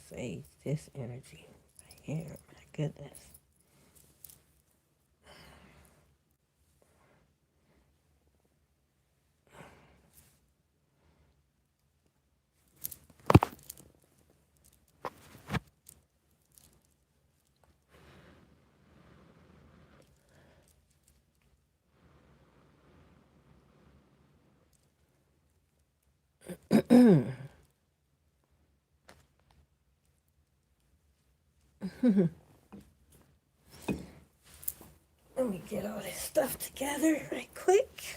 sage this energy right here. My goodness. Let me get all this stuff together right quick.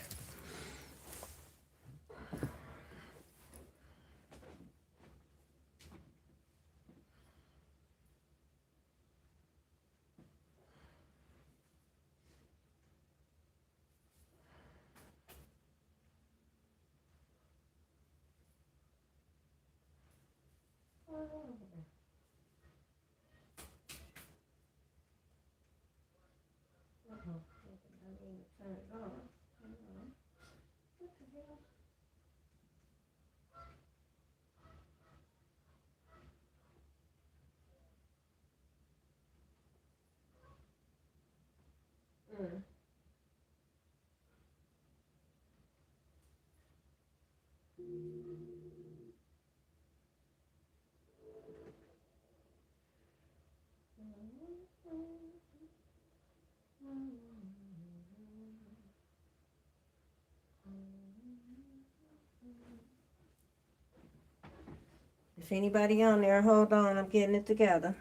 If anybody on there, hold on, I'm getting it together.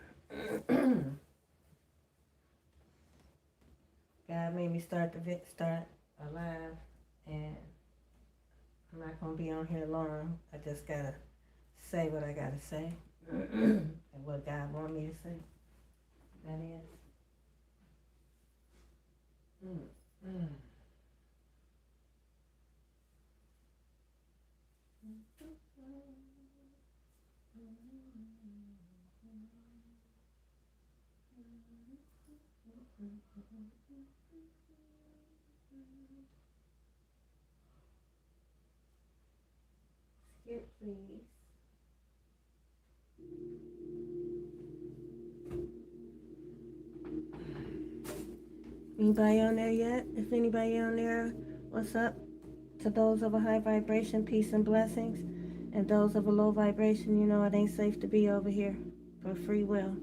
God made me start a live, and I'm not gonna be on here long. I just gotta say what I gotta say, and what God want me to say. That is. Skip, please. Anybody on there yet? If anybody on there, what's up? To those of a high vibration, peace and blessings. And those of a low vibration, you know it ain't safe to be over here for free will.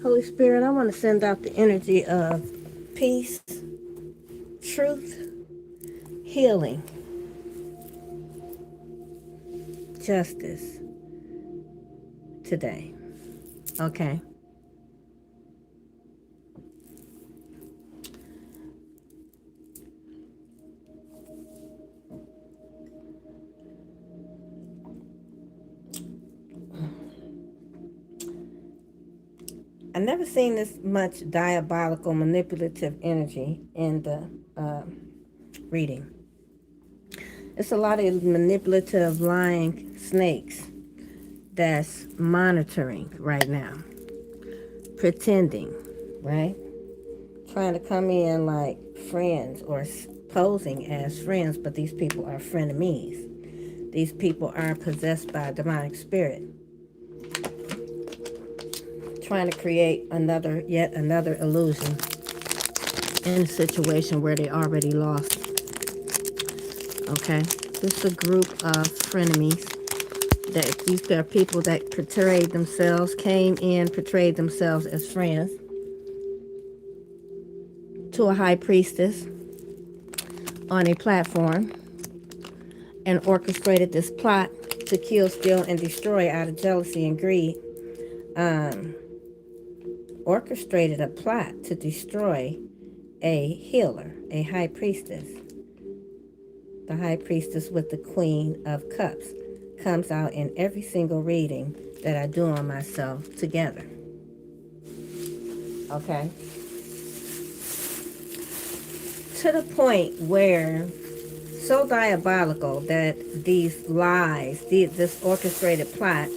Holy Spirit, I want to send out the energy of peace, truth, healing, justice today. Okay. I've never seen this much diabolical, manipulative energy in the reading. It's a lot of manipulative, lying snakes that's monitoring right now, pretending, right? Trying to come in like friends or posing as friends, but these people are frenemies. These people are possessed by a demonic spirit. trying to create yet another illusion in a situation where they already lost. Okay, this is a group of frenemies. That these are people that portrayed themselves, portrayed themselves as friends to a high priestess on a platform and orchestrated this plot to kill, steal, and destroy out of jealousy and greed. Orchestrated a plot to destroy a healer, a high priestess. The high priestess with the Queen of Cups comes out in every single reading that I do on myself together. Okay? To the point where so diabolical that these lies, this orchestrated plot,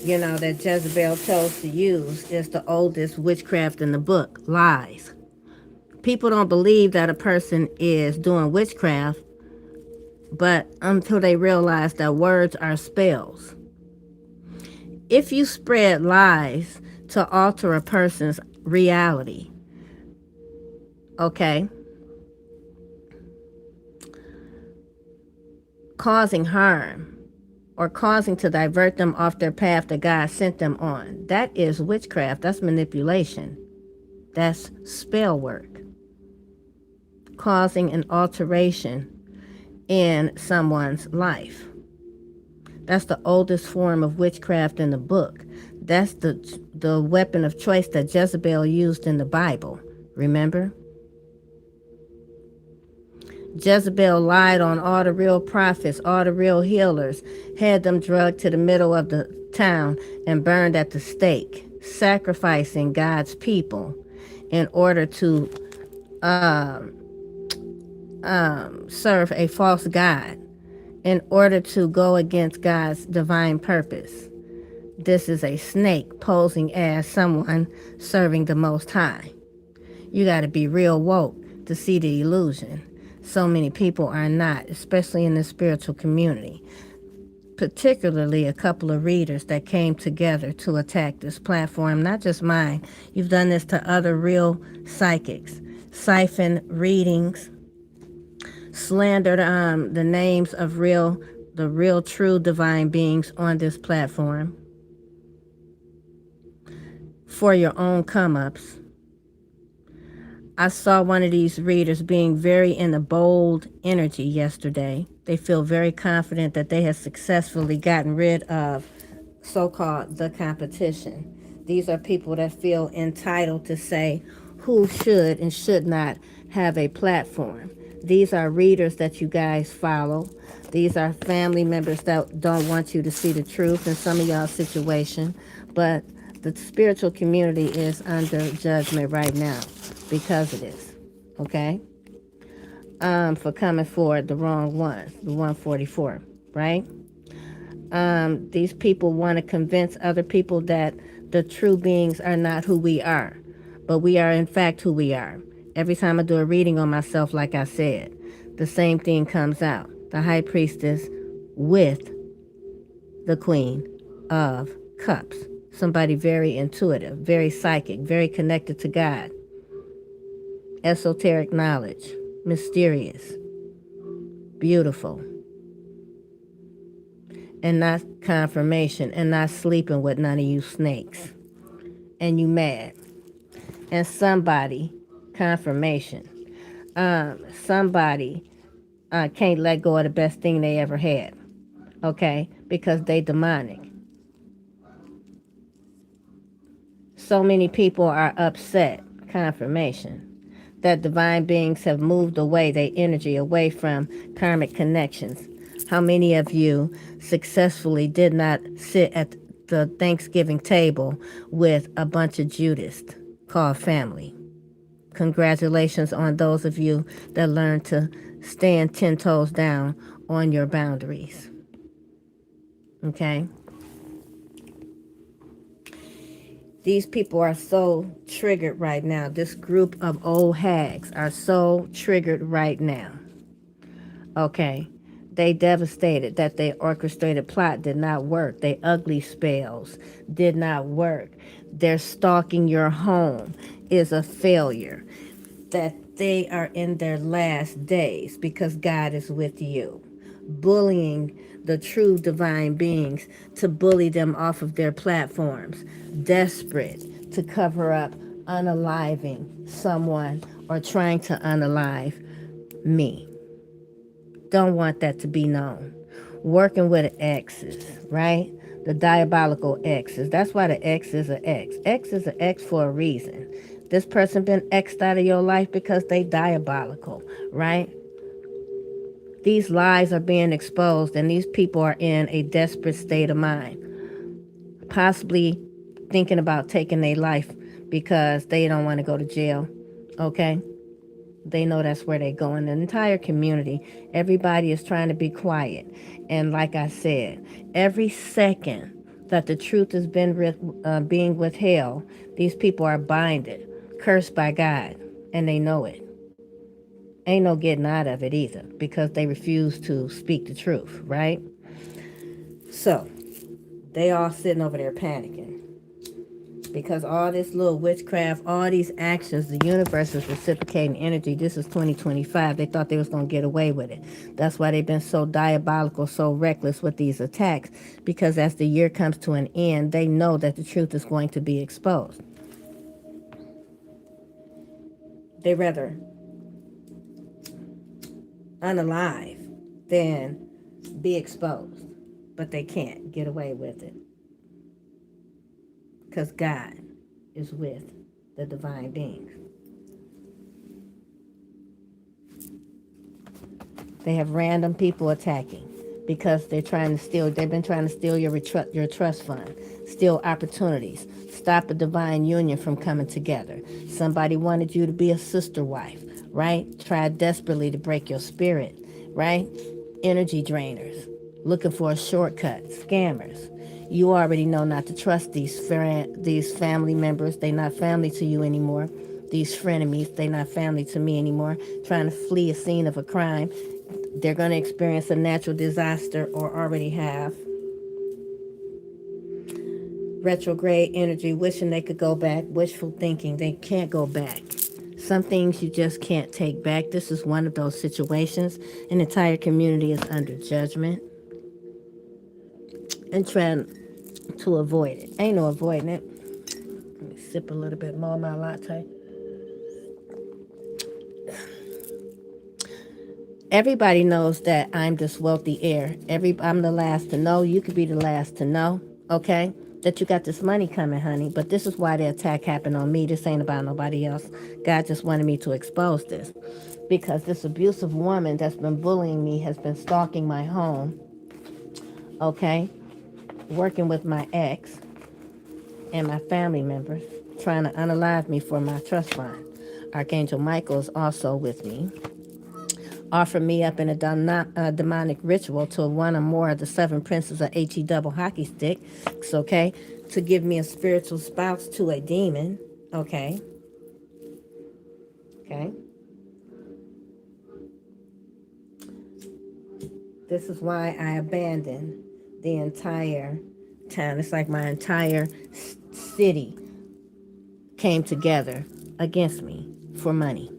that Jezebel chose to use is the oldest witchcraft in the book, lies. People don't believe that a person is doing witchcraft, but until they realize that words are spells. If you spread lies to alter a person's reality, okay, causing harm or causing to divert them off their path that God sent them on, that is witchcraft. That's manipulation. That's spell work. Causing an alteration in someone's life. That's the oldest form of witchcraft in the book. That's the weapon of choice that Jezebel used in the Bible. Remember? Jezebel lied on all the real prophets, all the real healers, had them drugged to the middle of the town and burned at the stake, sacrificing God's people in order to serve a false god, in order to go against God's divine purpose. This is a snake posing as someone serving the Most High. You got to be real woke to see the illusion. So many people are not, especially in the spiritual community. Particularly a couple of readers that came together to attack this platform, not just mine. You've done this to other real psychics. Siphon readings, slandered the names of the real true divine beings on this platform for your own come-ups. I saw one of these readers being very in a bold energy yesterday. They feel very confident that they have successfully gotten rid of so-called the competition. These are people that feel entitled to say who should and should not have a platform. These are readers that you guys follow. These are family members that don't want you to see the truth in some of y'all's situation. But the spiritual community is under judgment right now because of this, okay? For coming for the wrong ones, the 144, right? These people want to convince other people that the true beings are not who we are, but we are in fact who we are. Every time I do a reading on myself, like I said, the same thing comes out. The high priestess with the Queen of Cups. Somebody very intuitive, very psychic, very connected to God. Esoteric knowledge, mysterious, beautiful, and not confirmation, and not sleeping with none of you snakes. And you mad. And somebody, confirmation, somebody can't let go of the best thing they ever had, okay, because they demonic. So many people are upset, confirmation, that divine beings have moved away, their energy away from karmic connections. How many of you successfully did not sit at the Thanksgiving table with a bunch of Judas called family? Congratulations on those of you that learned to stand 10 toes down on your boundaries. Okay? These people are so triggered right now. This group of old hags are so triggered right now. Okay? they devastated, that they orchestrated plot did not work. They ugly spells did not work. Their stalking your home is a failure. That they are in their last days because God is with you. Bullying the true divine beings to bully them off of their platforms. Desperate to cover up unaliving someone or trying to unalive me. Don't want that to be known. Working with exes, right? The diabolical exes. That's why the X is an X. X is an X for a reason. This person been X'd out of your life because they diabolical, right? These lies are being exposed and these people are in a desperate state of mind. Possibly thinking about taking their life because they don't want to go to jail, okay? They know that's where they're going. The entire community, everybody is trying to be quiet. And like I said, every second that the truth has been being withheld, these people are binded, cursed by God, and they know it. Ain't no getting out of it either because they refuse to speak the truth, right? So, they all sitting over there panicking. Because all this little witchcraft, all these actions, the universe is reciprocating energy. This is 2025. They thought they was going to get away with it. That's why they've been so diabolical, so reckless with these attacks. Because as the year comes to an end, they know that the truth is going to be exposed. They rather unalive than be exposed. But they can't get away with it. Because God is with the divine beings. They have random people attacking because they're trying to steal. They've been trying to steal your trust fund, steal opportunities, stop a divine union from coming together. Somebody wanted you to be a sister wife, right? Tried desperately to break your spirit, right? Energy drainers, looking for a shortcut, scammers. You already know not to trust these family members. They're not family to you anymore. These frenemies, they're not family to me anymore. Trying to flee a scene of a crime. They're going to experience a natural disaster or already have. Retrograde energy, wishing they could go back. Wishful thinking, they can't go back. Some things you just can't take back. This is one of those situations. An entire community is under judgment and trying to avoid it. Ain't no avoiding it. Let me sip a little bit more of my latte. Everybody knows that I'm this wealthy heir. I'm the last to know. You could be the last to know, okay? That you got this money coming, honey. But this is why the attack happened on me. This ain't about nobody else. God just wanted me to expose this. Because this abusive woman that's been bullying me has been stalking my home, okay? Working with my ex and my family members, trying to unalive me for my trust fund. Archangel Michael is also with me. Offer me up in a demonic ritual to one or more of the 7 princes of HE double hockey sticks, okay? To give me a spiritual spouse to a demon, okay? Okay? This is why I abandoned the entire town. It's like my entire city came together against me for money.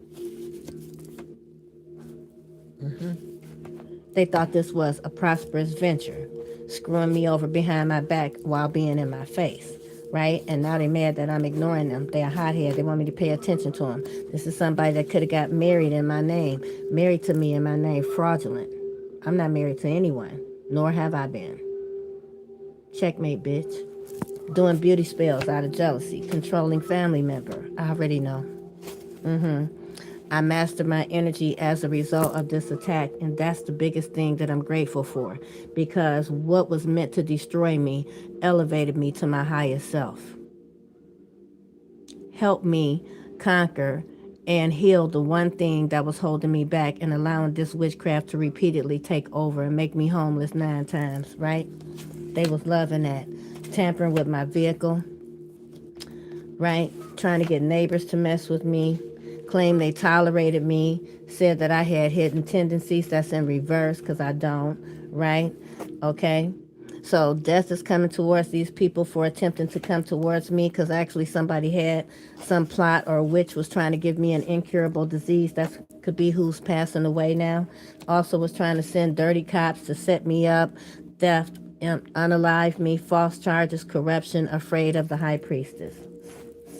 They thought this was a prosperous venture, screwing me over behind my back while being in my face, right? And now they're mad that I'm ignoring them. They're hothead. They want me to pay attention to them. This is somebody that could have got married in my name, married to me in my name, fraudulent. I'm not married to anyone, nor have I been. Checkmate, bitch. Doing beauty spells out of jealousy, controlling family member. I already know. I mastered my energy as a result of this attack, and that's the biggest thing that I'm grateful for, because what was meant to destroy me elevated me to my highest self. Helped me conquer and heal the one thing that was holding me back and allowing this witchcraft to repeatedly take over and make me homeless 9 times, right? They was loving that. Tampering with my vehicle, right? Trying to get neighbors to mess with me, claimed they tolerated me, said that I had hidden tendencies. That's in reverse because I don't, right? Okay. So death is coming towards these people for attempting to come towards me because actually somebody had some plot or witch was trying to give me an incurable disease. That could be who's passing away now. Also was trying to send dirty cops to set me up, theft, unalive me, false charges, corruption, afraid of the high priestess.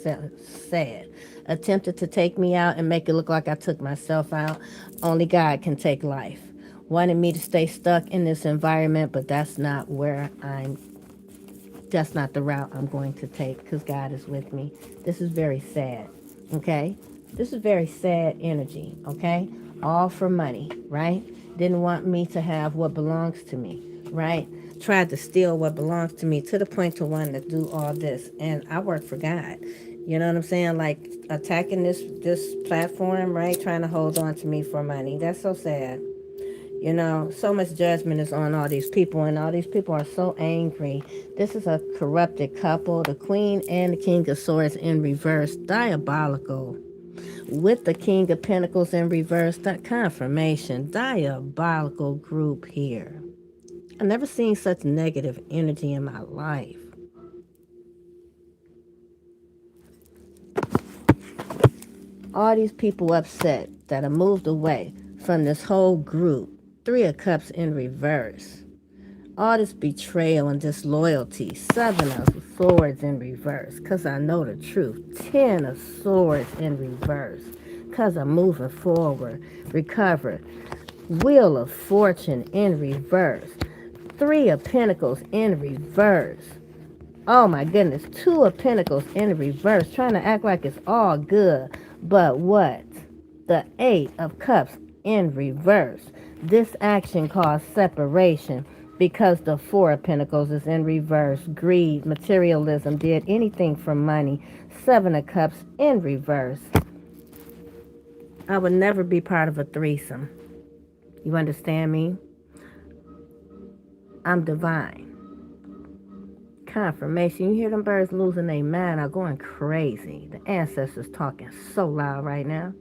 Sad. Attempted to take me out and make it look like I took myself out. Only God can take life. Wanted me to stay stuck in this environment, but that's not that's not the route I'm going to take because God is with me. This is very sad, okay? This is very sad energy, okay? All for money, right? Didn't want me to have what belongs to me, right? Tried to steal what belongs to me to the point to want to do all this. And I work for God. You know what I'm saying? Like attacking this platform, right? Trying to hold on to me for money. That's so sad. You know, so much judgment is on all these people, and all these people are so angry. This is a corrupted couple, the Queen and the King of Swords in reverse, diabolical. With the King of Pentacles in reverse, that confirmation, diabolical group here. I've never seen such negative energy in my life. All these people upset that I moved away from this whole group. Three of Cups in reverse. All this betrayal and disloyalty. Seven of Swords in reverse, because I know the truth. 10 of Swords in reverse, because I'm moving forward. Recover. Wheel of Fortune in reverse. 3 of Pentacles in reverse. Oh my goodness, 2 of Pentacles in reverse, trying to act like it's all good. But what? The 8 of Cups in reverse. This action caused separation because the 4 of Pentacles is in reverse. Greed, materialism, did anything for money. 7 of Cups in reverse. I would never be part of a threesome. You understand me? I'm divine. Confirmation. You hear them birds losing their mind or going crazy. The ancestors talking so loud right now.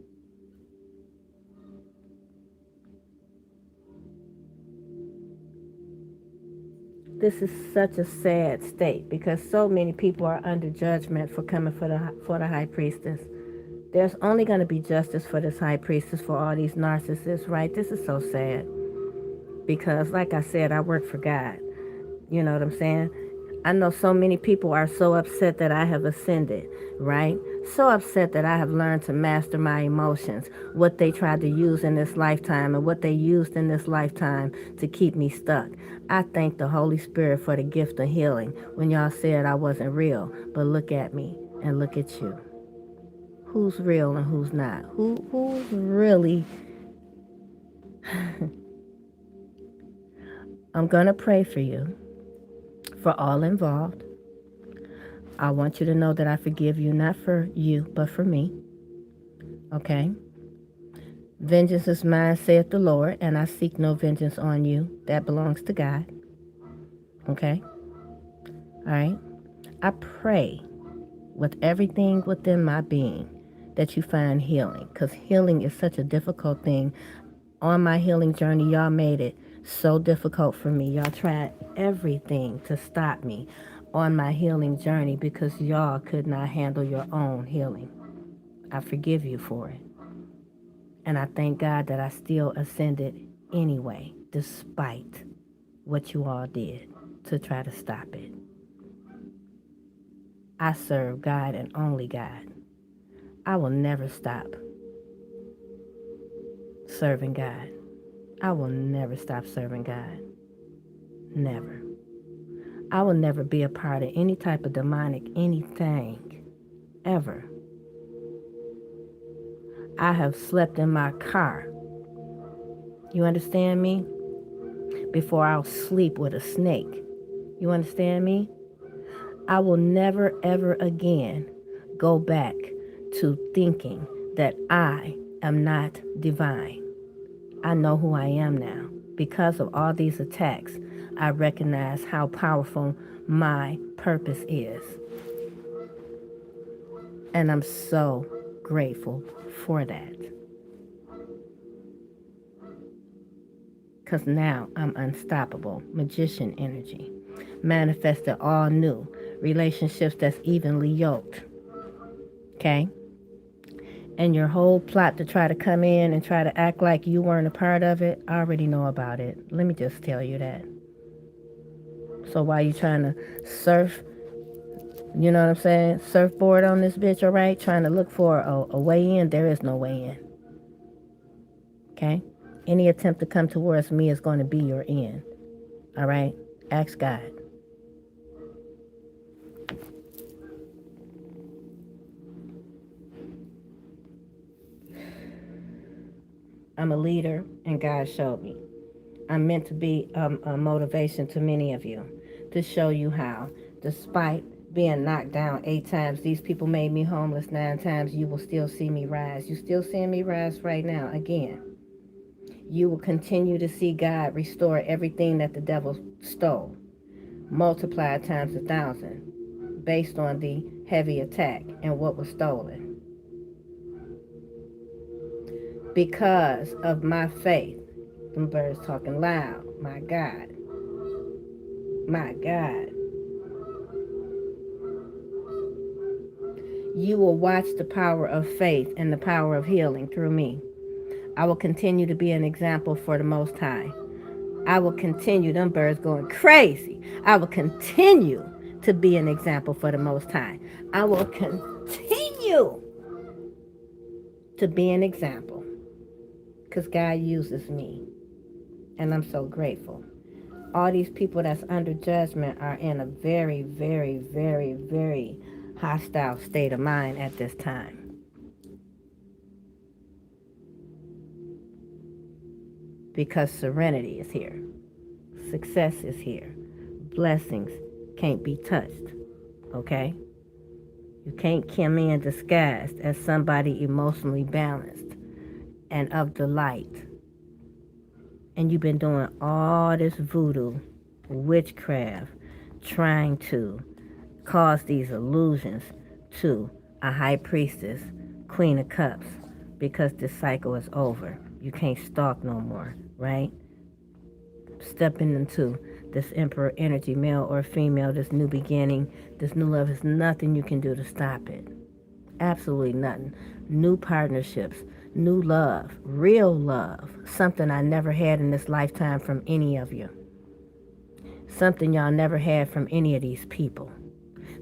This is such a sad state because so many people are under judgment for coming for the high priestess. There's only going to be justice for this high priestess for all these narcissists, right? This is so sad because, like I said, I work for God. You know what I'm saying? I know so many people are so upset that I have ascended, right? So upset that I have learned to master my emotions, what they tried to use in this lifetime and what they used in this lifetime to keep me stuck. I thank the Holy Spirit for the gift of healing when y'all said I wasn't real. But look at me and look at you. Who's real and who's not? Who's really... I'm going to pray for you. For all involved, I want you to know that I forgive you, not for you, but for me. Okay? Vengeance is mine, saith the Lord, and I seek no vengeance on you. That belongs to God. Okay? All right? I pray with everything within my being that you find healing, because healing is such a difficult thing. On my healing journey, y'all made it so difficult for me. Y'all tried everything to stop me on my healing journey because y'all could not handle your own healing. I forgive you for it. And I thank God that I still ascended anyway, despite what you all did to try to stop it. I serve God and only God. I will never stop serving God. I will never stop serving God. Never. I will never be a part of any type of demonic anything, ever. I have slept in my car. You understand me? Before I'll sleep with a snake. You understand me? I will never, ever again go back to thinking that I am not divine. I know who I am now. Because of all these attacks, I recognize how powerful my purpose is. And I'm so grateful for that. Because now I'm unstoppable. Magician energy. Manifested all new. Relationships that's evenly yoked. Okay? And your whole plot to try to come in and try to act like you weren't a part of it, I already know about it. Let me just tell you that. So while you trying to surf, you know what I'm saying? Surfboard on this bitch, all right? Trying to look for a way in, there is no way in. Okay? Any attempt to come towards me is going to be your end. All right? Ask God. I'm a leader, and God showed me. I'm meant to be a motivation to many of you to show you how, despite being knocked down 8 times, these people made me homeless 9 times, you will still see me rise. You still seeing me rise right now. Again, you will continue to see God restore everything that the devil stole, multiplied times 1,000, based on the heavy attack and what was stolen. Because of my faith, them birds talking loud. My God. My God. You will watch the power of faith and the power of healing through me. I will continue to be an example for the Most High. I will continue, them birds going crazy. I will continue to be an example for the Most High. I will continue to be an example because God uses me. And I'm so grateful. All these people that's under judgment are in a very, very, very, very hostile state of mind at this time. Because serenity is here. Success is here. Blessings can't be touched. Okay? You can't come in disguised as somebody emotionally balanced and of the light. And you've been doing all this voodoo, witchcraft, trying to cause these illusions to a high priestess, queen of cups, because this cycle is over. You can't stalk no more, right? Stepping into this emperor energy, male or female, this new beginning, this new love, there's nothing you can do to stop it. Absolutely nothing. New partnerships, new love, real love, something I never had in this lifetime from any of you. Something y'all never had from any of these people.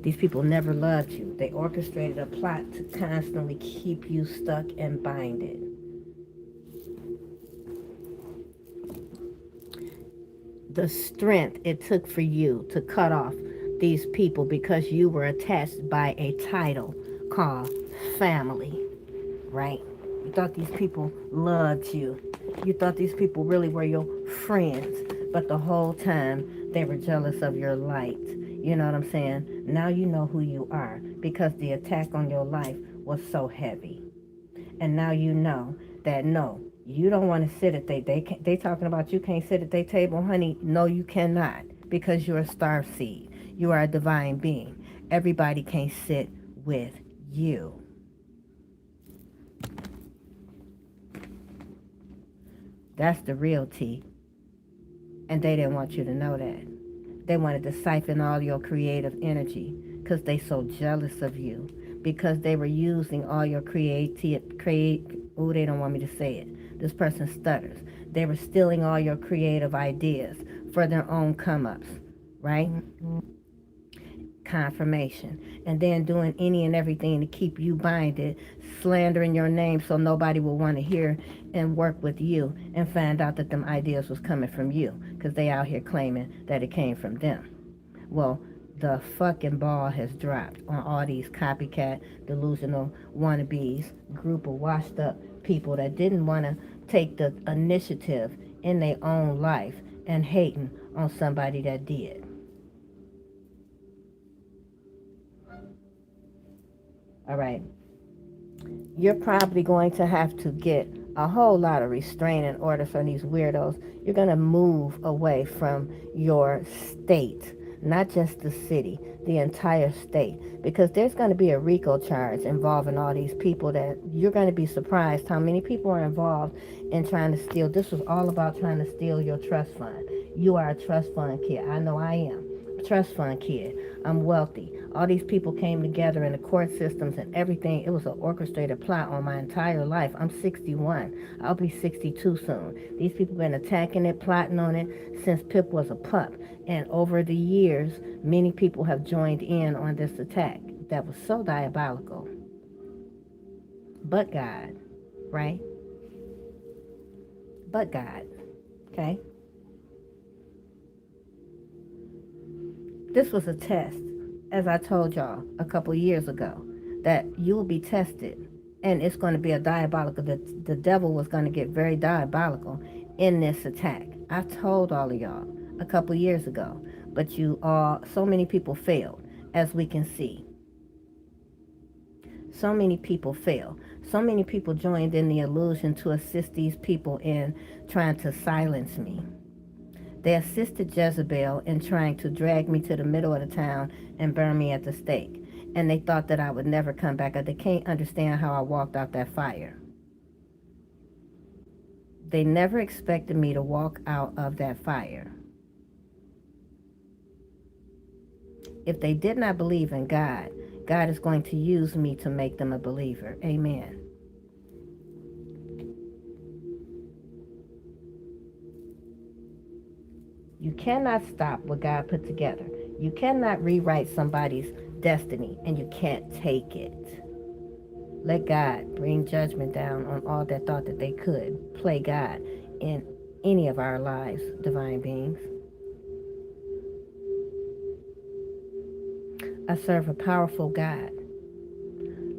These people never loved you. They orchestrated a plot to constantly keep you stuck and binded. The strength it took for you to cut off these people because you were attached by a title called family, right? You thought these people loved you. You thought these people really were your friends, but the whole time they were jealous of your light. You know what I'm saying? Now you know who you are because the attack on your life was so heavy. And now you know that no, you don't want to sit at they talking about you can't sit at their table, honey. No, you cannot, because you're a star seed. You are a divine being. Everybody can't sit with you. That's the real tea. And they didn't want you to know that. They wanted to siphon all your creative energy because they so jealous of you. Because they were using all your they don't want me to say it. This person stutters. They were stealing all your creative ideas for their own come-ups, right? Mm-hmm. Confirmation. And then doing any and everything to keep you binded, slandering your name so nobody will want to hear and work with you and find out that them ideas was coming from you because they out here claiming that it came from them. Well, the fucking ball has dropped on all these copycat, delusional wannabes, group of washed up people that didn't want to take the initiative in their own life and hating on somebody that did. All right. You're probably going to have to get a whole lot of restraining orders from these weirdos. You're going to move away from your state not just the city, the entire state, because there's going to be a RICO charge involving all these people that you're going to be surprised how many people are involved in trying to steal. This was all about trying to steal your trust fund. You are a trust fund kid. I know I am. Trust fund kid. I'm wealthy. All these people came together in the court systems and everything. It was an orchestrated plot on my entire life. I'm 61. I'll be 62 soon. These people have been attacking it, plotting on it since Pip was a pup. And over the years, many people have joined in on this attack that was so diabolical. But God, right? But God, okay? This was a test, as I told y'all a couple years ago, that you will be tested, and it's going to be a diabolical. The devil was going to get very diabolical in this attack. I told all of y'all a couple years ago, but so many people failed, as we can see. So many people failed. So many people joined in the illusion to assist these people in trying to silence me. They assisted Jezebel in trying to drag me to the middle of the town and burn me at the stake. And they thought that I would never come back. They can't understand how I walked out that fire. They never expected me to walk out of that fire. If they did not believe in God, God is going to use me to make them a believer. Amen. You cannot stop what God put together. You cannot rewrite somebody's destiny, and you can't take it. Let God bring judgment down on all that thought that they could play God in any of our lives, divine beings. I serve a powerful God.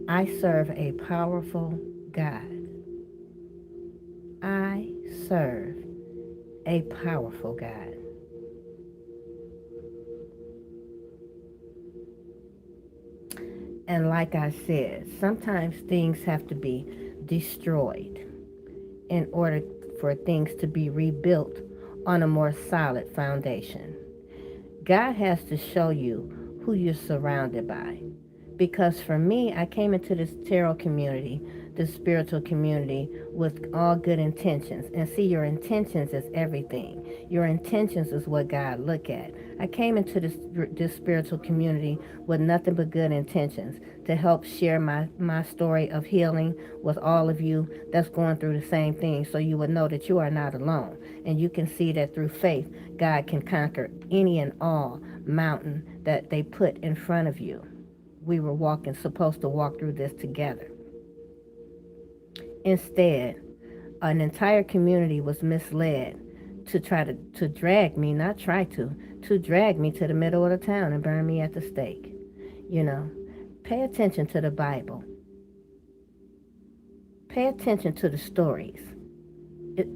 I serve a powerful God. I serve a powerful God. And like I said, sometimes things have to be destroyed in order for things to be rebuilt on a more solid foundation. God has to show you who you're surrounded by. Because for me, I came into this tarot community, this spiritual community, with all good intentions. And see, your intentions is everything. Your intentions is what God look at. I came into this spiritual community with nothing but good intentions to help share my story of healing with all of you that's going through the same thing, so you would know that you are not alone. And you can see that through faith, God can conquer any and all mountain that they put in front of you. We were supposed to walk through this together. Instead, an entire community was misled to try to drag me, not try to drag me to the middle of the town and burn me at the stake. Pay attention to the Bible. Pay attention to the stories.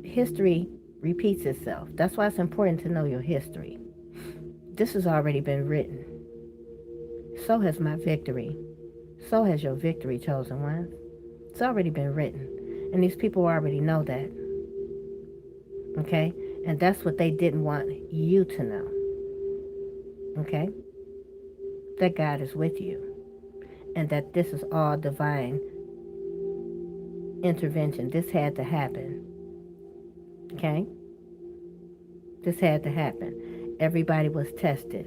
History repeats itself. That's why it's important to know your history. This has already been written. So has my victory. So has your victory, chosen ones. It's already been written. And these people already know that. Okay? And that's what they didn't want you to know. Okay? That God is with you. And that this is all divine intervention. This had to happen. Okay? This had to happen. Everybody was tested.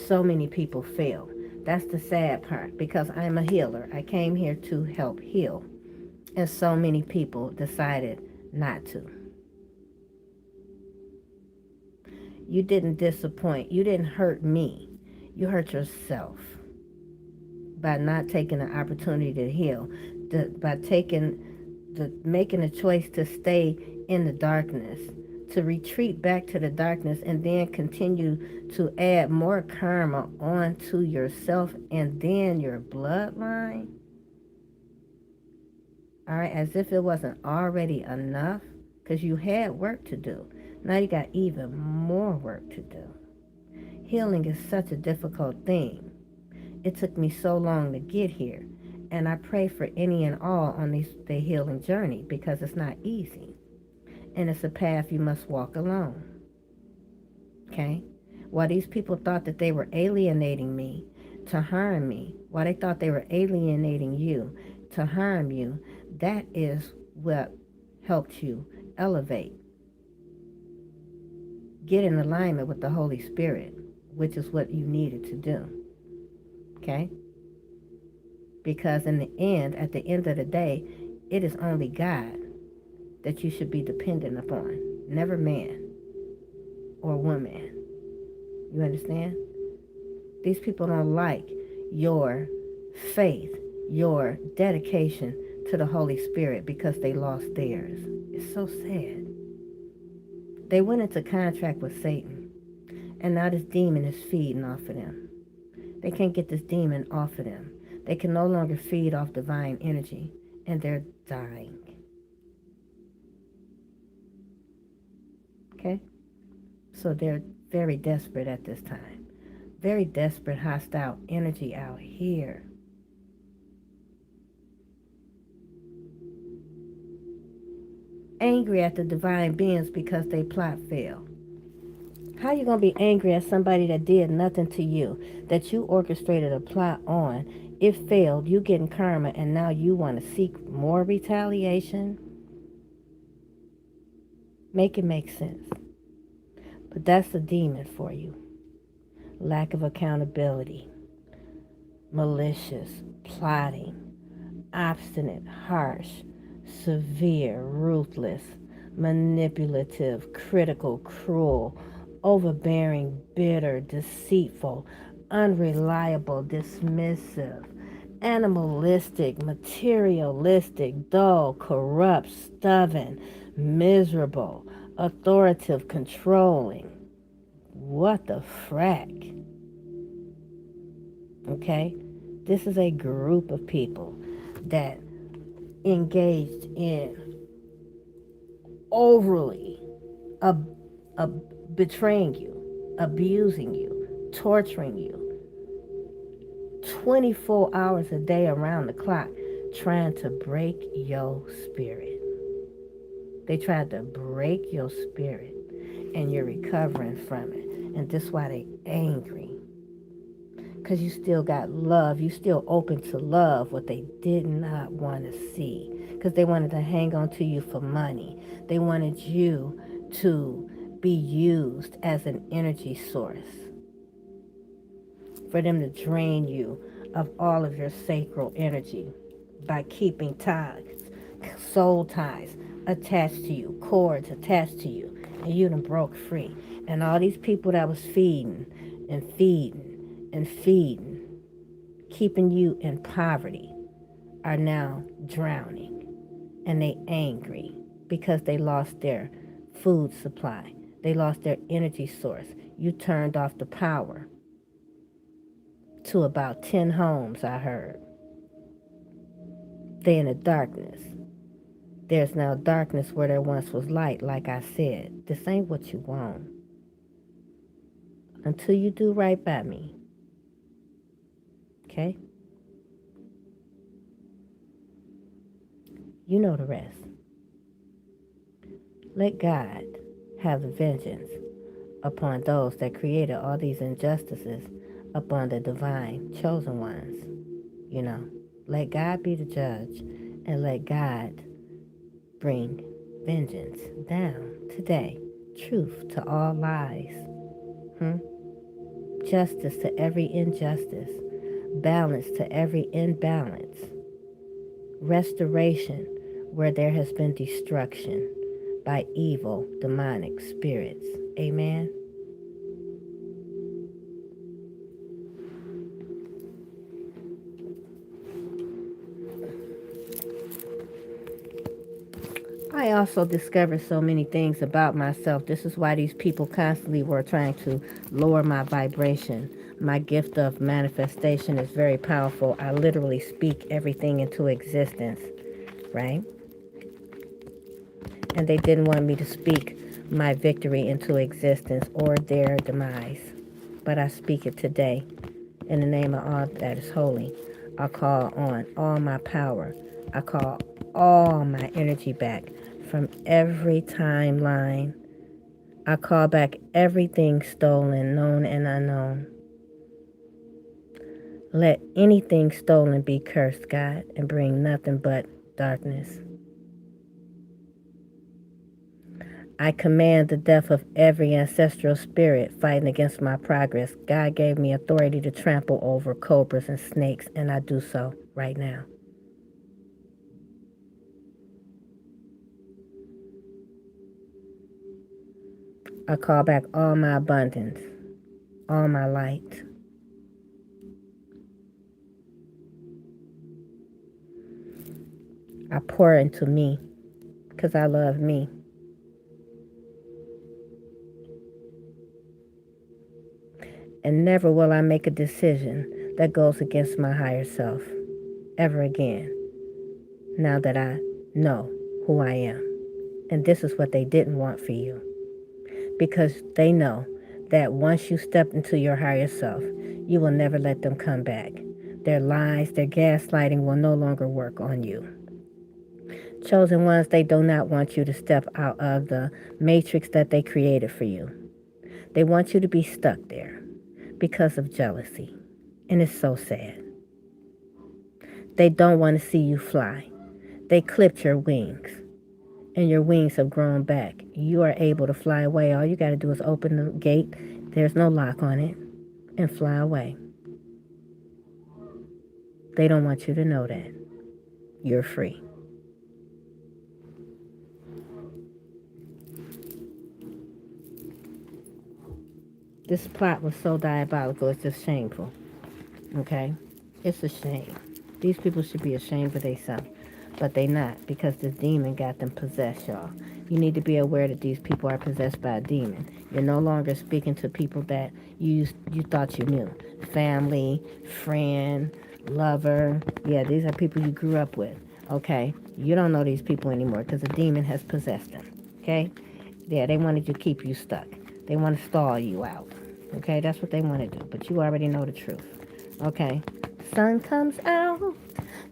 So many people failed. That's the sad part, because I'm a healer. I came here to help heal. And so many people decided not to. You didn't disappoint. You didn't hurt me. You hurt yourself by not taking the opportunity to heal, by making a choice to stay in the darkness, to retreat back to the darkness, and then continue to add more karma onto yourself and then your bloodline. All right, as if it wasn't already enough, because you had work to do. Now you got even more work to do. Healing is such a difficult thing. It took me so long to get here, and I pray for any and all on the healing journey, because it's not easy. And it's a path you must walk alone. Okay? While these people thought that they were alienating me to harm me, while they thought they were alienating you to harm you, that is what helped you elevate. Get in alignment with the Holy Spirit, which is what you needed to do. Okay? Because in the end, at the end of the day, it is only God that you should be dependent upon, never man or woman. You understand? These people don't like your faith, your dedication to the Holy Spirit because they lost theirs. It's so sad. They went into contract with Satan, and now this demon is feeding off of them. They can't get this demon off of them. They can no longer feed off divine energy, and they're dying. Okay? So they're very desperate at this time. Very desperate, hostile energy out here. Angry at the divine beings because they plot failed. How you going to be angry at somebody that did nothing to you, that you orchestrated a plot on? It failed, you getting karma, and now you want to seek more retaliation? Make it make sense. But that's a demon for you. Lack of accountability, malicious, plotting, obstinate, harsh, severe, ruthless, manipulative, critical, cruel, overbearing, bitter, deceitful, unreliable, dismissive, animalistic, materialistic, dull, corrupt, stubborn, miserable, authoritative, controlling. What the frack? Okay? This is a group of people that engaged in overly betraying you, abusing you, torturing you, 24 hours a day around the clock, trying to break your spirit. They tried to break your spirit, and you're recovering from it. And this is why they angry. Because you still got love. You still open to love what they did not want to see. Because they wanted to hang on to you for money. They wanted you to be used as an energy source. For them to drain you of all of your sacral energy by keeping ties, soul ties attached to you, cords attached to you, and you done broke free. And all these people that was feeding and feeding and feeding, keeping you in poverty, are now drowning. And they angry because they lost their food supply. They lost their energy source. You turned off the power to about 10 homes, I heard. They in the darkness. There's now darkness where there once was light, like I said. This ain't what you want. Until you do right by me. Okay? You know the rest. Let God have the vengeance upon those that created all these injustices upon the divine chosen ones. You know, let God be the judge, and let God bring vengeance down today. Truth to all lies. Justice to every injustice. Balance to every imbalance. Restoration where there has been destruction by evil demonic spirits. Amen. I also discovered so many things about myself. This is why these people constantly were trying to lower my vibration. My gift of manifestation is very powerful. I literally speak everything into existence, right? And they didn't want me to speak my victory into existence or their demise. But I speak it today. In the name of all that is holy, I call on all my power. I call all my energy back from every timeline I call back everything stolen, known and unknown. Let anything stolen be cursed, God, and bring nothing but darkness. I command the death of every ancestral spirit fighting against my progress. God gave me authority to trample over cobras and snakes, and I do so right now. I call back all my abundance, all my light. I pour into me because I love me. And never will I make a decision that goes against my higher self ever again, now that I know who I am. And this is what they didn't want for you, because they know that once you step into your higher self, you will never let them come back. Their lies, their gaslighting will no longer work on you. Chosen ones, they do not want you to step out of the matrix that they created for you. They want you to be stuck there because of jealousy. And it's so sad. They don't want to see you fly. They clipped your wings, and your wings have grown back. You are able to fly away. All you got to do is open the gate. There's no lock on it, and fly away. They don't want you to know that. You're free. This plot was so diabolical, it's just shameful. Okay? It's a shame. These people should be ashamed of themselves, but they not, because this demon got them possessed, y'all. You need to be aware that these people are possessed by a demon. You're no longer speaking to people that you thought you knew. Family, friend, lover. Yeah, these are people you grew up with. Okay? You don't know these people anymore because a demon has possessed them. Okay? Yeah, they wanted to keep you stuck. They want to stall you out. Okay? That's what they want to do. But you already know the truth. Okay? Sun comes out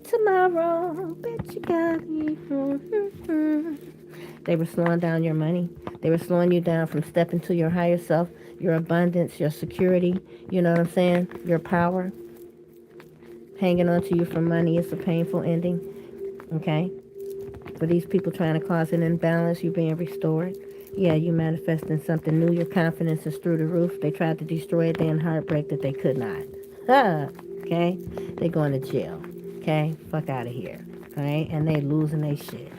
tomorrow. Bet you got me. They were slowing down your money. They were slowing you down from stepping to your higher self, your abundance, your security. You know what I'm saying? Your power. Hanging on to you for money is a painful ending. Okay? For these people trying to cause an imbalance, you being restored. Yeah, you manifesting something new. Your confidence is through the roof. They tried to destroy it, then heartbreak that they could not. Okay? They going to jail. Okay? Fuck out of here. Alright? And they losing their shit.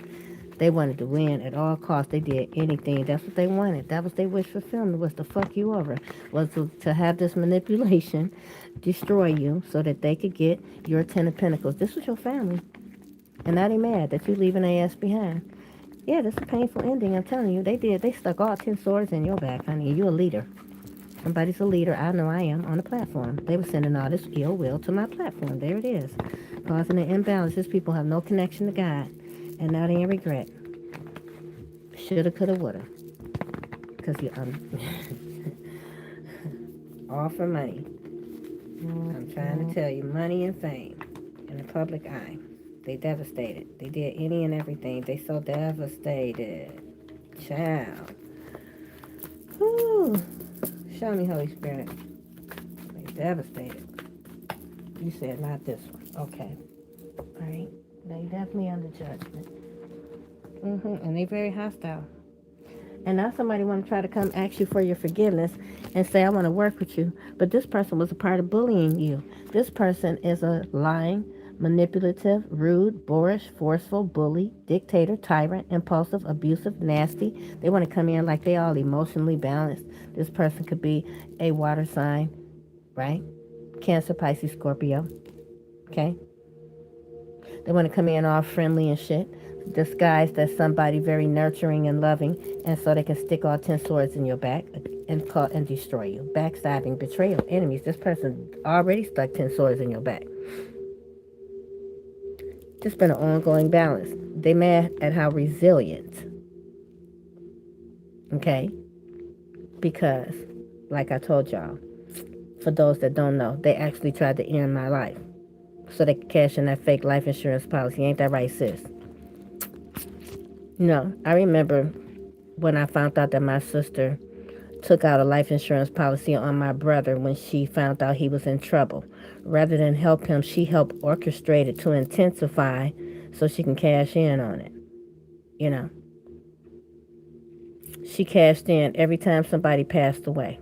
They wanted to win at all costs. They did anything. That's what they wanted. That was their wish fulfillment, was to fuck you over. Was to have this manipulation destroy you so that they could get your 10 of Pentacles. This was your family. And now they mad that you leaving their ass behind. Yeah, this is a painful ending. I'm telling you. They did. They stuck all 10 swords in your back, honey. You a leader. Somebody's a leader. I know I am on the platform. They were sending all this ill will to my platform. There it is. Causing an imbalance. These people have no connection to God. And now they in regret. Shoulda, coulda, woulda. Because you, all for money. I'm trying to tell you, money and fame in the public eye. They devastated. They did any and everything. They so devastated. Child. Whew. Show me, Holy Spirit. They devastated. You said not this one. Okay. All right. They definitely under judgment. And they very hostile. And now somebody want to try to come ask you for your forgiveness and say, I want to work with you. But this person was a part of bullying you. This person is a lying, manipulative, rude, boorish, forceful, bully, dictator, tyrant, impulsive, abusive, nasty. They want to come in like they all emotionally balanced. This person could be a water sign, right? Cancer, Pisces, Scorpio. Okay? They want to come in all friendly and shit, disguised as somebody very nurturing and loving, and so they can stick all 10 swords in your back and call and destroy you. Backstabbing, betrayal, enemies. This person already stuck 10 swords in your back. It's been an ongoing balance. They mad at how resilient. Okay? Because, like I told y'all, for those that don't know, they actually tried to end my life so they could cash in that fake life insurance policy. Ain't that right, sis? No, I remember when I found out that my sister took out a life insurance policy on my brother when she found out he was in trouble. Rather than help him, she helped orchestrate it to intensify so she can cash in on it. You know, she cashed in every time somebody passed away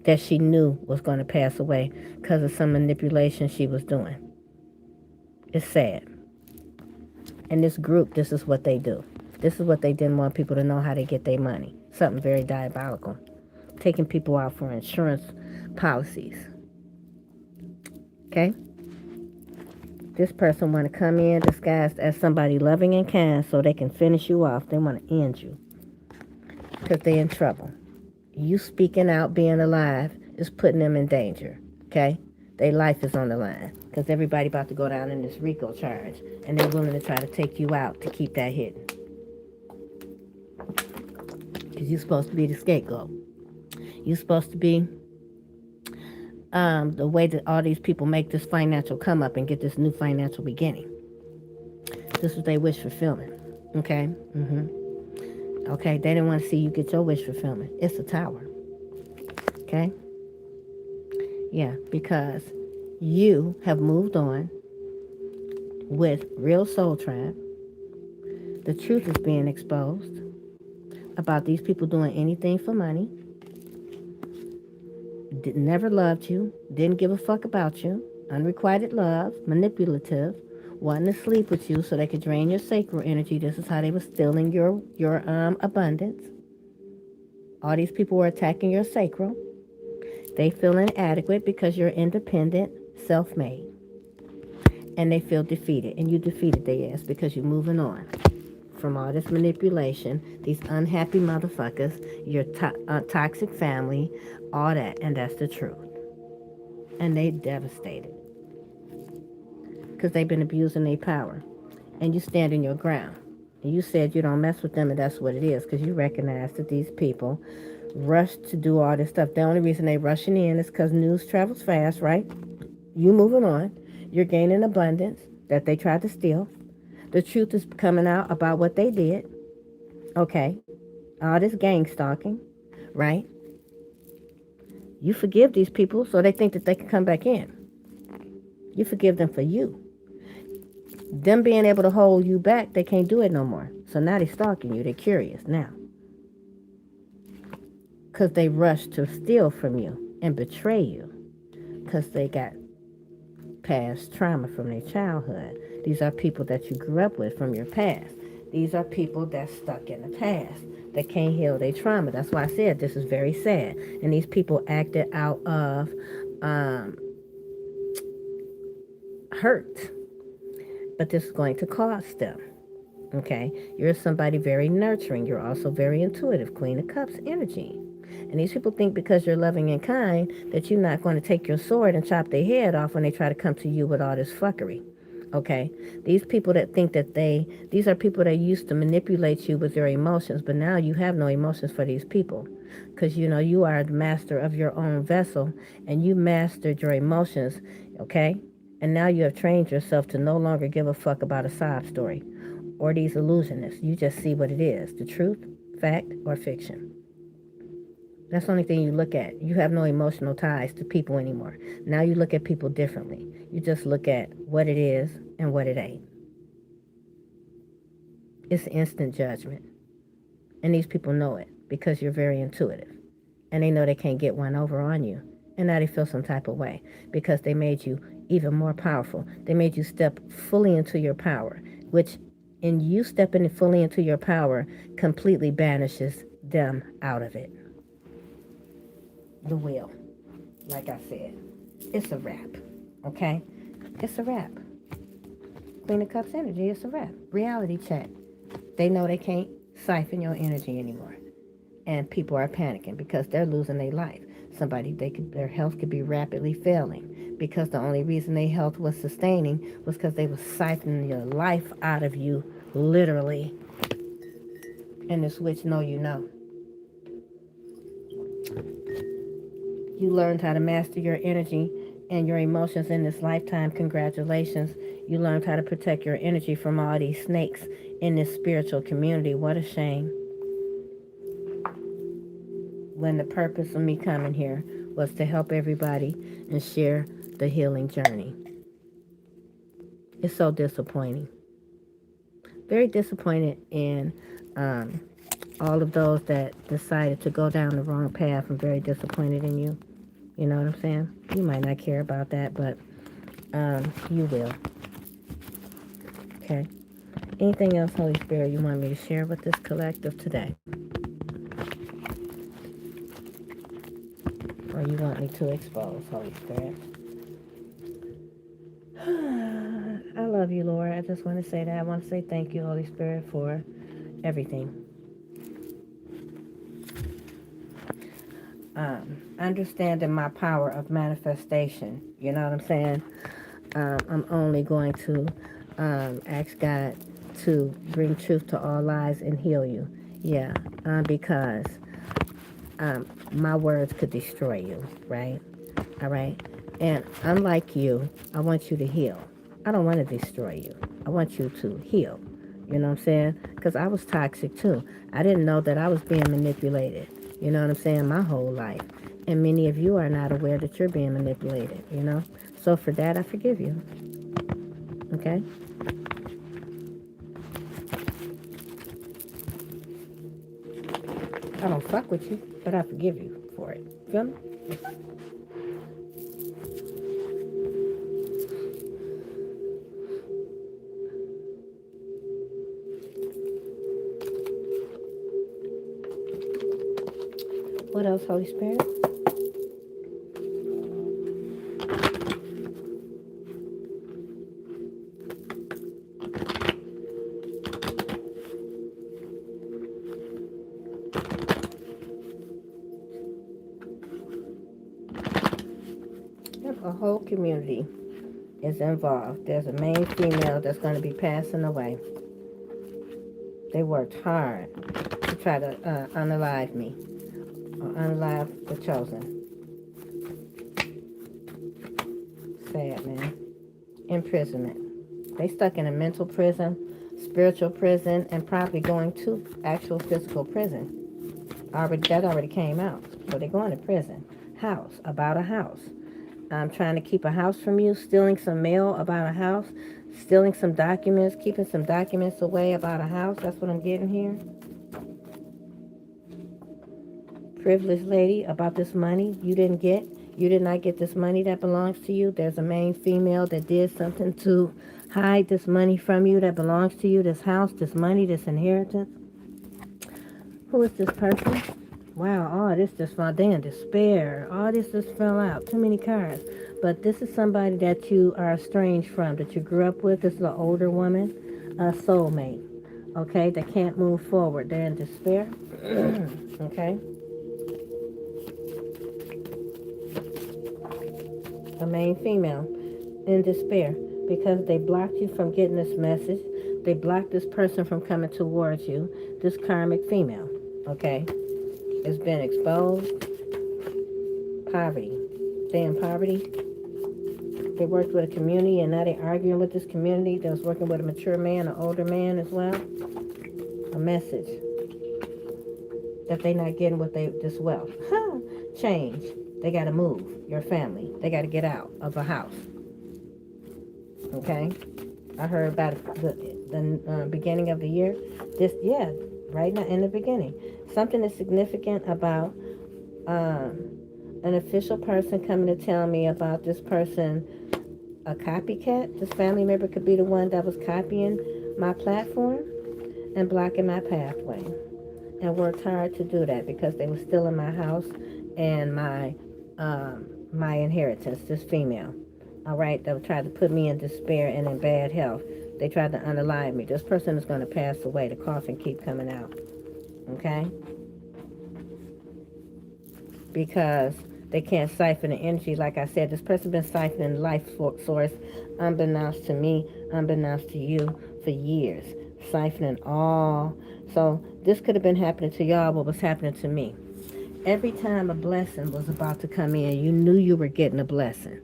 that she knew was going to pass away because of some manipulation she was doing. It's sad. And this group, this is what they do. This is what they didn't want people to know, how they get their money. Something very diabolical. Taking people out for insurance policies. Okay? This person want to come in disguised as somebody loving and kind so they can finish you off. They want to end you because they're in trouble. You speaking out, being alive, is putting them in danger. Okay? Their life is on the line because everybody about to go down in this RICO charge, and they're willing to try to take you out to keep that hidden. Because you're supposed to be the scapegoat. You're supposed to be the way that all these people make this financial come up and get this new financial beginning. This was their wish fulfillment. Okay? Okay, they didn't want to see you get your wish fulfillment. It's a tower. Okay? Yeah, because you have moved on with real soul tribe. The truth is being exposed about these people doing anything for money. Never loved you, didn't give a fuck about you, unrequited love, manipulative, wanting to sleep with you so they could drain your sacral energy. This is how they were stealing your abundance. All these people were attacking your sacral. They feel inadequate because you're independent, self-made. And they feel defeated. And you defeated their ass because you're moving on from all this manipulation, these unhappy motherfuckers, your toxic family, all that. And that's the truth. And they devastated because they've been abusing their power. And you stand in your ground. And you said you don't mess with them, and that's what it is, because you recognize that these people rush to do all this stuff. The only reason they rushing in is because news travels fast, right? You moving on. You're gaining abundance that they tried to steal. The truth is coming out about what they did. Okay. All this gang stalking, right? You forgive these people so they think that they can come back in. You forgive them for you. Them being able to hold you back, they can't do it no more. So now they're stalking you. They're curious now. Because they rush to steal from you and betray you. Because they got past trauma from their childhood. These are people that you grew up with from your past. These are people that's stuck in the past, that can't heal their trauma. That's why I said this is very sad. And these people acted out of hurt. But this is going to cost them. Okay? You're somebody very nurturing. You're also very intuitive. Queen of Cups energy. And these people think because you're loving and kind that you're not going to take your sword and chop their head off when they try to come to you with all this fuckery. Okay? These people that think that these are people that used to manipulate you with their emotions, but now you have no emotions for these people. Because, you know, you are the master of your own vessel, and you mastered your emotions, okay? And now you have trained yourself to no longer give a fuck about a sob story or these illusionists. You just see what it is, the truth, fact, or fiction. That's the only thing you look at. You have no emotional ties to people anymore. Now you look at people differently. You just look at what it is and what it ain't. It's instant judgment. And these people know it because you're very intuitive. And they know they can't get one over on you. And now they feel some type of way because they made you even more powerful. They made you step fully into your power, which in you stepping fully into your power completely banishes them out of it. The will, like I said, it's a wrap, okay? It's a wrap. Queen of Cups energy, it's a wrap. Reality check. They know they can't siphon your energy anymore. And people are panicking because they're losing their life. Their health could be rapidly failing because the only reason their health was sustaining was because they were siphoning your life out of you, literally. And the switch, know you know. You learned how to master your energy and your emotions in this lifetime. Congratulations. You learned how to protect your energy from all these snakes in this spiritual community. What a shame. when the purpose of me coming here was to help everybody and share the healing journey. It's so disappointing. Very disappointed in all of those that decided to go down the wrong path. I'm very disappointed in you. You know what I'm saying? You might not care about that, but you will. Okay. Anything else, Holy Spirit, you want me to share with this collective today? Or you want me to expose, Holy Spirit? I love you, Lord. I just want to say that. I want to say thank you, Holy Spirit, for everything. Understanding my power of manifestation. You know what I'm saying? I'm only going to ask God to bring truth to all lies and heal you. Yeah, because my words could destroy you, right? All right? And unlike you, I want you to heal. I don't want to destroy you. I want you to heal. You know what I'm saying? Because I was toxic too. I didn't know that I was being manipulated. You know what I'm saying? My whole life. And many of you are not aware that you're being manipulated, you know? So for that, I forgive you. Okay? I don't fuck with you, but I forgive you for it. Feel me? What else, Holy Spirit? Yep, a whole community is involved. There's a main female that's going to be passing away. They worked hard to try to unalive me, or unalive the chosen. Sad, man. Imprisonment. They stuck in a mental prison, spiritual prison, and probably going to actual physical prison. That already came out. So they're going to prison. House, about a house. I'm trying to keep a house from you, stealing some mail about a house, stealing some documents, keeping some documents away about a house. That's what I'm getting here. Privileged lady, about this money you didn't get. You did not get this money that belongs to you. There's a main female that did something to hide this money from you that belongs to you, this house, this money, this inheritance. Who is this person? Wow, all this just fell down. Despair. All this just fell out. Too many cards. But this is somebody that you are estranged from, that you grew up with. This is an older woman, a soulmate, okay, that can't move forward. They're in despair, okay? A main female in despair because they blocked you from getting this message. They blocked this person from coming towards you, this karmic female, okay? It's been exposed. Poverty. They in poverty. They worked with a community and now they're arguing with this community that was working with a mature man, an older man as well. A message that they not getting what this wealth. Change. They got to move. Your family. They got to get out of a house. Okay? I heard about the beginning of the year. Right now in the beginning. Something is significant about an official person coming to tell me about this person, a copycat. This family member could be the one that was copying my platform and blocking my pathway. And worked hard to do that because they were still in my house and my inheritance, this female. All right, they tried to put me in despair and in bad health. They tried to unalive me. This person is going to pass away. The coffin keep coming out. Okay? Because they can't siphon the energy. Like I said, this person been siphoning life source unbeknownst to me, unbeknownst to you for years. Siphoning all. So this could have been happening to y'all, what was happening to me. Every time a blessing was about to come in, you knew you were getting a blessing.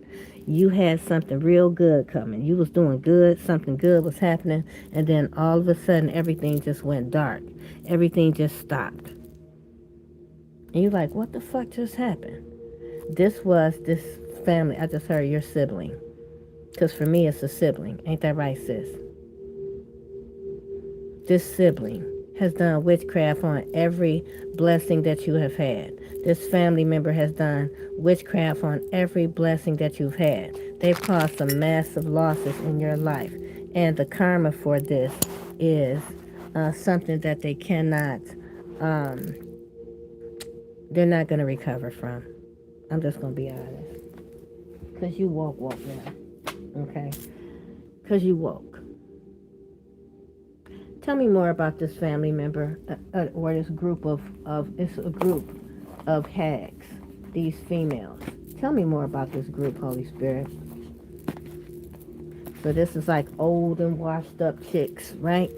You had something real good coming. You was doing good, something good was happening, and then all of a sudden everything just went dark. Everything just stopped. And you like, what the fuck just happened? This was this family. I just heard your sibling. Because for me, it's a sibling. Ain't that right, sis? This sibling has done witchcraft on every blessing that you have had. This family member has done witchcraft on every blessing that you've had. They've caused some massive losses in your life. And the karma for this is something that they cannot, um, they're not going to recover from. I'm just going to be honest. Because you woke now. Okay? Because you woke. Tell me more about this family member or this group it's a group of hags, these females. Tell me more about this group, Holy Spirit. So this is like old and washed up chicks, right?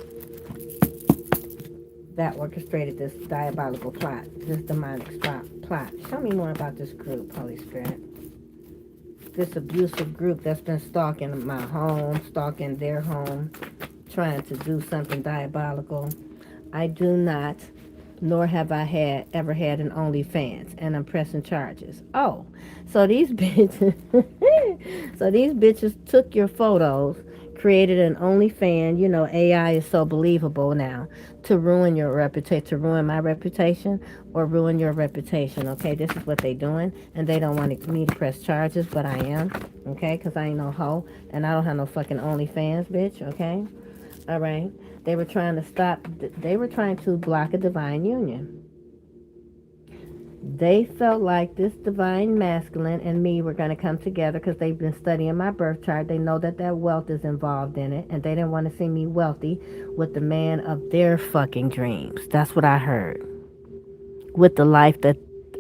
That orchestrated this diabolical plot, this demonic plot. Show me more about this group, Holy Spirit. This abusive group that's been stalking my home, stalking their home, trying to do something diabolical. I do not, nor have I ever had an OnlyFans, and I'm pressing charges. Oh, so these bitches, took your photos, created an OnlyFans. You know, AI is so believable now, to ruin your reputation, to ruin my reputation, or ruin your reputation. Okay, this is what they doing, and they don't want me to press charges, but I am. Okay, because I ain't no hoe, and I don't have no fucking OnlyFans, bitch. Okay. All right. They were trying to block a divine union. They felt like this divine masculine and me were going to come together because they've been studying my birth chart. They know that wealth is involved in it, and they didn't want to see me wealthy with the man of their fucking dreams. That's what I heard. With the life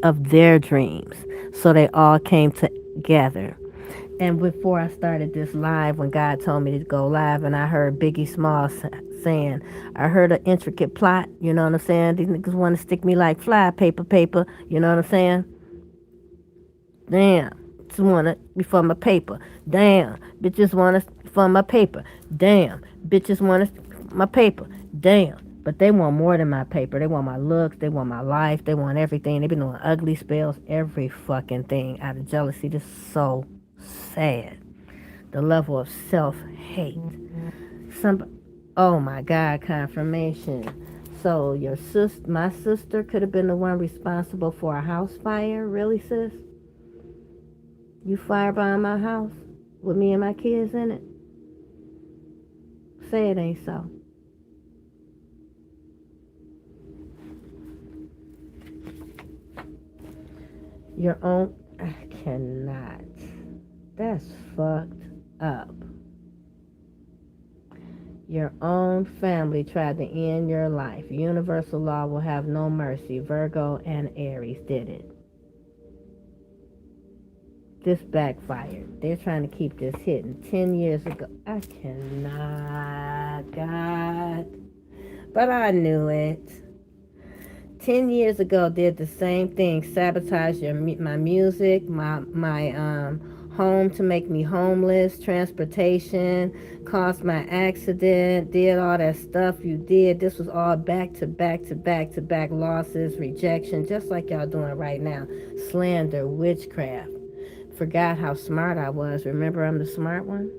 of their dreams. So they all came together. And before I started this live, when God told me to go live, and I heard Biggie Smalls saying, I heard an intricate plot, you know what I'm saying? These niggas want to stick me like fly paper, you know what I'm saying? Damn, just want it before my paper. Damn, bitches want us for my paper. Damn, bitches want us my paper. Damn. But they want more than my paper. They want my looks. They want my life. They want everything. They've been doing ugly spells, every fucking thing out of jealousy. This is so sad. The level of self-hate. Oh my God, confirmation. So my sister could have been the one responsible for a house fire? Really, sis? You firebomb my house with me and my kids in it? Say it ain't so. Your own... I cannot. That's fucked up. Your own family tried to end your life. Universal law will have no mercy. Virgo and Aries did it. This backfired. They're trying to keep this hidden. 10 years ago. I cannot, God. But I knew it. 10 years ago did the same thing. Sabotaged my music, my home to make me homeless, transportation, caused my accident, did all that stuff you did. This was all back to back losses, rejection, just like y'all doing right now. Slander, witchcraft. Forgot how smart I was. Remember, I'm the smart one?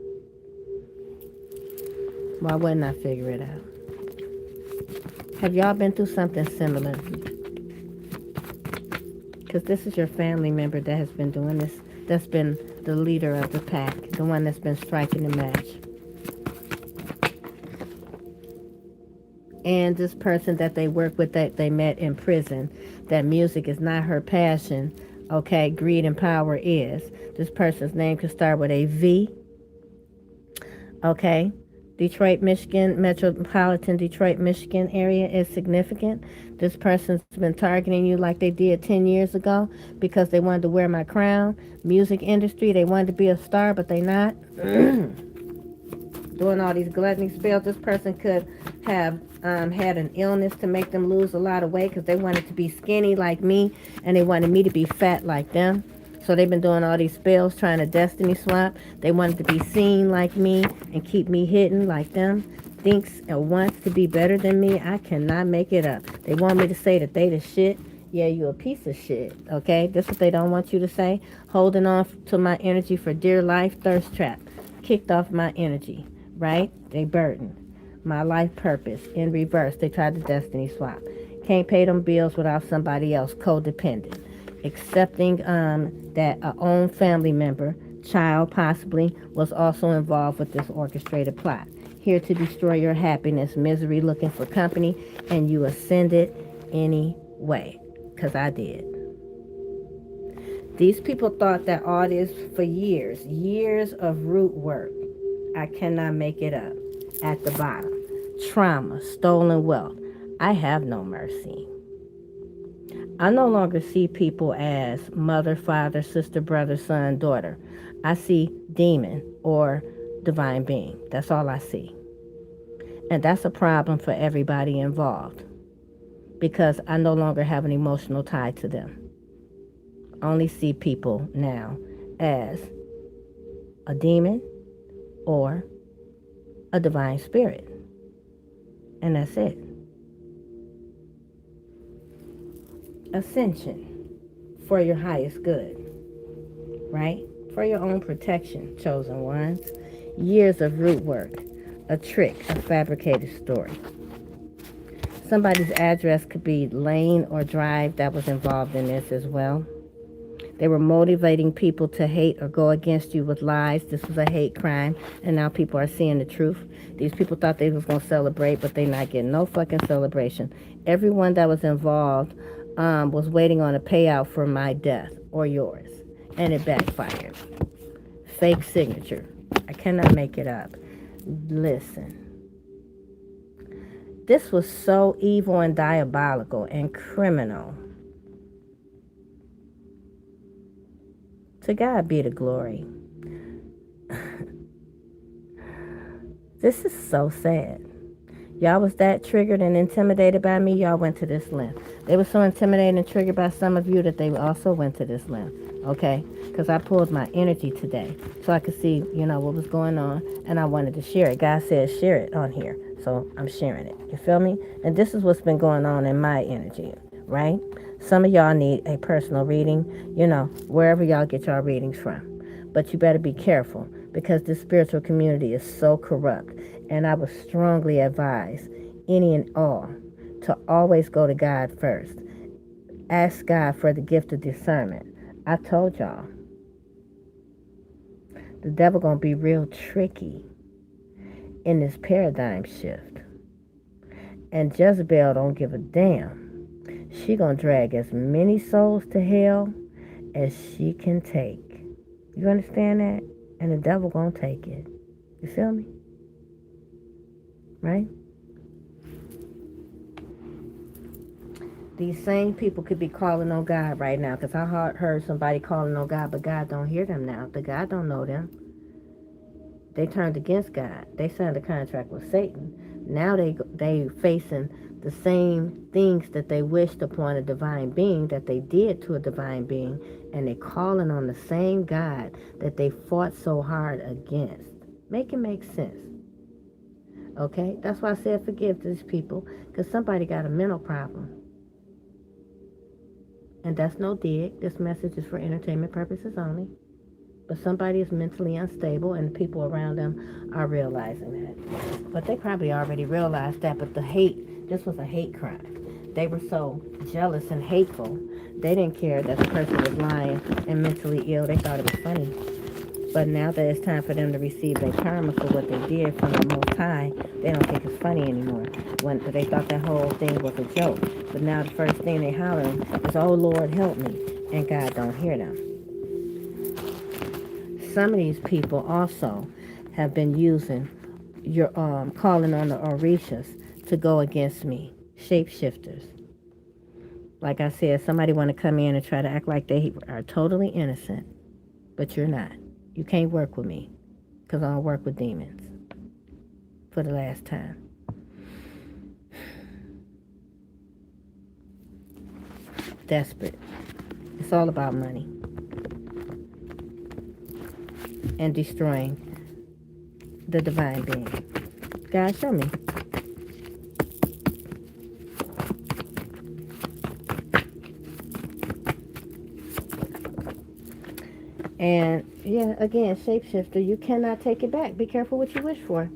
Why wouldn't I figure it out? Have y'all been through something similar? Because this is your family member that has been doing this. That's been the leader of the pack. The one that's been striking the match. And this person that they work with, that they met in prison, that music is not her passion. Okay, greed and power is. This person's name could start with a V. Okay. Detroit, Michigan, metropolitan Detroit, Michigan area is significant. This person's been targeting you like they did 10 years ago because they wanted to wear my crown. Music industry, they wanted to be a star, but they not. Doing all these gluttony spells. This person could have had an illness to make them lose a lot of weight because they wanted to be skinny like me and they wanted me to be fat like them. So they've been doing all these spells trying to destiny swap. They wanted to be seen like me and keep me hidden like them. Thinks and wants to be better than me. I cannot make it up. They want me to say that they the shit Yeah, you a piece of shit, okay? That's what they don't want you to say. Holding on to my energy for dear life, thirst trap. Kicked off my energy, right? They burdened. My life purpose, in reverse. They tried to destiny swap. Can't pay them bills without somebody else, codependent. Accepting that a own family member, child possibly, was also involved with this orchestrated plot. Here to destroy your happiness, misery, looking for company, and you ascended anyway. Because I did. These people thought that all this for years of root work. I cannot make it up. At the bottom, trauma, stolen wealth. I have no mercy. I no longer see people as mother, father, sister, brother, son, daughter. I see demon or divine being. That's all I see. And that's a problem for everybody involved because I no longer have an emotional tie to them. I only see people now as a demon or a divine spirit. And that's it. Ascension for your highest good, right? For your own protection, chosen ones. Years of root work, a trick, a fabricated story. Somebody's address could be lane or drive that was involved in this as well. They were motivating people to hate or go against you with lies. This was a hate crime, and now people are seeing the truth. These people thought they was going to celebrate, but they're not getting no fucking celebration. Everyone that was involved was waiting on a payout for my death or yours, and it backfired. Fake signature. I cannot make it up. Listen. This was so evil and diabolical and criminal. To God be the glory. This is so sad. Y'all was that triggered and intimidated by me, y'all went to this length. They were so intimidated and triggered by some of you that they also went to this length, okay? Because I pulled my energy today so I could see, what was going on, and I wanted to share it. God said share it on here, so I'm sharing it. You feel me? And this is what's been going on in my energy, right? Some of y'all need a personal reading, wherever y'all get y'all readings from. But you better be careful because this spiritual community is so corrupt. And I would strongly advise any and all to always go to God first. Ask God for the gift of discernment. I told y'all, the devil gonna be real tricky in this paradigm shift. And Jezebel don't give a damn. She gonna drag as many souls to hell as she can take. You understand that? And the devil gonna take it. You feel me? Right? These same people could be calling on God right now, because I heard somebody calling on God, but God don't hear them now. The God don't know them. They turned against God. They signed a contract with Satan. Now they facing the same things that they wished upon a divine being, that they did to a divine being, and they calling on the same God that they fought so hard against. Make it make sense. Okay? That's why I said forgive these people, because somebody got a mental problem. And that's no dig. This message is for entertainment purposes only. But somebody is mentally unstable, and the people around them are realizing that. But they probably already realized that, but this was a hate crime. They were so jealous and hateful, they didn't care that the person was lying and mentally ill. They thought it was funny. But now that it's time for them to receive their karma for what they did from the Most High, they don't think it's funny anymore. When they thought that whole thing was a joke. But now the first thing they hollering is, "Oh Lord, help me," and God don't hear them. Some of these people also have been using your calling on the Orishas to go against me. Shapeshifters. Like I said, somebody want to come in and try to act like they are totally innocent, but you're not. You can't work with me because I don't work with demons. For the last time. Desperate. It's all about money. And destroying the divine being. God, show me. And yeah, again, shapeshifter, you cannot take it back. Be careful what you wish for.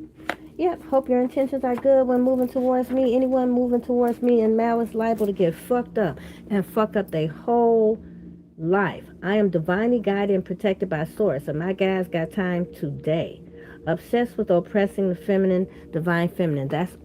Yep, hope your intentions are good when moving towards me. Anyone moving towards me in malice liable to get fucked up and fuck up their whole life. I am divinely guided and protected by source, and my guys got time today. Obsessed with oppressing the feminine, divine feminine. That's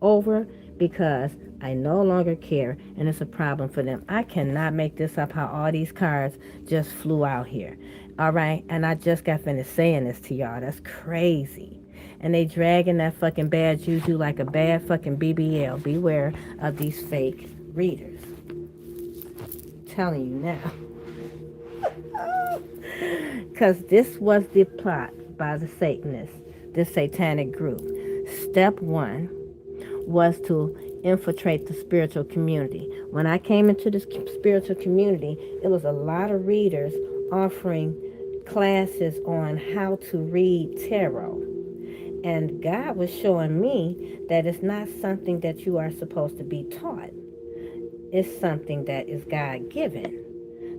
over because I no longer care, and it's a problem for them. I cannot make this up how all these cards just flew out here. All right, and I just got finished saying this to y'all. That's crazy. And they dragging that fucking bad juju like a bad fucking BBL. Beware of these fake readers. I'm telling you now. Because this was the plot by the Satanists, this satanic group. Step one was to infiltrate the spiritual community. When I came into this spiritual community, it was a lot of readers offering classes on how to read tarot. And God was showing me that it's not something that you are supposed to be taught. It's something that is God-given.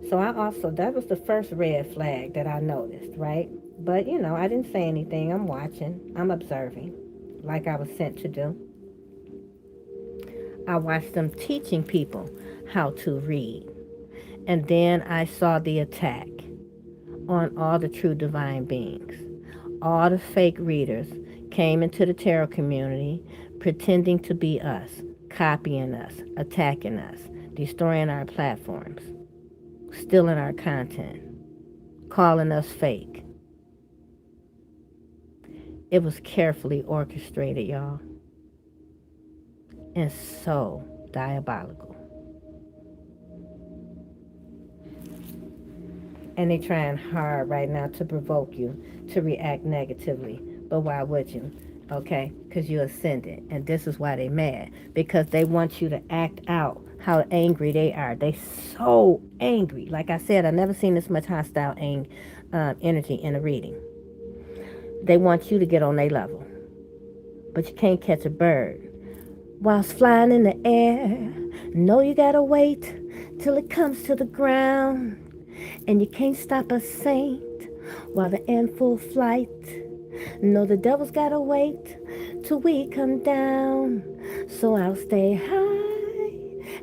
So that was the first red flag that I noticed, right? But, I didn't say anything. I'm watching. I'm observing, like I was sent to do. I watched them teaching people how to read. And then I saw the attack on all the true divine beings. All the fake readers came into the tarot community pretending to be us, copying us, attacking us, destroying our platforms, stealing our content, calling us fake. It was carefully orchestrated, y'all. And so diabolical. And they trying hard right now to provoke you to react negatively. But why would you? Okay? Because you ascended. And this is why they mad. Because they want you to act out how angry they are. They so angry. Like I said, I've never seen this much hostile energy in a reading. They want you to get on their level. But you can't catch a bird whilst flying in the air. No, you gotta wait till it comes to the ground. And you can't stop a saint while they're in full flight. No, the devil's gotta wait till we come down. So I'll stay high.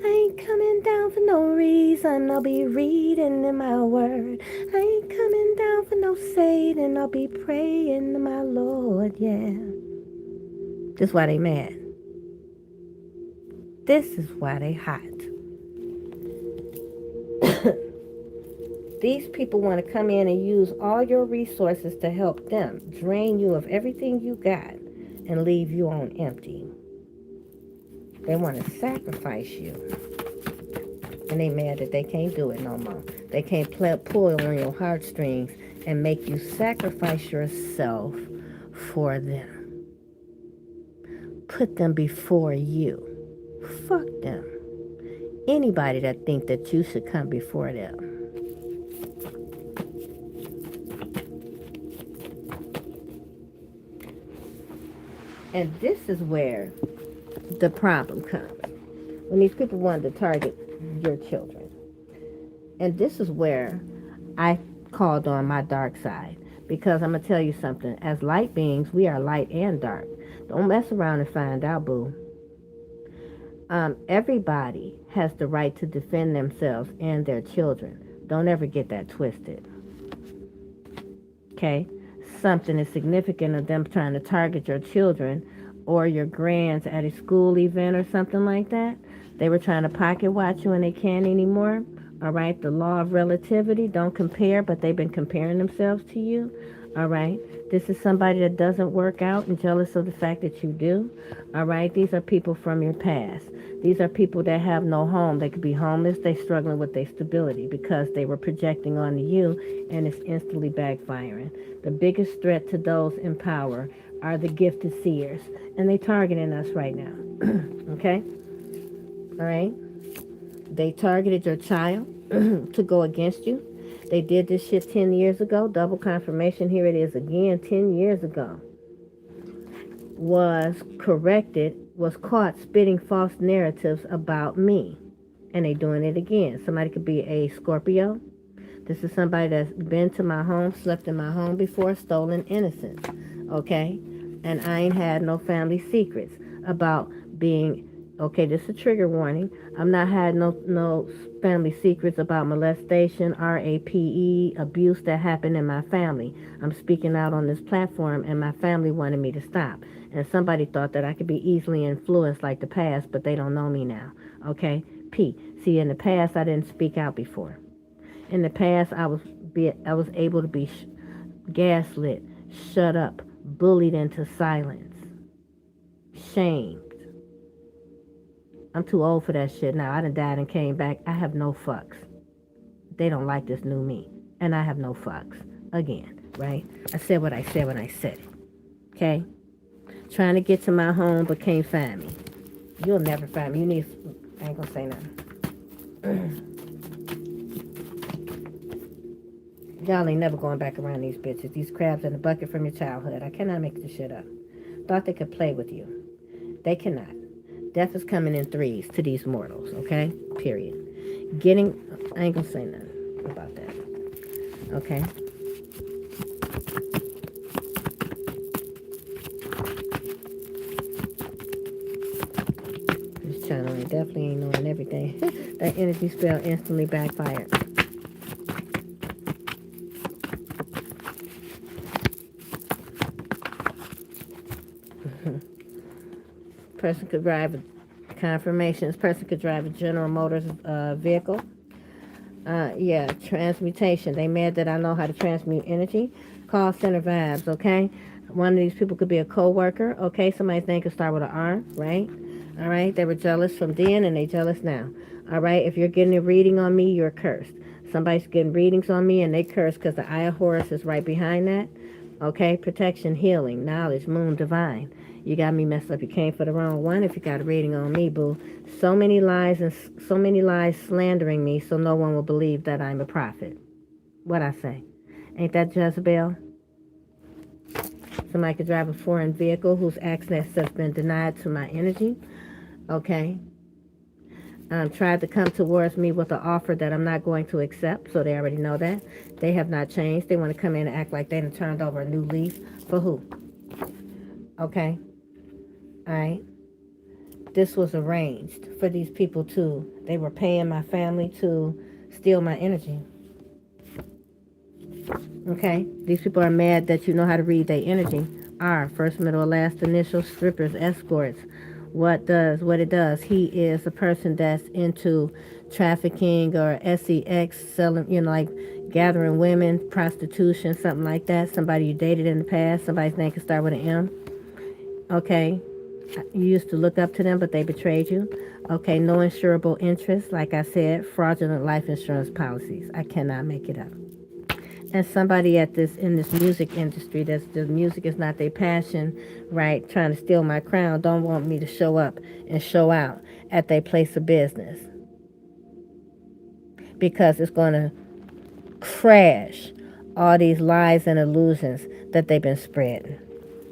I ain't coming down for no reason. I'll be reading in my word. I ain't coming down for no Satan. I'll be praying to my Lord, yeah. This is why they mad. This is why they hot. These people want to come in and use all your resources to help them, drain you of everything you got, and leave you on empty. They want to sacrifice you. And they mad that they can't do it no more. They can't pull on your heartstrings and make you sacrifice yourself for them. Put them before you. Fuck them. Anybody that think that you should come before them. And this is where the problem comes. When these people want to target your children. And this is where I called on my dark side. Because I'm going to tell you something. As light beings, we are light and dark. Don't mess around and find out, boo. Everybody has the right to defend themselves and their children. Don't ever get that twisted. Okay? Something is significant of them trying to target your children or your grands at a school event or something like that. They were trying to pocket watch you and they can't anymore. All right? The law of relativity, don't compare, but they've been comparing themselves to you. All right? This is somebody that doesn't work out and jealous of the fact that you do. All right? These are people from your past. These are people that have no home. They could be homeless. They're struggling with their stability because they were projecting onto you, and it's instantly backfiring. The biggest threat to those in power are the gifted seers, and they're targeting us right now. Okay? All right? They targeted your child to go against you. They did this shit 10 years ago. Double confirmation. Here it is again. 10 years ago. Was corrected, was caught spitting false narratives about me. And they doing it again. Somebody could be a Scorpio This is somebody that's been to my home, slept in my home before, stolen innocence. Okay? And I ain't had no family secrets about being, okay, this is a trigger warning. I'm not had no family secrets about molestation, RAPE, abuse that happened in my family. I'm speaking out on this platform and my family wanted me to stop. And somebody thought that I could be easily influenced like the past, but they don't know me now. Okay? P. See, in the past, I didn't speak out before. In the past, I was able to be gaslit, shut up, bullied into silence, shamed. I'm too old for that shit now. I done died and came back. I have no fucks. They don't like this new me. And I have no fucks. Again, right? I said what I said when I said it. Okay? Trying to get to my home but can't find me. You'll never find me. You need... I ain't gonna say nothing. Y'all ain't never going back around these bitches. These crabs in the bucket from your childhood. I cannot make this shit up. Thought they could play with you. They cannot. Death is coming in threes to these mortals, okay? Period. I ain't gonna say nothing about that. Okay? This channel definitely ain't knowing everything. That energy spell instantly backfired. Person could drive confirmations. Person could drive a General Motors vehicle. Yeah, transmutation. They mad that I know how to transmute energy. Call center vibes, okay? One of these people could be a co-worker, okay? Somebody's name could start with an R, right? All right, they were jealous from then and they jealous now. All right, if you're getting a reading on me, you're cursed. Somebody's getting readings on me and they cursed because the Eye of Horus is right behind that. Okay, protection, healing, knowledge, moon, divine. You got me messed up. You came for the wrong one if you got a reading on me, boo. So many lies and so many lies slandering me so no one will believe that I'm a prophet. What I say? Ain't that Jezebel? Somebody could drive a foreign vehicle whose access has been denied to my energy. Okay. Tried to come towards me with an offer that I'm not going to accept, so they already know that. They have not changed. They want to come in and act like they done turned over a new leaf. For who? Okay. All right. This was arranged for these people too. They were paying my family to steal my energy. Okay. These people are mad that you know how to read their energy. R, first, middle, last initial, strippers, escorts. What it does. He is a person that's into trafficking or sex, selling, like gathering women, prostitution, something like that. Somebody you dated in the past. Somebody's name can start with an M. Okay. You used to look up to them, but they betrayed you. Okay, no insurable interest. Like I said, fraudulent life insurance policies. I cannot make it up. And somebody in this music industry, the music is not their passion, right? Trying to steal my crown, don't want me to show up and show out at their place of business. Because it's going to crash all these lies and illusions that they've been spreading.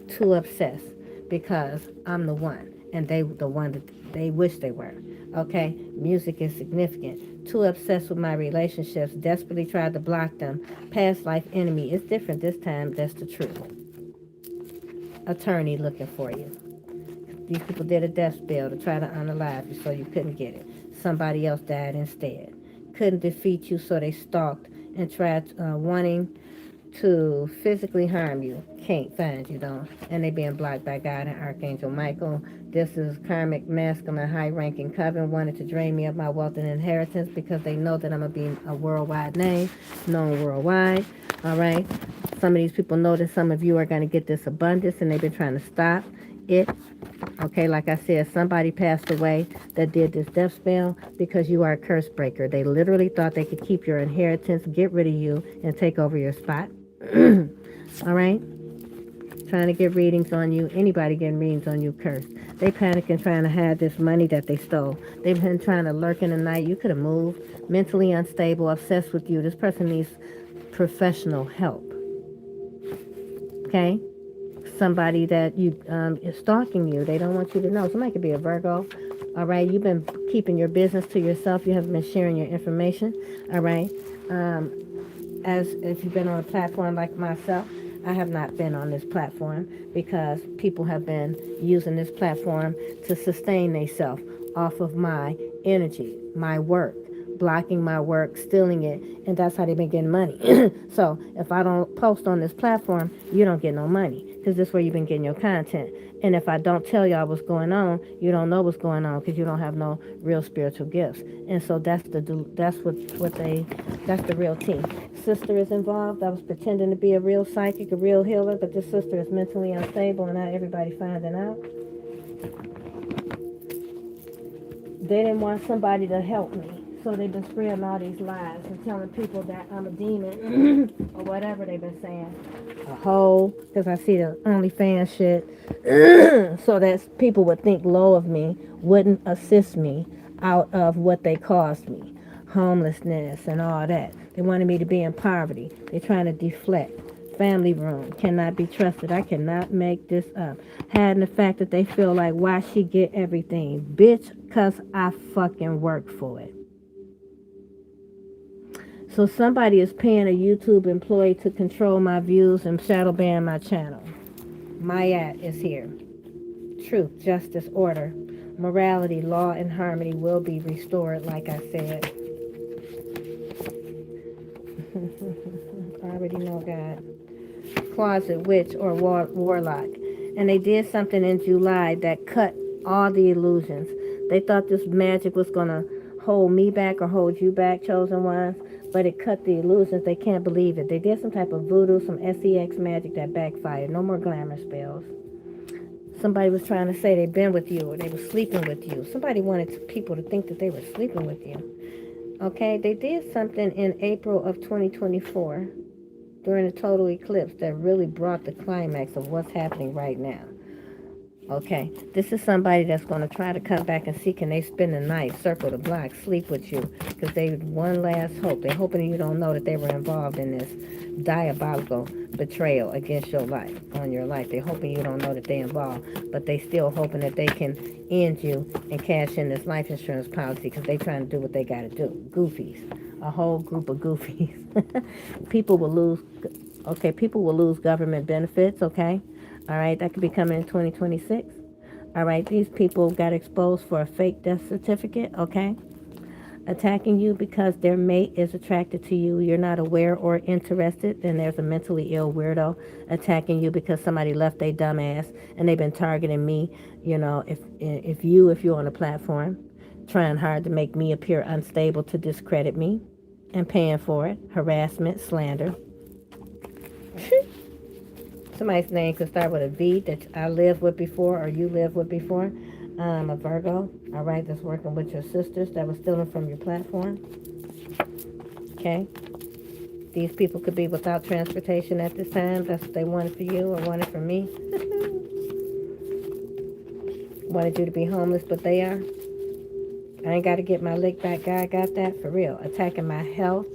Too obsessed. Because I'm the one, and they the one that they wish they were. Okay, music is significant. Too obsessed with my relationships, desperately tried to block them. Past life enemy. It's different this time. That's the truth. Attorney looking for you. These people did a death spell to try to unalive you, so you couldn't get it. Somebody else died instead. Couldn't defeat you, so they stalked and tried wanting to physically harm you. Can't find you though. And they being blocked by God and Archangel Michael. This is karmic masculine high-ranking coven wanted to drain me of my wealth and inheritance because they know that I'm going to be a worldwide name, known worldwide. All right. Some of these people know that some of you are going to get this abundance and they've been trying to stop it. Okay, like I said, somebody passed away that did this death spell because you are a curse breaker. They literally thought they could keep your inheritance, get rid of you, and take over your spot. All right? Trying to get readings on you. Anybody getting readings on you, cursed. They panicking trying to hide this money that they stole. They've been trying to lurk in the night. You could have moved. Mentally unstable, obsessed with you. This person needs professional help. Okay? Somebody that is stalking you. They don't want you to know. Somebody could be a Virgo. All right? You've been keeping your business to yourself. You haven't been sharing your information. All right? as if you've been on a platform like myself, I have not been on this platform because people have been using this platform to sustain themselves off of my energy, my work, blocking my work, stealing it, and that's how they've been getting money. So if I don't post on this platform, you don't get no money because this is where you've been getting your content. And if I don't tell y'all what's going on, you don't know what's going on because you don't have no real spiritual gifts. And so that's the real tea. Sister is involved. I was pretending to be a real psychic, a real healer, but this sister is mentally unstable, and not everybody finding out. They didn't want somebody to help me. So they've been spreading all these lies and telling people that I'm a demon or whatever they've been saying. A hoe, because I see the OnlyFans shit. So that people would think low of me, wouldn't assist me out of what they caused me. Homelessness and all that. They wanted me to be in poverty. They're trying to deflect. Family room cannot be trusted. I cannot make this up. Hiding the fact that they feel like, why she get everything? Bitch, because I fucking work for it. So somebody is paying a YouTube employee to control my views and shadow ban my channel. Mayat is here. Truth, justice, order, morality, law, and harmony will be restored, like I said. I already know God. Closet witch or warlock. And they did something in July that cut all the illusions. They thought this magic was going to hold me back or hold you back, chosen ones. But it cut the illusions. They can't believe it. They did some type of voodoo, some sex magic that backfired. No more glamour spells. Somebody was trying to say they've been with you or they were sleeping with you. Somebody wanted people to think that they were sleeping with you. Okay, they did something in April of 2024 during a total eclipse that really brought the climax of what's happening right now. Okay, this is somebody that's going to try to come back and see can they spend the night, circle the block, sleep with you, because they one last hope. They're hoping you don't know that they were involved in this diabolical betrayal against your life, on your life. They're hoping you don't know that they're involved, but they still hoping that they can end you and cash in this life insurance policy because they trying to do what they got to do. Goofies. A whole group of goofies. People will lose government benefits, okay? All right, that could be coming in 2026. All right, these people got exposed for a fake death certificate, okay? Attacking you because their mate is attracted to you. You're not aware or interested. Then there's a mentally ill weirdo attacking you because somebody left their dumb ass and they've been targeting me. You know, if you're on a platform, trying hard to make me appear unstable to discredit me and paying for it. Harassment, slander. Somebody's name could start with a V that I lived with before or you lived with before. A Virgo, all right, that's working with your sisters that was stealing from your platform. Okay. These people could be without transportation at this time. That's what they wanted for you or wanted for me. Wanted you to be homeless, but they are. I ain't got to get my lick back. God got that for real. Attacking my health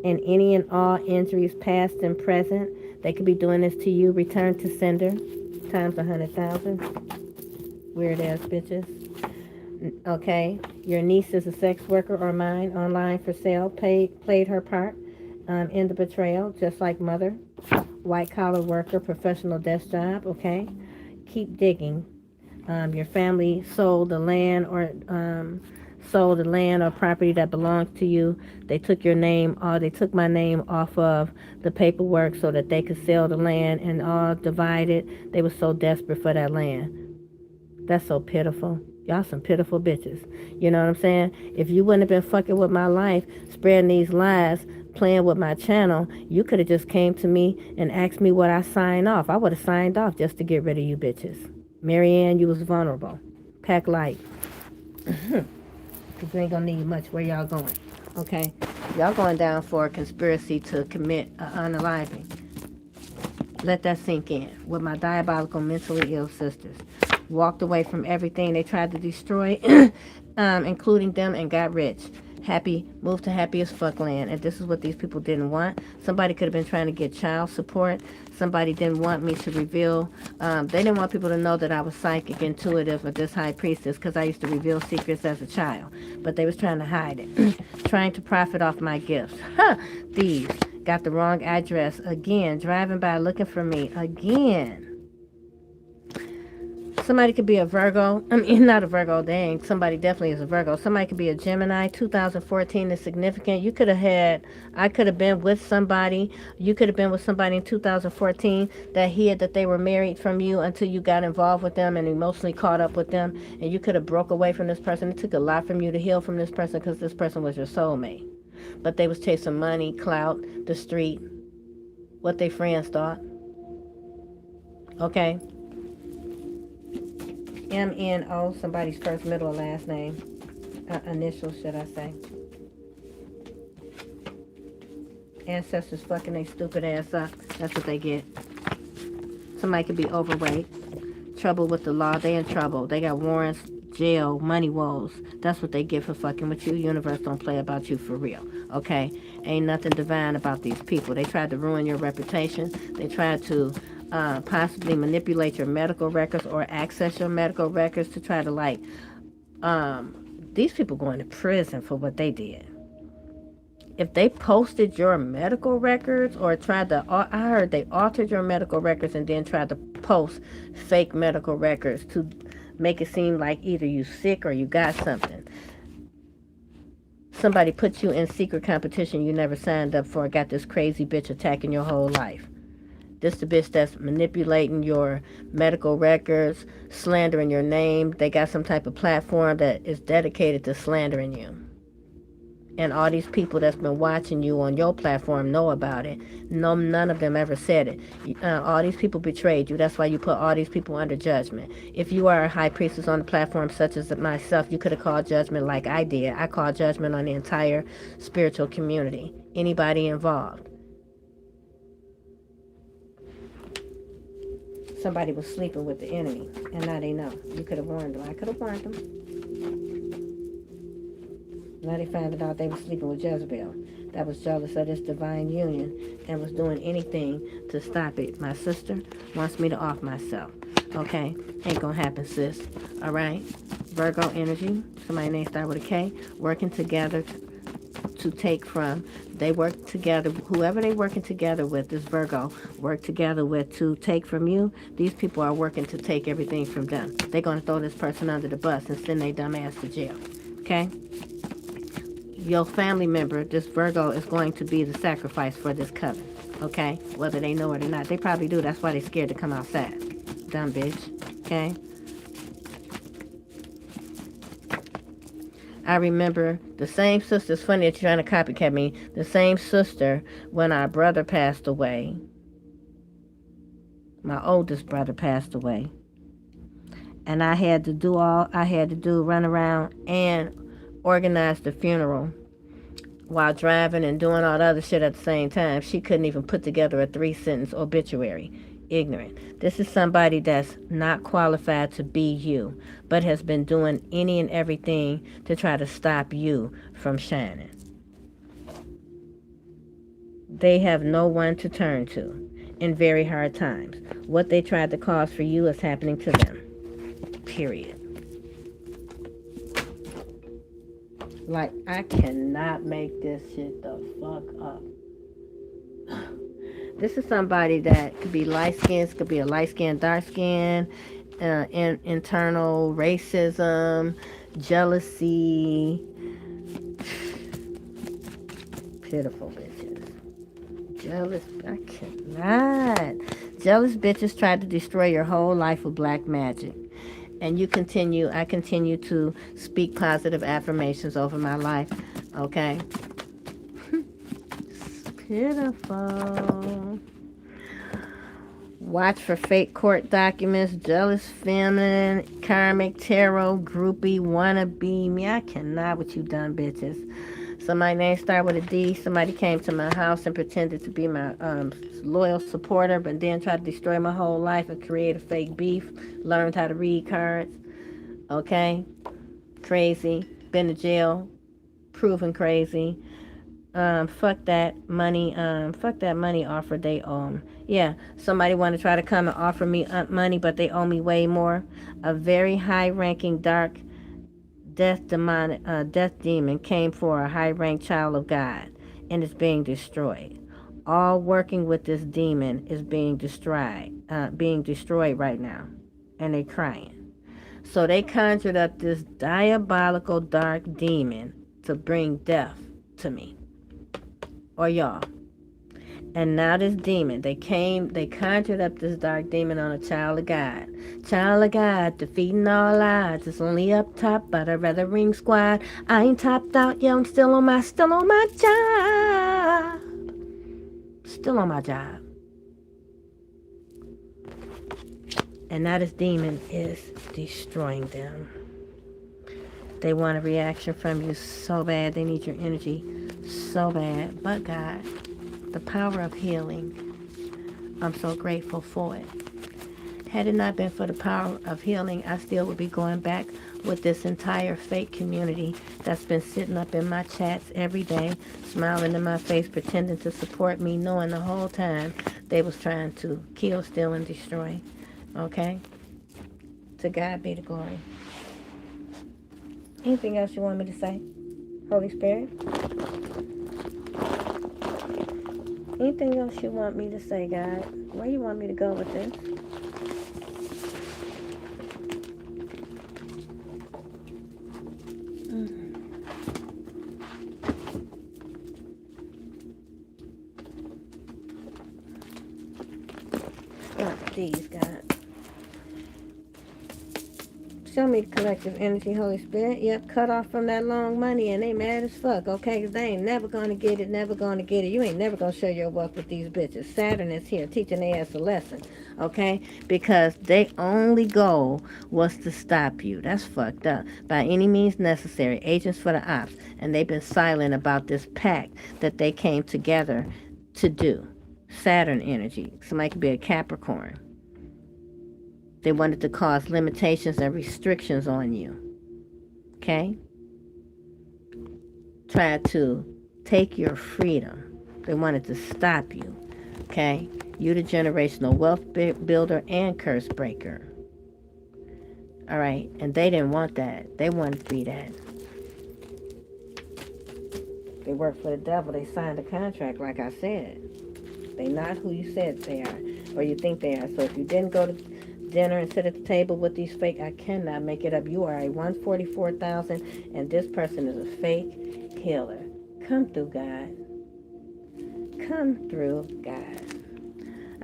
and any and all injuries past and present. They could be doing this to you. Return to sender times 100,000. Weird ass bitches. Okay. Your niece is a sex worker or mine. Online for sale. Played her part in the betrayal. Just like mother. White collar worker. Professional desk job. Okay. Keep digging. Your family sold the land or property that belongs to you. They took your name, or they took my name off of the paperwork so that they could sell the land and all divide it. They were so desperate for that land. That's so pitiful. Y'all some pitiful bitches. You know what I'm saying? If you wouldn't have been fucking with my life, spreading these lies, playing with my channel, you could have just came to me and asked me what I signed off. I would have signed off just to get rid of you bitches. Marianne, you was vulnerable. Pack light. Because you ain't gonna need much. Where y'all going? Okay? Y'all going down for a conspiracy to commit unaliving. Let that sink in. With my diabolical, mentally ill sisters. Walked away from everything they tried to destroy, including them, and got rich. Happy, moved to happy as fuck land. And this is what these people didn't want. Somebody could have been trying to get child support. Somebody didn't want me to reveal. They didn't want people to know that I was psychic, intuitive, or this high priestess, because I used to reveal secrets as a child. But they was trying to hide it. Trying to profit off my gifts. Thieves. Got the wrong address. Again, driving by looking for me. Again. Somebody could be a Virgo. I mean, not a Virgo, dang. Somebody definitely is a Virgo. Somebody could be a Gemini. 2014 is significant. I could have been with somebody. You could have been with somebody in 2014 that hid that they were married from you until you got involved with them and emotionally caught up with them. And you could have broke away from this person. It took a lot from you to heal from this person because this person was your soulmate. But they was chasing money, clout, the street, what they friends thought. Okay? MNO, somebody's first, middle, or last name. Initial, should I say. Ancestors fucking they stupid ass up. That's what they get. Somebody could be overweight. Trouble with the law. They in trouble. They got warrants, jail, money woes. That's what they get for fucking with you. Universe don't play about you for real. Okay? Ain't nothing divine about these people. They tried to ruin your reputation. They tried to possibly manipulate your medical records or access your medical records to try to these people going to prison for what they did. If they posted your medical records or I heard they altered your medical records and then tried to post fake medical records to make it seem like either you sick or you got something. Somebody put you in secret competition you never signed up for, got this crazy bitch attacking your whole life. This the bitch that's manipulating your medical records, slandering your name. They got some type of platform that is dedicated to slandering you. And all these people that's been watching you on your platform know about it. No, none of them ever said it. All these people betrayed you. That's why you put all these people under judgment. If you are a high priestess on the platform such as myself, you could have called judgment like I did. I called judgment on the entire spiritual community. Anybody involved. Somebody was sleeping with the enemy, and now they know. You could have warned them. I could have warned them. Now they found out they were sleeping with Jezebel. That was jealous of this divine union and was doing anything to stop it. My sister wants me to off myself. Okay? Ain't gonna happen, sis. Alright? Virgo energy. Somebody named start with a K. Working together to take from. They work together. Whoever they working together with, this Virgo, work together with to take from you. These people are working to take everything from them. They're going to throw this person under the bus and send their dumb ass to jail. Okay? Your family member, this Virgo, is going to be the sacrifice for this coven. Okay? Whether they know it or not. They probably do. That's why they're scared to come outside. Dumb bitch. Okay? I remember the same sister. It's funny that you're trying to copycat me. The same sister when our brother passed away. My oldest brother passed away. And I had to do run around and organize the funeral while driving and doing all the other shit at the same time. She couldn't even put together a 3-sentence obituary. Ignorant. This is somebody that's not qualified to be you, but has been doing any and everything to try to stop you from shining. They have no one to turn to in very hard times. What they tried to cause for you is happening to them. Period. Like, I cannot make this shit the fuck up. This is somebody that could be light-skinned, could be a light-skinned, dark-skinned, internal racism, jealousy. Pitiful bitches. Jealous, I cannot. Jealous bitches tried to destroy your whole life with black magic. And I continue to speak positive affirmations over my life. Okay? Pitiful. Watch for fake court documents, jealous feminine, karmic, tarot, groupie, wannabe. Me, I cannot with you dumb bitches. Somebody name start with a D. Somebody came to my house and pretended to be my loyal supporter, but then tried to destroy my whole life and create a fake beef. Learned how to read cards. Okay? Crazy. Been to jail. Proven crazy. Fuck that money offer they owe. Yeah, somebody want to try to come and offer me money, but they owe me way more. A very high-ranking dark death demon came for a high-ranked child of God and is being destroyed. all working with this demon is being destroyed right now, and they're crying. So they conjured up this diabolical dark demon to bring death to me or y'all. And now this demon, they conjured up this dark demon on a child of God. Child of God, defeating all odds. It's only up top, but I'd rather ring squad. I ain't topped out, yo, I'm still on my job. Still on my job. And now this demon is destroying them. They want a reaction from you so bad. They need your energy so bad. But God, the power of healing, I'm so grateful for it. Had it not been for the power of healing, I still would be going back with this entire fake community that's been sitting up in my chats every day, smiling in my face, pretending to support me, knowing the whole time they was trying to kill, steal, and destroy. Okay? To God be the glory. Anything else you want me to say? Holy Spirit? Anything else you want me to say, God? Where you want me to go with this? These, God. Show me the collective energy, Holy Spirit. Yep, cut off from that long money, and they mad as fuck, okay? Because they ain't never going to get it, never going to get it. You ain't never going to show your wealth with these bitches. Saturn is here teaching their ass a lesson, okay? Because their only goal was to stop you. That's fucked up. By any means necessary. Agents for the ops. And they've been silent about this pact that they came together to do. Saturn energy. Somebody could be a Capricorn. They wanted to cause limitations and restrictions on you. Okay? Tried to take your freedom. They wanted to stop you. Okay? You the generational wealth builder and curse breaker. All right? And they didn't want that. They wanted to be that. They work for the devil. They signed a contract, like I said. They not who you said they are, or you think they are. So if you didn't go to dinner and sit at the table with these fake, I cannot make it up. You are a 144,000, and this person is a fake healer. Come through, God. Come through, God.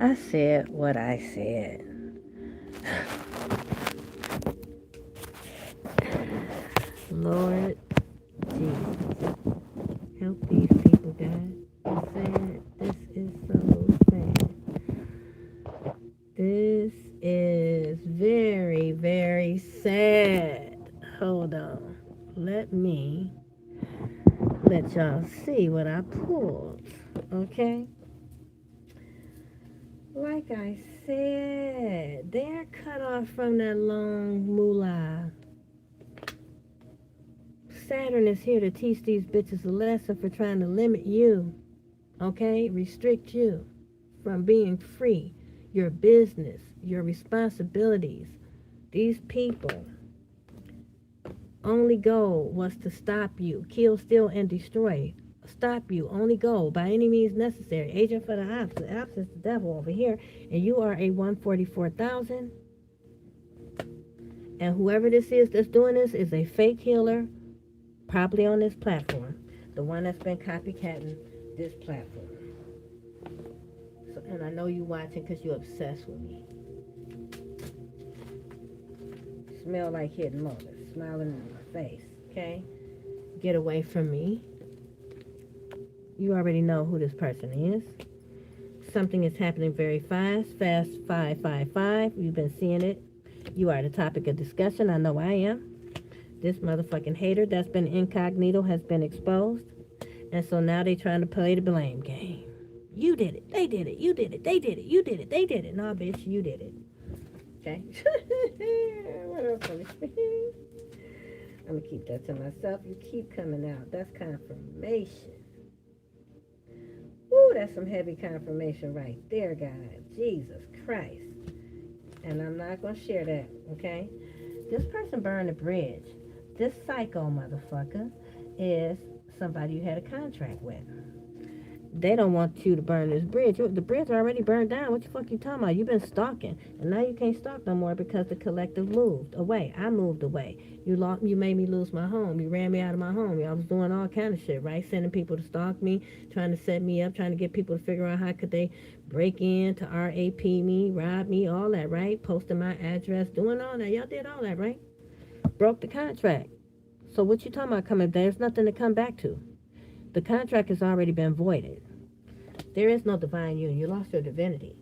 I said what I said. Lord Jesus, help these people, God. I'm sad. This is so sad. This is very, very sad. Hold on. Let me let y'all see what I pulled. Okay? Like I said, they're cut off from that long moolah. Saturn is here to teach these bitches a lesson for trying to limit you. Okay? Restrict you from being free. Your business, your responsibilities. These people only goal was to stop you, kill, steal, and destroy. Stop you, only goal by any means necessary. Agent for the ops. The ops is the devil over here, and you are a 144,000. And whoever this is that's doing this is a fake healer, probably on this platform, the one that's been copycatting this platform. And I know you watching because you're obsessed with me. Smell like hidden motives. Smiling in my face. Okay? Get away from me. You already know who this person is. Something is happening very fast. Fast 555. You've been seeing it. You are the topic of discussion. I know I am. This motherfucking hater that's been incognito has been exposed. And so now they're trying to play the blame game. You did it. They did it. You did it. They did it. You did it. They did it. No, bitch, you did it. Okay? What else? I'm going to keep that to myself. You keep coming out. That's confirmation. Woo, that's some heavy confirmation right there, God. Jesus Christ. And I'm not going to share that, okay? This person burned a bridge. This psycho motherfucker is somebody you had a contract with. They don't want you to burn this bridge. The bridge already burned down. What the fuck you talking about? You've been stalking, and now you can't stalk no more because the collective moved away. I moved away. You made me lose my home. You ran me out of my home. I was doing all kind of shit, right? Sending people to stalk me, trying to set me up, trying to get people to figure out how could they break in to RAP me, rob me, all that, right? Posting my address, doing all that. Y'all did all that, right? Broke the contract. So what you talking about coming? There's nothing to come back to. The contract has already been voided. There is no divine union. You lost your divinity.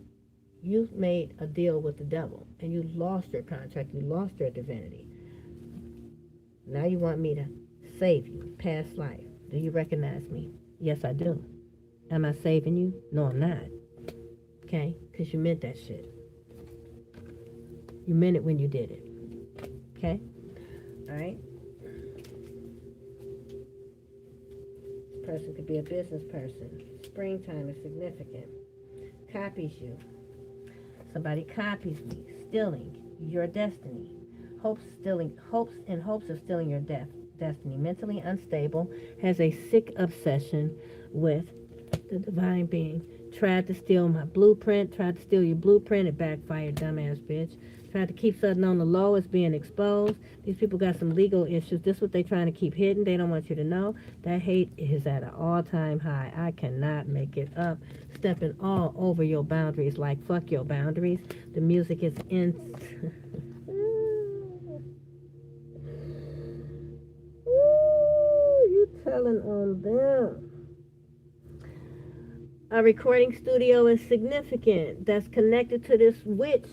You made a deal with the devil, and you lost your contract. You lost your divinity. Now you want me to save you, past life. Do you recognize me? Yes, I do. Am I saving you? No, I'm not. Okay? Because you meant that shit. You meant it when you did it. Okay? All right? Person could be a business person. Springtime is significant. Copies you. Somebody copies me, stealing your destiny. Hopes in hopes of stealing your destiny. Mentally unstable, has a sick obsession with the divine being. Tried to steal my blueprint, tried to steal your blueprint, it backfired, dumbass bitch. Tried to keep something on the low, it's being exposed. These people got some legal issues. This is what they're trying to keep hidden. They don't want you to know. That hate is at an all-time high. I cannot make it up. Stepping all over your boundaries like fuck your boundaries. The music is in... Ooh, you telling on them. A recording studio is significant. That's connected to this witch.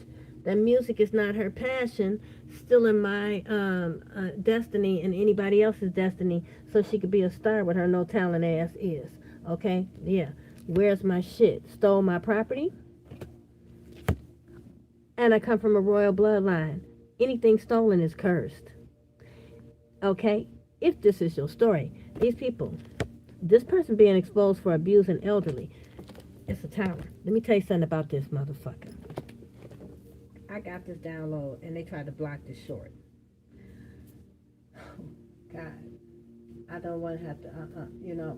That music is not her passion, still in my destiny and anybody else's destiny, so she could be a star with her no talent ass is. Okay? Yeah. Where's my shit? Stole my property? And I come from a royal bloodline. Anything stolen is cursed. Okay? If this is your story, these people, this person being exposed for abusing elderly, it's a tower. Let me tell you something about this motherfucker. I got this download and they tried to block this short. Oh, God. I don't want to have to,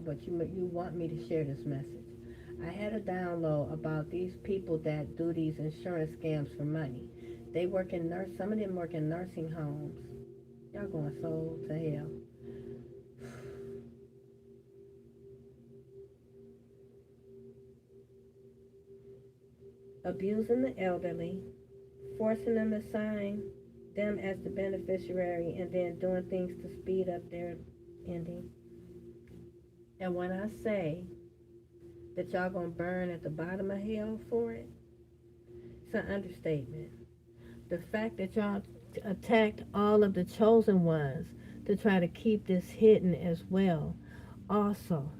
but you want me to share this message. I had a download about these people that do these insurance scams for money. They work in some of them work in nursing homes. Y'all going so to hell. Abusing the elderly, forcing them to sign them as the beneficiary, and then doing things to speed up their ending. And when I say that y'all gonna burn at the bottom of hell for it, it's an understatement. The fact that y'all attacked all of the chosen ones to try to keep this hidden as well. Also,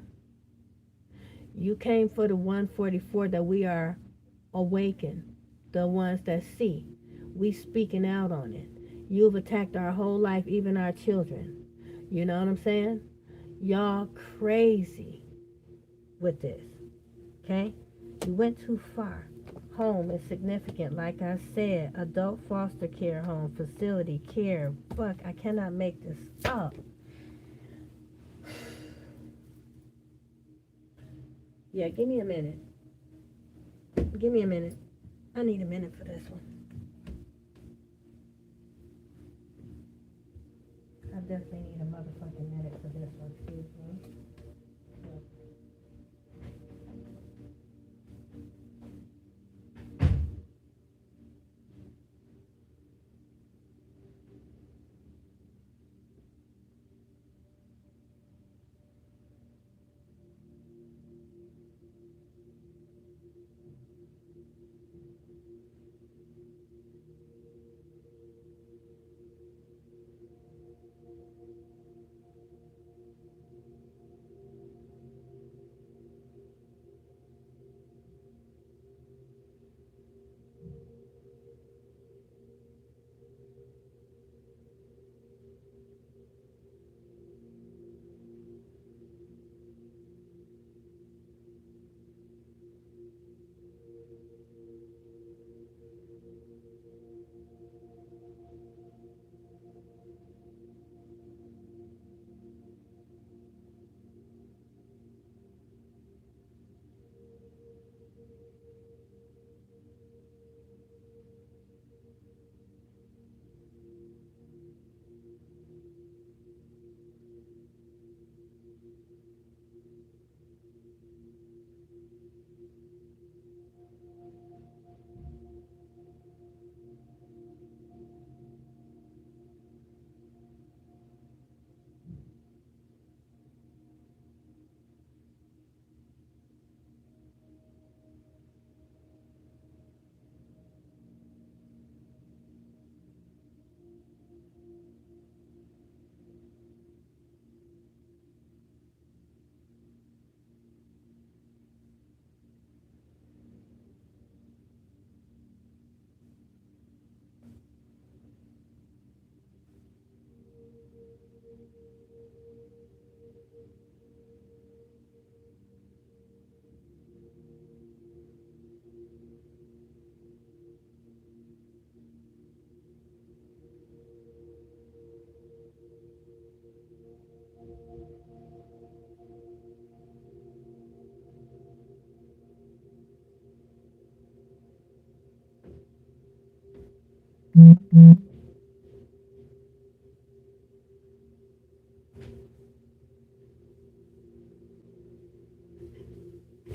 you came for the 144 that we are awakened, the ones that see. We speaking out on it. You've attacked our whole life, even our children. You know what I'm saying? Y'all crazy with this. Okay? You went too far. Home is significant. Like I said, adult foster care home, facility, care. Fuck, I cannot make this up. Yeah, give me a minute. Give me a minute. I need a minute for this one. I definitely need a motherfucking minute for this one. Excuse me.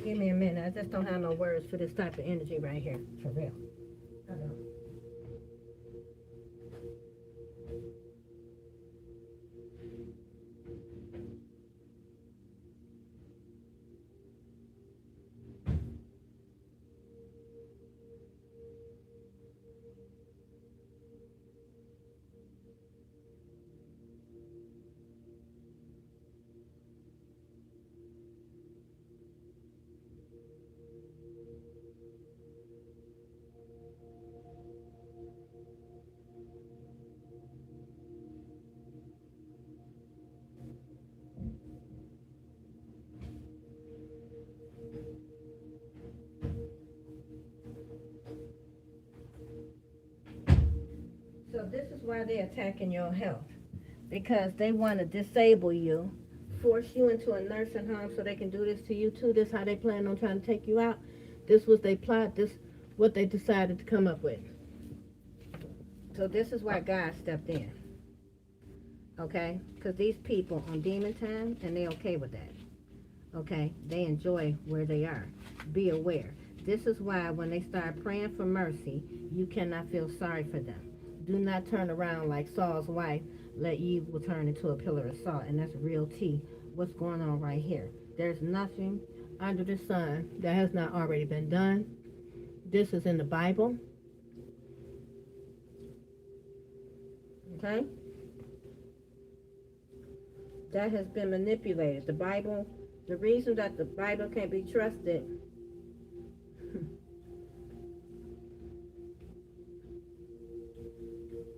Give me a minute. I just don't have no words for this type of energy right here. For real. I don't. So this is why they're attacking your health. Because they want to disable you, force you into a nursing home so they can do this to you too. This is how they plan on trying to take you out. This was their plot. This what they decided to come up with. So this is why God stepped in. Okay? Because these people on demon time, and they okay with that. Okay? They enjoy where they are. Be aware. This is why when they start praying for mercy, you cannot feel sorry for them. Do not turn around like Saul's wife. Let evil turn into a pillar of salt. And that's real tea. What's going on right here? There's nothing under the sun that has not already been done. This is in the Bible. Okay? That has been manipulated. The Bible, the reason that the Bible can't be trusted